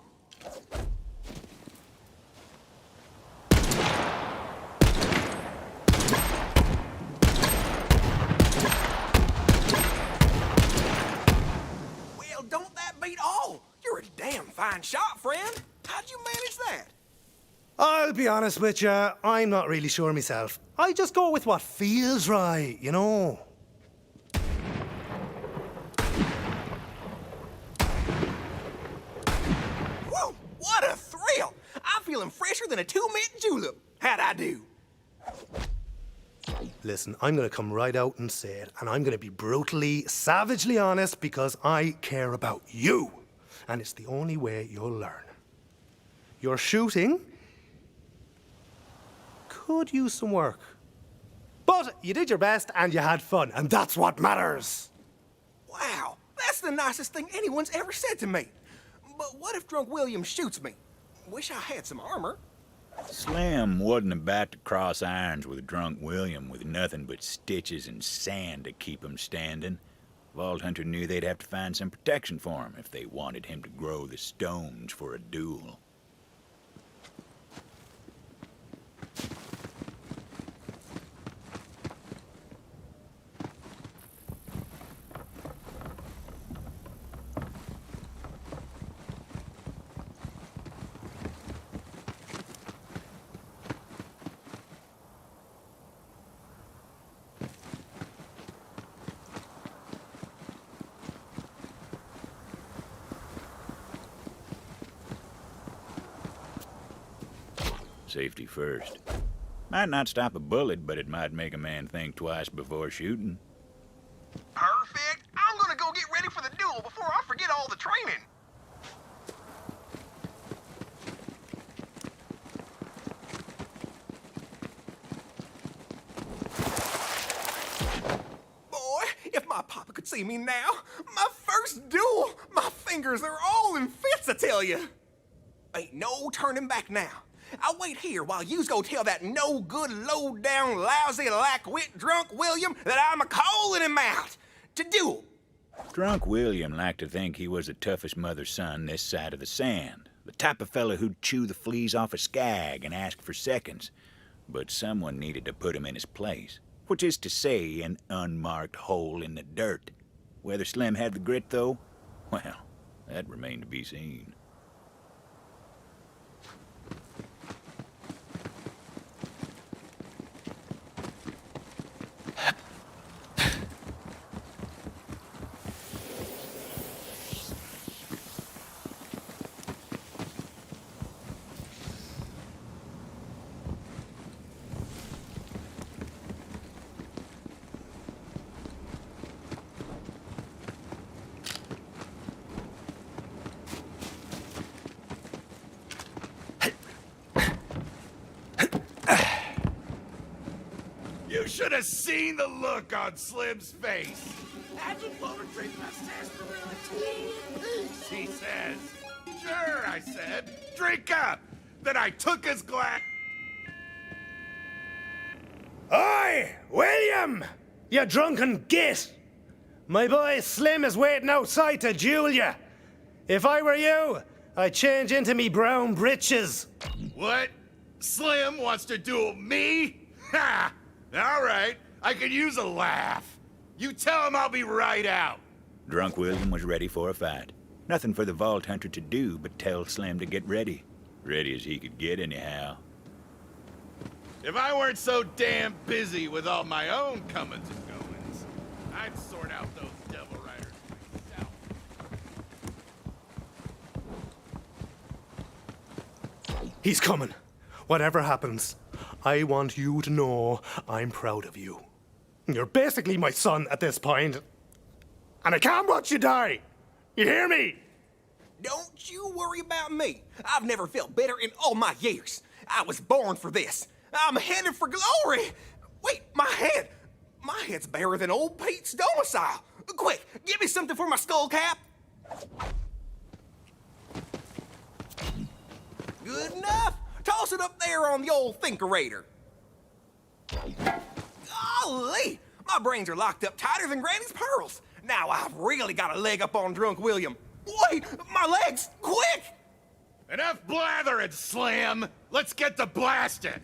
Well, don't that beat all? You're a damn fine shot, friend. How'd you manage that? I'll be honest with you, I'm not really sure myself. I just go with what feels right, you know. Whoa, what a thrill! I'm feeling fresher than a two-mint julep. How'd I do? Listen, I'm gonna come right out and say it, and I'm gonna be brutally, savagely honest because I care about you. And it's the only way you'll learn. Your shooting could use some work. But you did your best and you had fun, and that's what matters. Wow, that's the nicest thing anyone's ever said to me. But what if Drunk William shoots me? Wish I had some armor. Slim wasn't about to cross irons with Drunk William with nothing but stitches and sand to keep him standing. Vault Hunter knew they'd have to find some protection for him if they wanted him to grow the stones for a duel. Safety first. Might not stop a bullet, but it might make a man think twice before shooting. Perfect. I'm gonna go get ready for the duel before I forget all the training. Boy, if my papa could see me now, my first duel, my fingers are all in fits, I tell you. Ain't no turning back now. I'll wait here while yous go tell that no-good, low-down, lousy, lack-wit Drunk William that I'm a-calling him out to duel. Drunk William liked to think he was the toughest mother's son this side of the sand, The type of fella who'd chew the fleas off a skag and ask for seconds. But someone needed to put him in his place, which is to say, an unmarked hole in the dirt. Whether Slim had the grit, though, well, that remained to be seen. You should have seen the look on Slim's face. I just want to drink my sarsaparilla tea. He says, sure, I said, drink up. Then I took his glass. Oi, William! You drunken git! My boy Slim is waiting outside to duel ya. If I were you, I'd change into me brown britches. What? Slim wants to duel me? Ha! All right, I could use a laugh. You tell him I'll be right out. Drunk William was ready for a fight. Nothing for the Vault Hunter to do but tell Slim to get ready. Ready as he could get, anyhow. If I weren't so damn busy with all my own comings and goings, I'd sort out those devil riders myself. He's coming. Whatever happens, I want you to know I'm proud of you. You're basically my son at this point, and I can't watch you die. You hear me? Don't you worry about me. I've never felt better in all my years. I was born for this. I'm headed for glory. Wait, my head. My head's barer than old Pete's domicile. Quick, give me something for my skull cap. Good enough. Toss it up there on the old thinkerator. Golly, my brains are locked up tighter than Granny's pearls. Now I've really got a leg up on Drunk William. Wait, my legs, quick! Enough blathering, Slim. Let's get to blasting.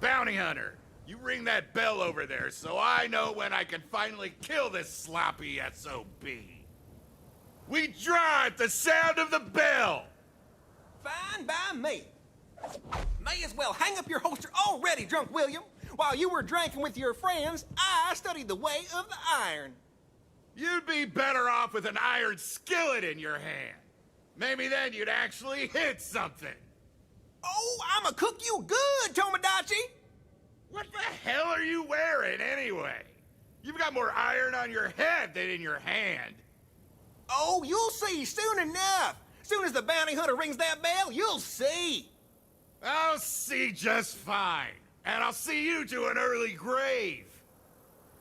Bounty Hunter, you ring that bell over there so I know when I can finally kill this sloppy SOB. We draw at the sound of the bell. Fine by me. May as well hang up your holster already, Drunk William. While you were drinking with your friends, I studied the way of the iron. You'd be better off with an iron skillet in your hand. Maybe then you'd actually hit something. Oh, I'ma cook you good, Tomodachi. What the hell are you wearing anyway? You've got more iron on your head than in your hand. Oh, you'll see soon enough. Soon as the bounty hunter rings that bell, you'll see. I'll see just fine. And I'll see you to an early grave.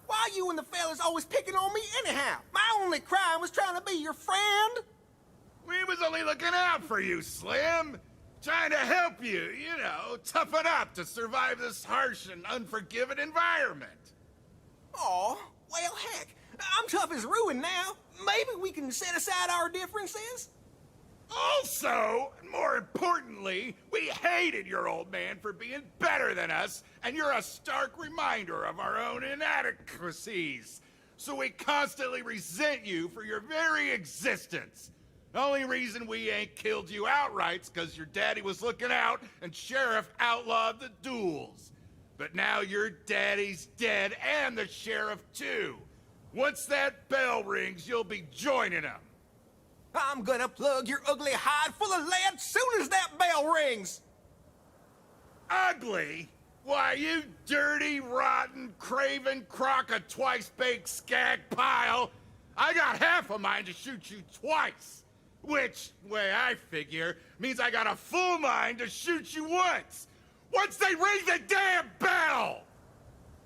Why you and the fellas always picking on me anyhow? My only crime was trying to be your friend. We was only looking out for you, Slim. Trying to help you, you know, toughen up to survive this harsh and unforgiving environment. Aw, well, heck, I'm tough as ruin now. Maybe we can set aside our differences? Also, and more importantly, we hated your old man for being better than us, and you're a stark reminder of our own inadequacies. So we constantly resent you for your very existence. The only reason we ain't killed you outright's because your daddy was looking out and Sheriff outlawed the duels. But now your daddy's dead and the Sheriff too. Once that bell rings, you'll be joining him. I'm gonna plug your ugly hide full of lead soon as that bell rings. Ugly? Why, you dirty, rotten, craven crock of twice-baked skag pile. I got half of mine to shoot you twice. Which, way I figure, means I got a full mind to shoot you once. Once they ring the damn bell!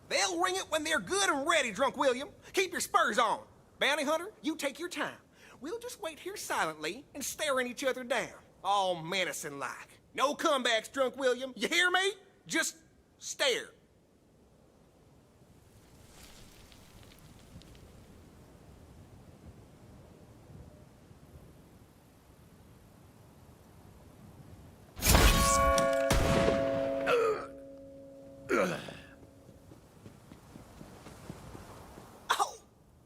They'll ring it when they're good and ready, Drunk William. Keep your spurs on. Bounty Hunter, you take your time. We'll just wait here silently and staring each other down, all menacing-like. No comebacks, Drunk William. You hear me? Just stare.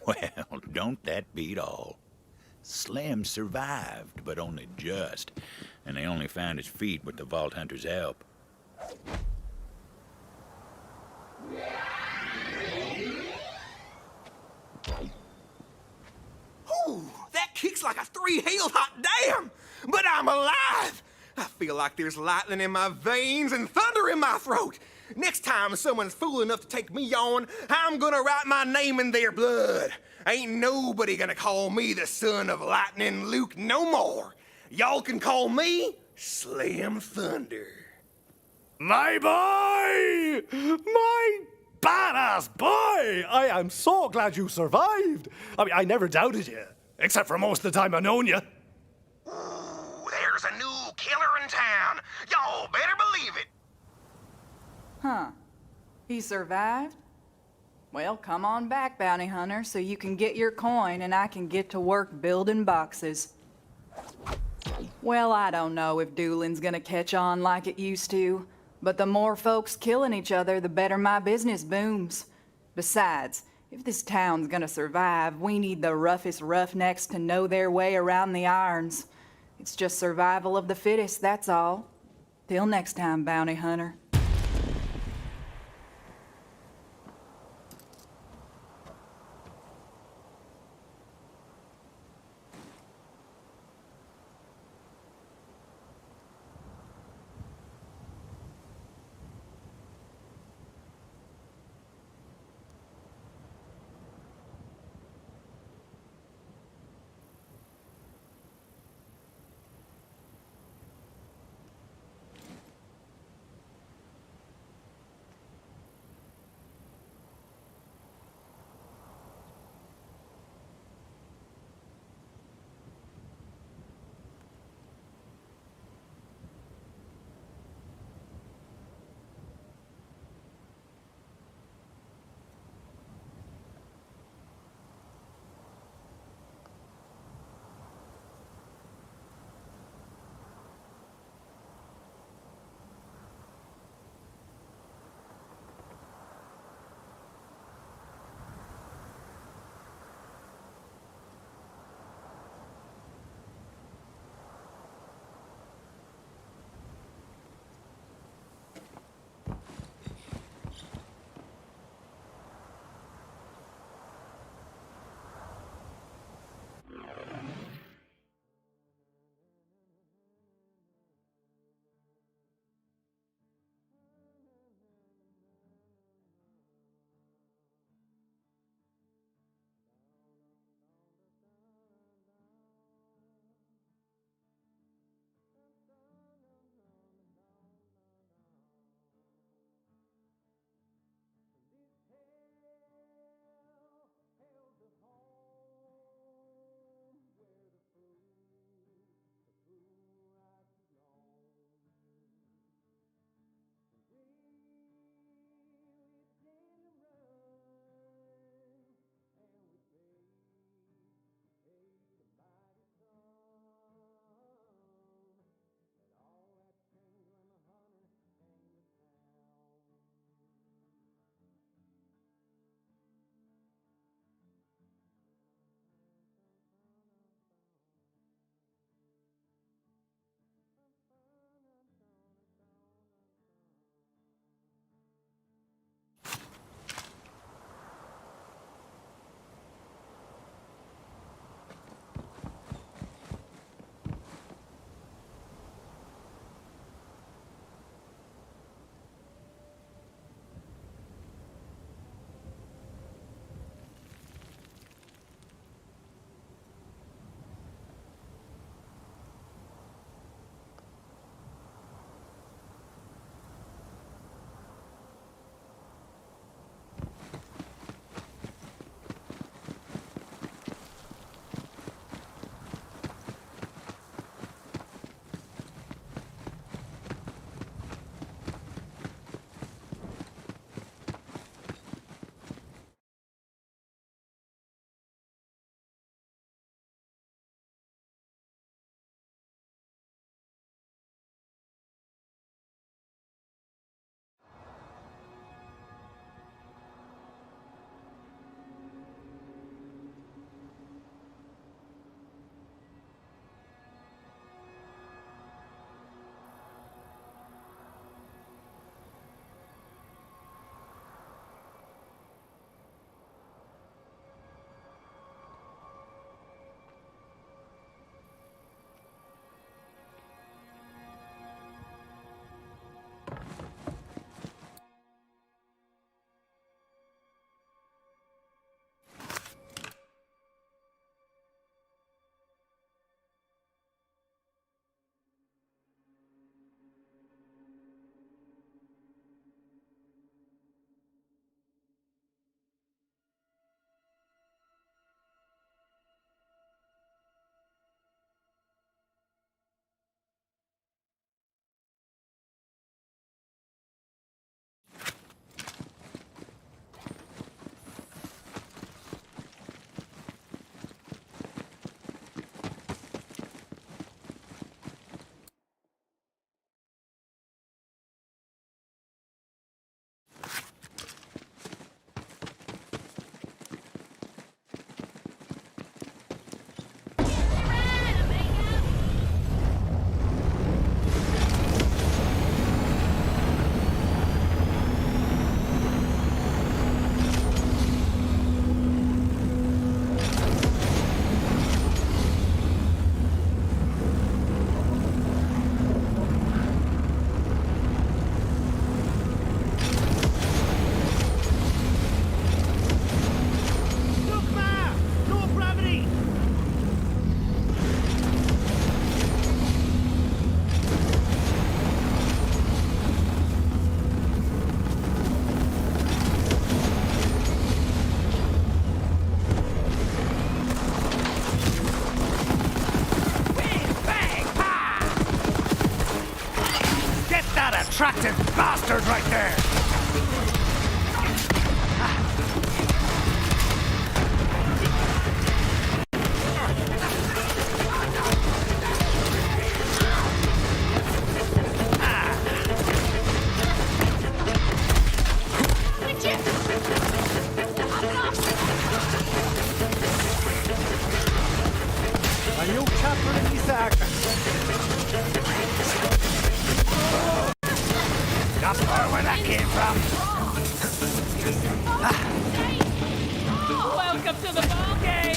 Well, don't that beat all? Slim survived, but only just, and they only found his feet with the Vault Hunter's help. Ooh, that kicks like a 3-hell-hot dam! But I'm alive! I feel like there's lightning in my veins and thunder in my throat. Next time someone's fool enough to take me on, I'm gonna write my name in their blood. Ain't nobody gonna call me the son of Lightning Luke no more. Y'all can call me Slim Thunder. My boy! My badass boy! I am so glad you survived. I mean, I never doubted you, except for most of the time I've known you. Ooh, there's a new killer in town. Y'all better believe it. Huh. He survived? Well, come on back, Bounty Hunter, so you can get your coin and I can get to work building boxes. Well, I don't know if dueling's gonna catch on like it used to, but the more folks killing each other, the better my business booms. Besides, if this town's gonna survive, we need the roughest roughnecks to know their way around the irons. It's just survival of the fittest, that's all. Till next time, Bounty Hunter. attractive bastard right there! A new chapter in this act. Not sure where that came from. Welcome to the ball game!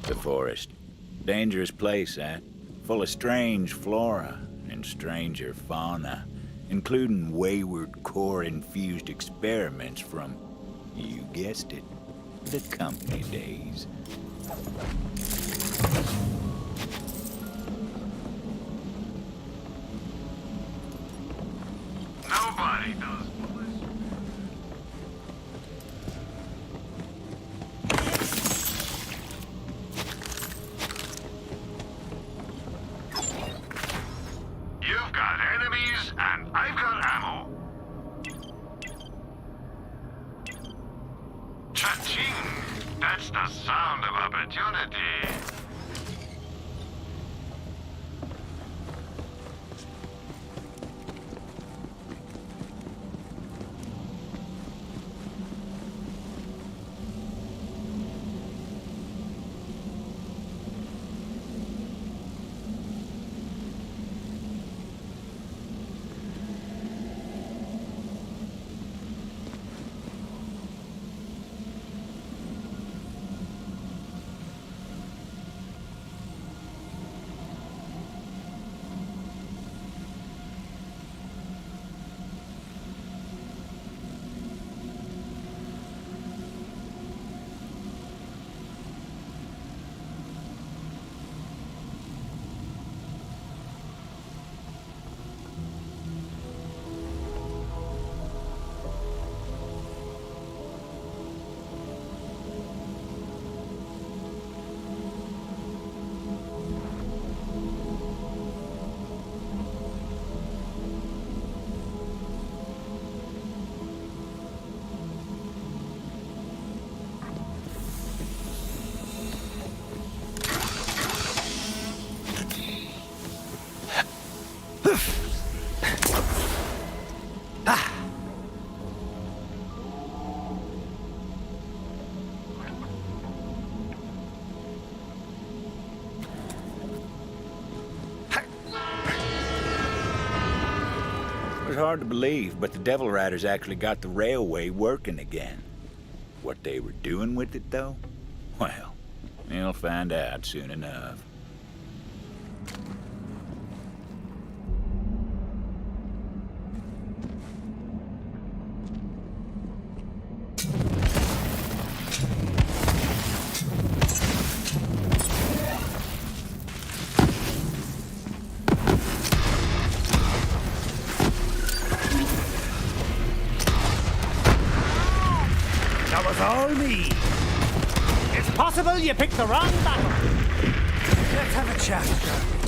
The forest. Dangerous place, that. Full of strange flora and stranger fauna, including wayward core-infused experiments from, you guessed it, the company days. Nobody does. You've got enemies, and I've got ammo. Cha-ching! That's the sound of opportunity. It was hard to believe, but the Devil Riders actually got the railway working again. What they were doing with it, though? Well, you'll find out soon enough. was all me. It's possible you picked the wrong battle. Let's have a chat, shall we?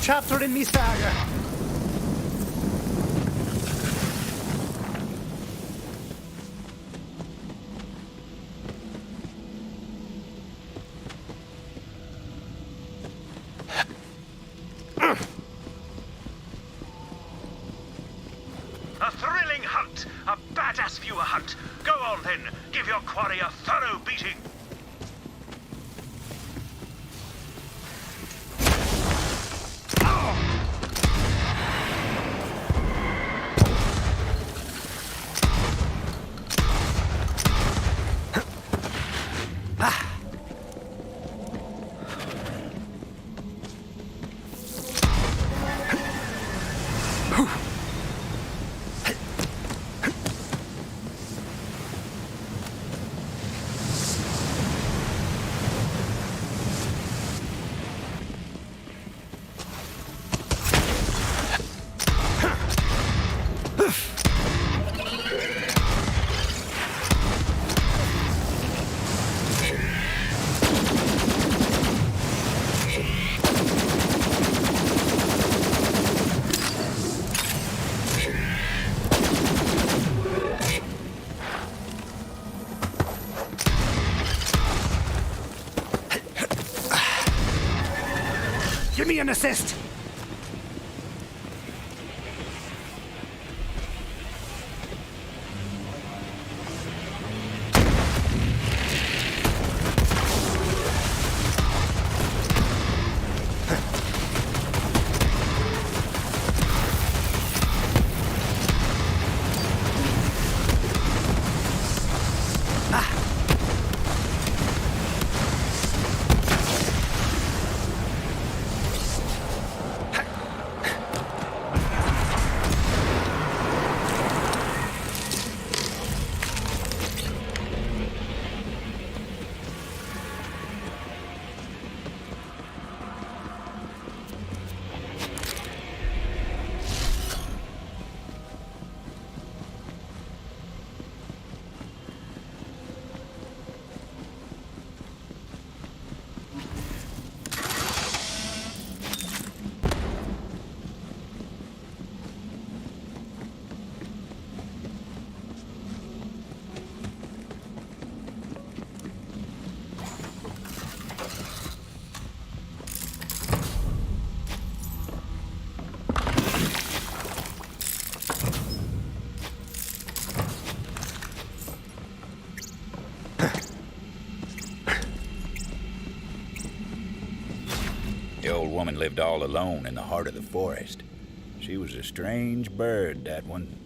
Chapter in me saga. A thrilling hunt, a badass viewer hunt. Go on then, give your quarry a thorough beating. Give me an assist! old woman lived all alone in the heart of the forest. She was a strange bird, that one.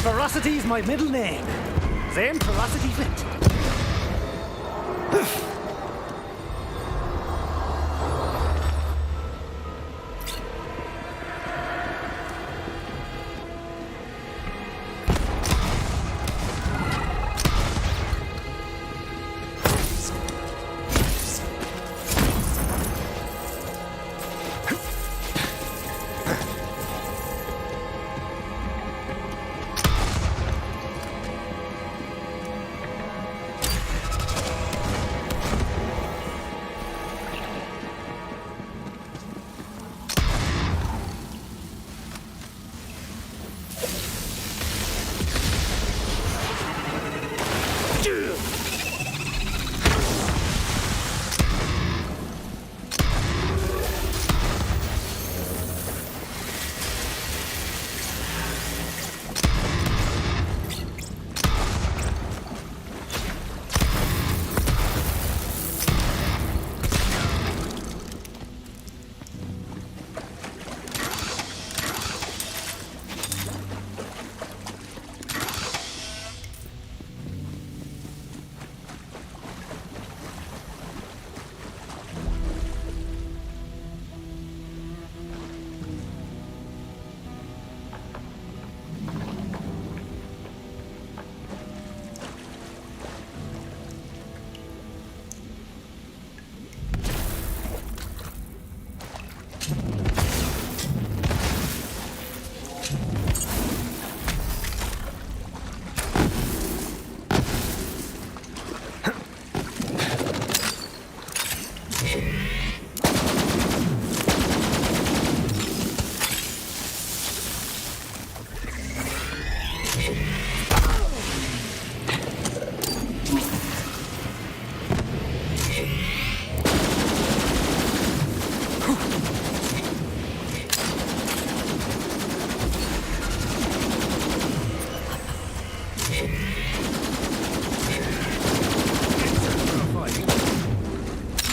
Ferocity's my middle name. Same Ferocity Flint.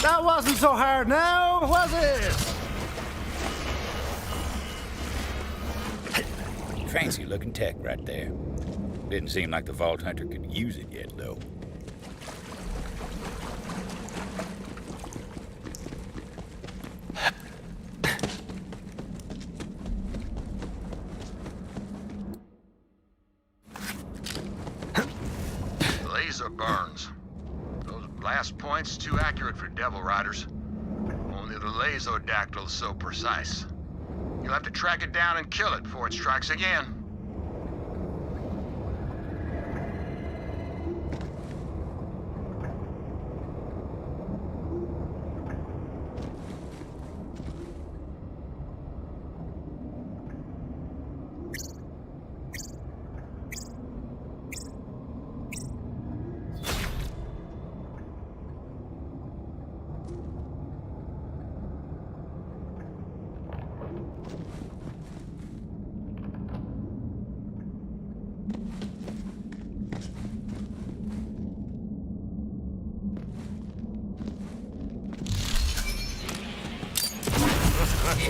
That wasn't so hard now, was it? Fancy looking tech right there. Didn't seem like the Vault Hunter could use it yet, though. Laser burns. Those blast points too accurate for Devil Riders. Only the Laserdactyl is so precise. You'll have to track it down and kill it before it strikes again.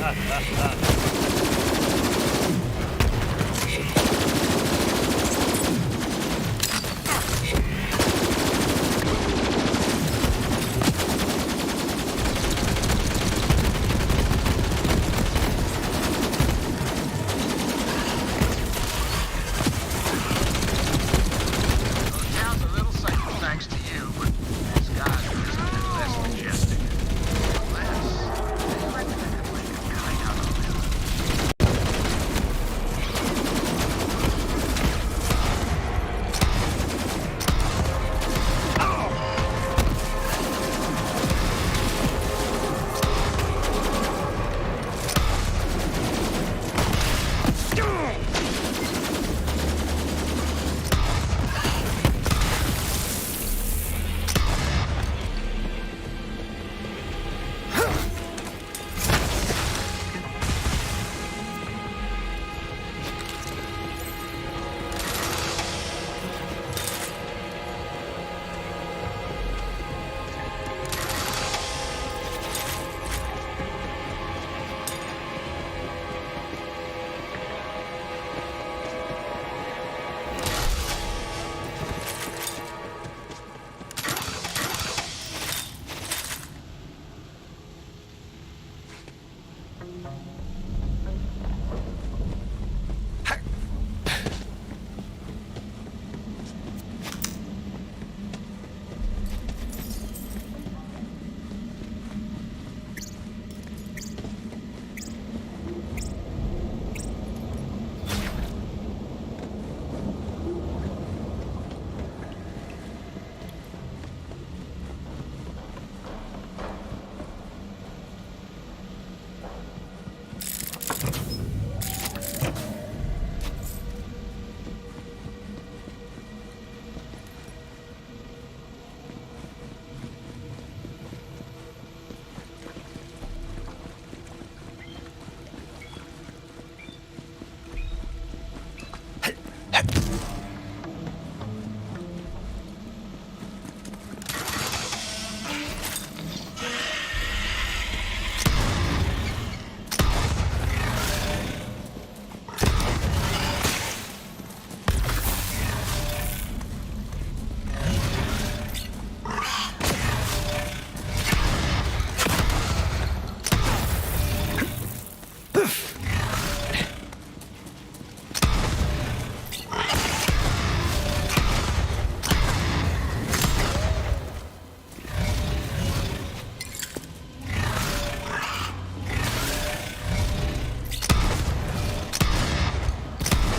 Town's a little safer thanks to you, but this guy's just a bit less majestic. Unless they reckon I could make a kite out of him.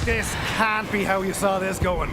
This can't be how you saw this going.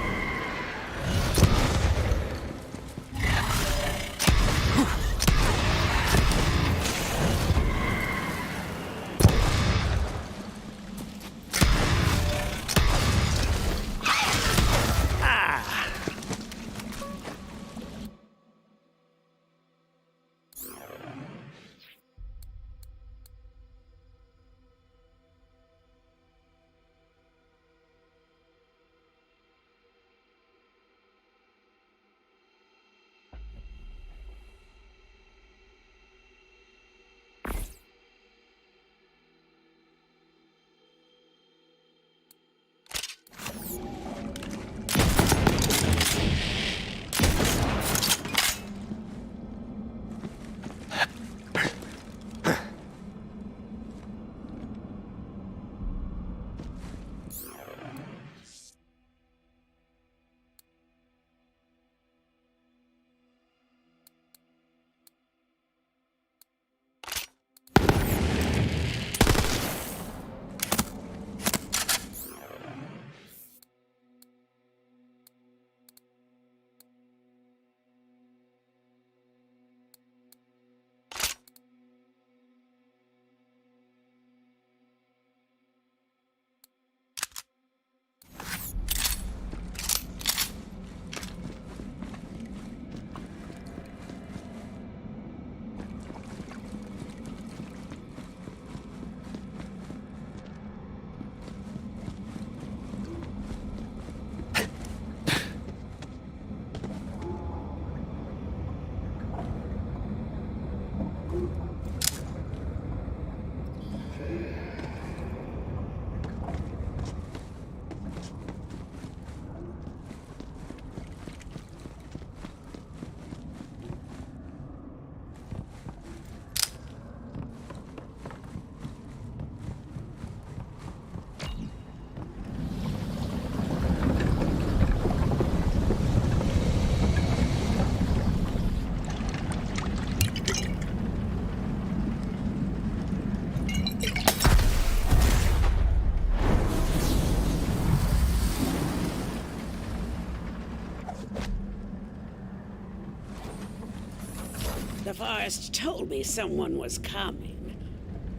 The forest told me someone was coming.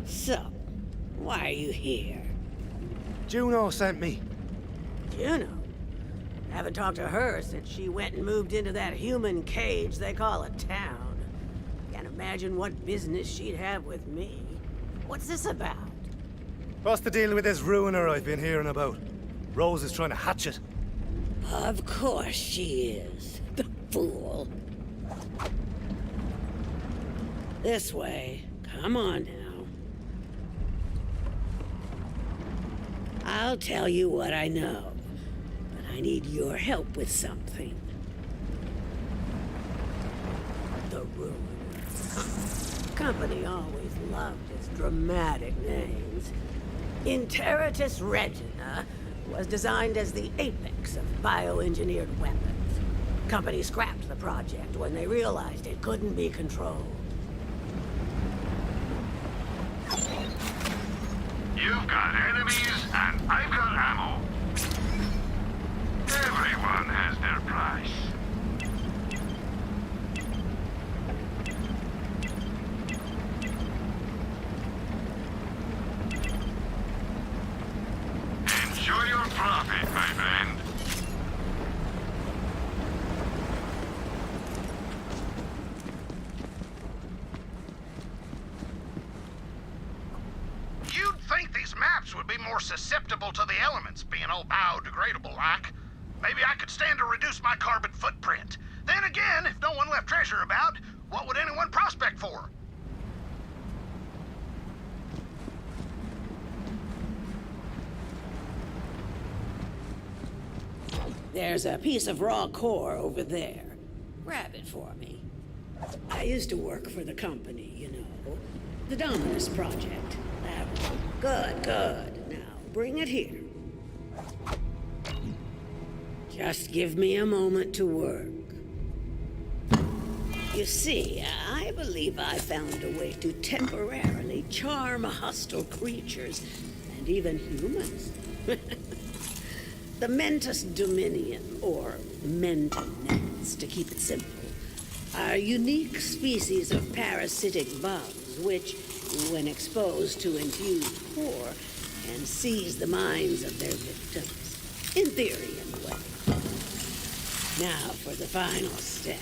So, why are you here? Juno sent me. Juno? Haven't talked to her since she went and moved into that human cage they call a town. Can't imagine what business she'd have with me. What's this about? What's the deal with this ruiner I've been hearing about? Rose is trying to hatch it. Of course she is. The fool. This way. Come on now. I'll tell you what I know, but I need your help with something. The Ruiner. Company always loved its dramatic names. Interitus Regina was designed as the apex of bioengineered weapons. Company scrapped the project when they realized it couldn't be controlled. You've got enemies, and I've got ammo. Everyone has their price. Enjoy your profit, my friend. You'd think these maps would be more susceptible to the elements, being all biodegradable like. Maybe I could stand to reduce my carbon footprint. Then again, if no one left treasure about, what would anyone prospect for? There's a piece of raw core over there. Grab it for me. I used to work for the company, you know. The Dominus Project. That one. Good, good. Now, bring it here. Just give me a moment to work. You see, I believe I found a way to temporarily charm hostile creatures, and even humans. The Mentis Dominion, or Mentonets, to keep it simple, are unique species of parasitic bugs which, when exposed to infused core, can seize the minds of their victims. In theory, anyway. Now for the final step.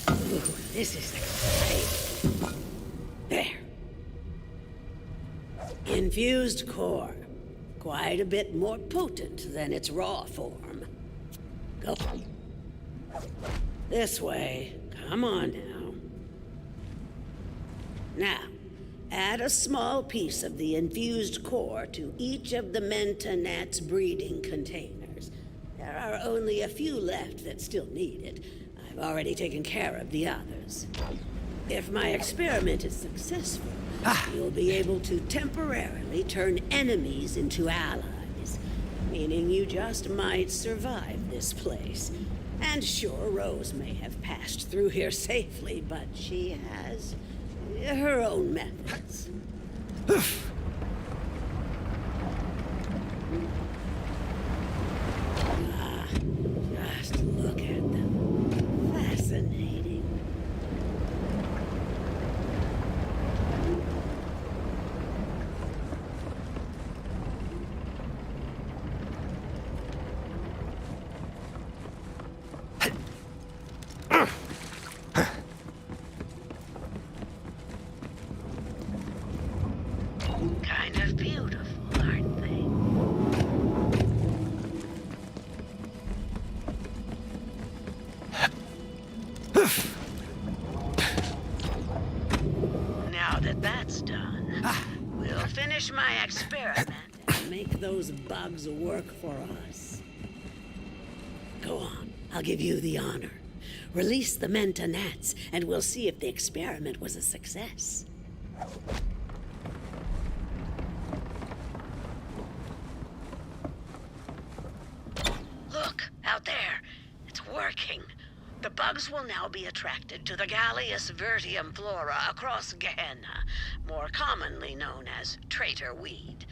Ooh, this is exciting. There. Infused core. Quite a bit more potent than its raw form. Go. This way. Come on now. Now, add a small piece of the infused core to each of the Mentonet's breeding containers. There are only a few left that still need it. I've already taken care of the others. If my experiment is successful, you'll be able to temporarily turn enemies into allies, meaning you just might survive this place. And sure, Rose may have passed through here safely, but she has her own methods. Just look at them. Fascinating. Kind of beautiful, aren't they? Now that that's done, we'll finish my experiment and make those bugs work for us. Go on, I'll give you the honor. Release the Mentonets, and we'll see if the experiment was a success. Look, out there. It's working. The bugs will now be attracted to the Gallius vertium flora across Gehenna, more commonly known as traitor weed.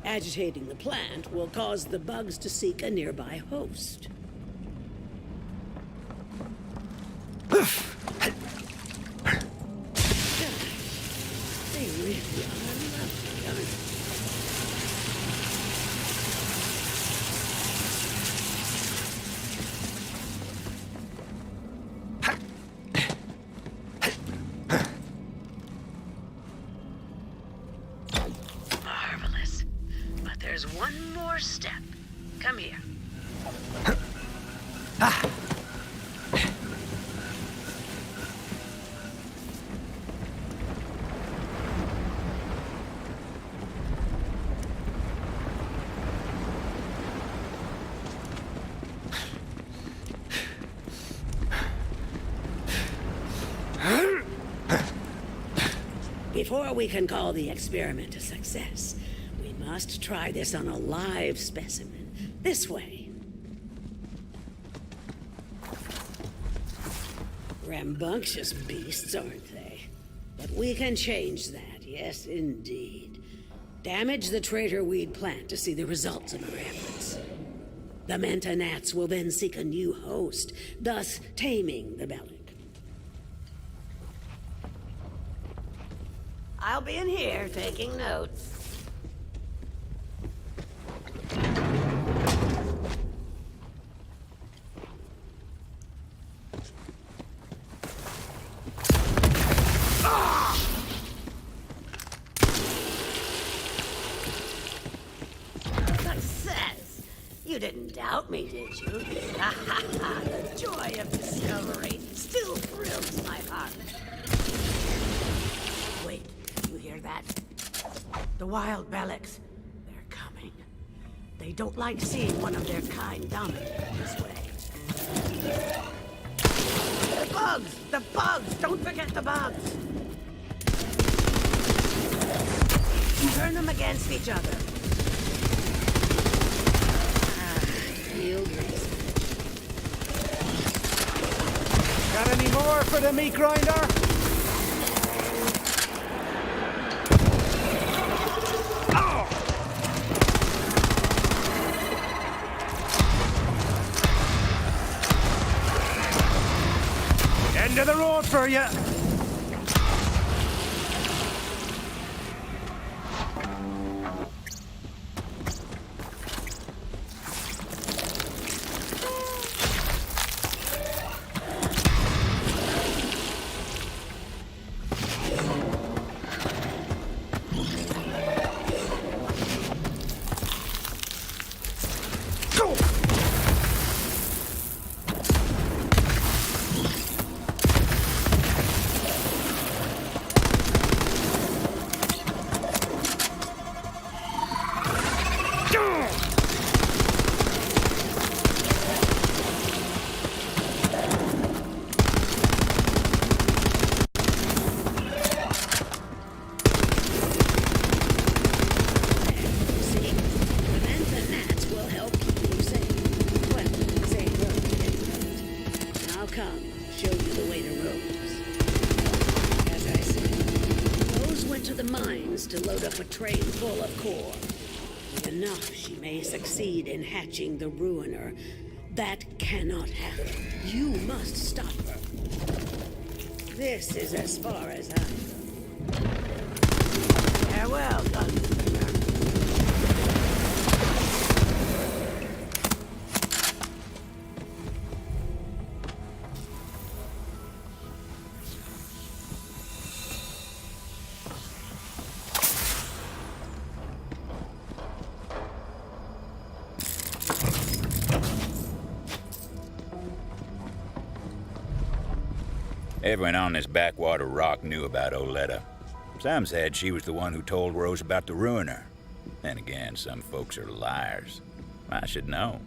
Agitating the plant will cause the bugs to seek a nearby host. before we can call the experiment a success, we must try this on a live specimen. This way. Rambunctious beasts, aren't they? But we can change that, yes indeed. Damage the traitor weed plant to see the results of our efforts. The Manta gnats will then seek a new host, thus taming the Bellic. I'll be in here taking notes. Success! You didn't doubt me, did you? The joy of discovery still thrills my heart. Wait, you hear that? The wild Bellics. They're coming. They don't like seeing one of their kind dominated this way. The bugs! The bugs! Don't forget the bugs! Turn them against each other. Field research. Got any more for the meat grinder? End of the road for you. To load up a train full of core. With enough, she may succeed in hatching the Ruiner. That cannot happen. You must stop her. This is as far as I go. Farewell, gunslinger. Everyone on this backwater rock knew about Oletta. Some said she was the one who told Rose about the Ruiner. Then again, some folks are liars. I should know.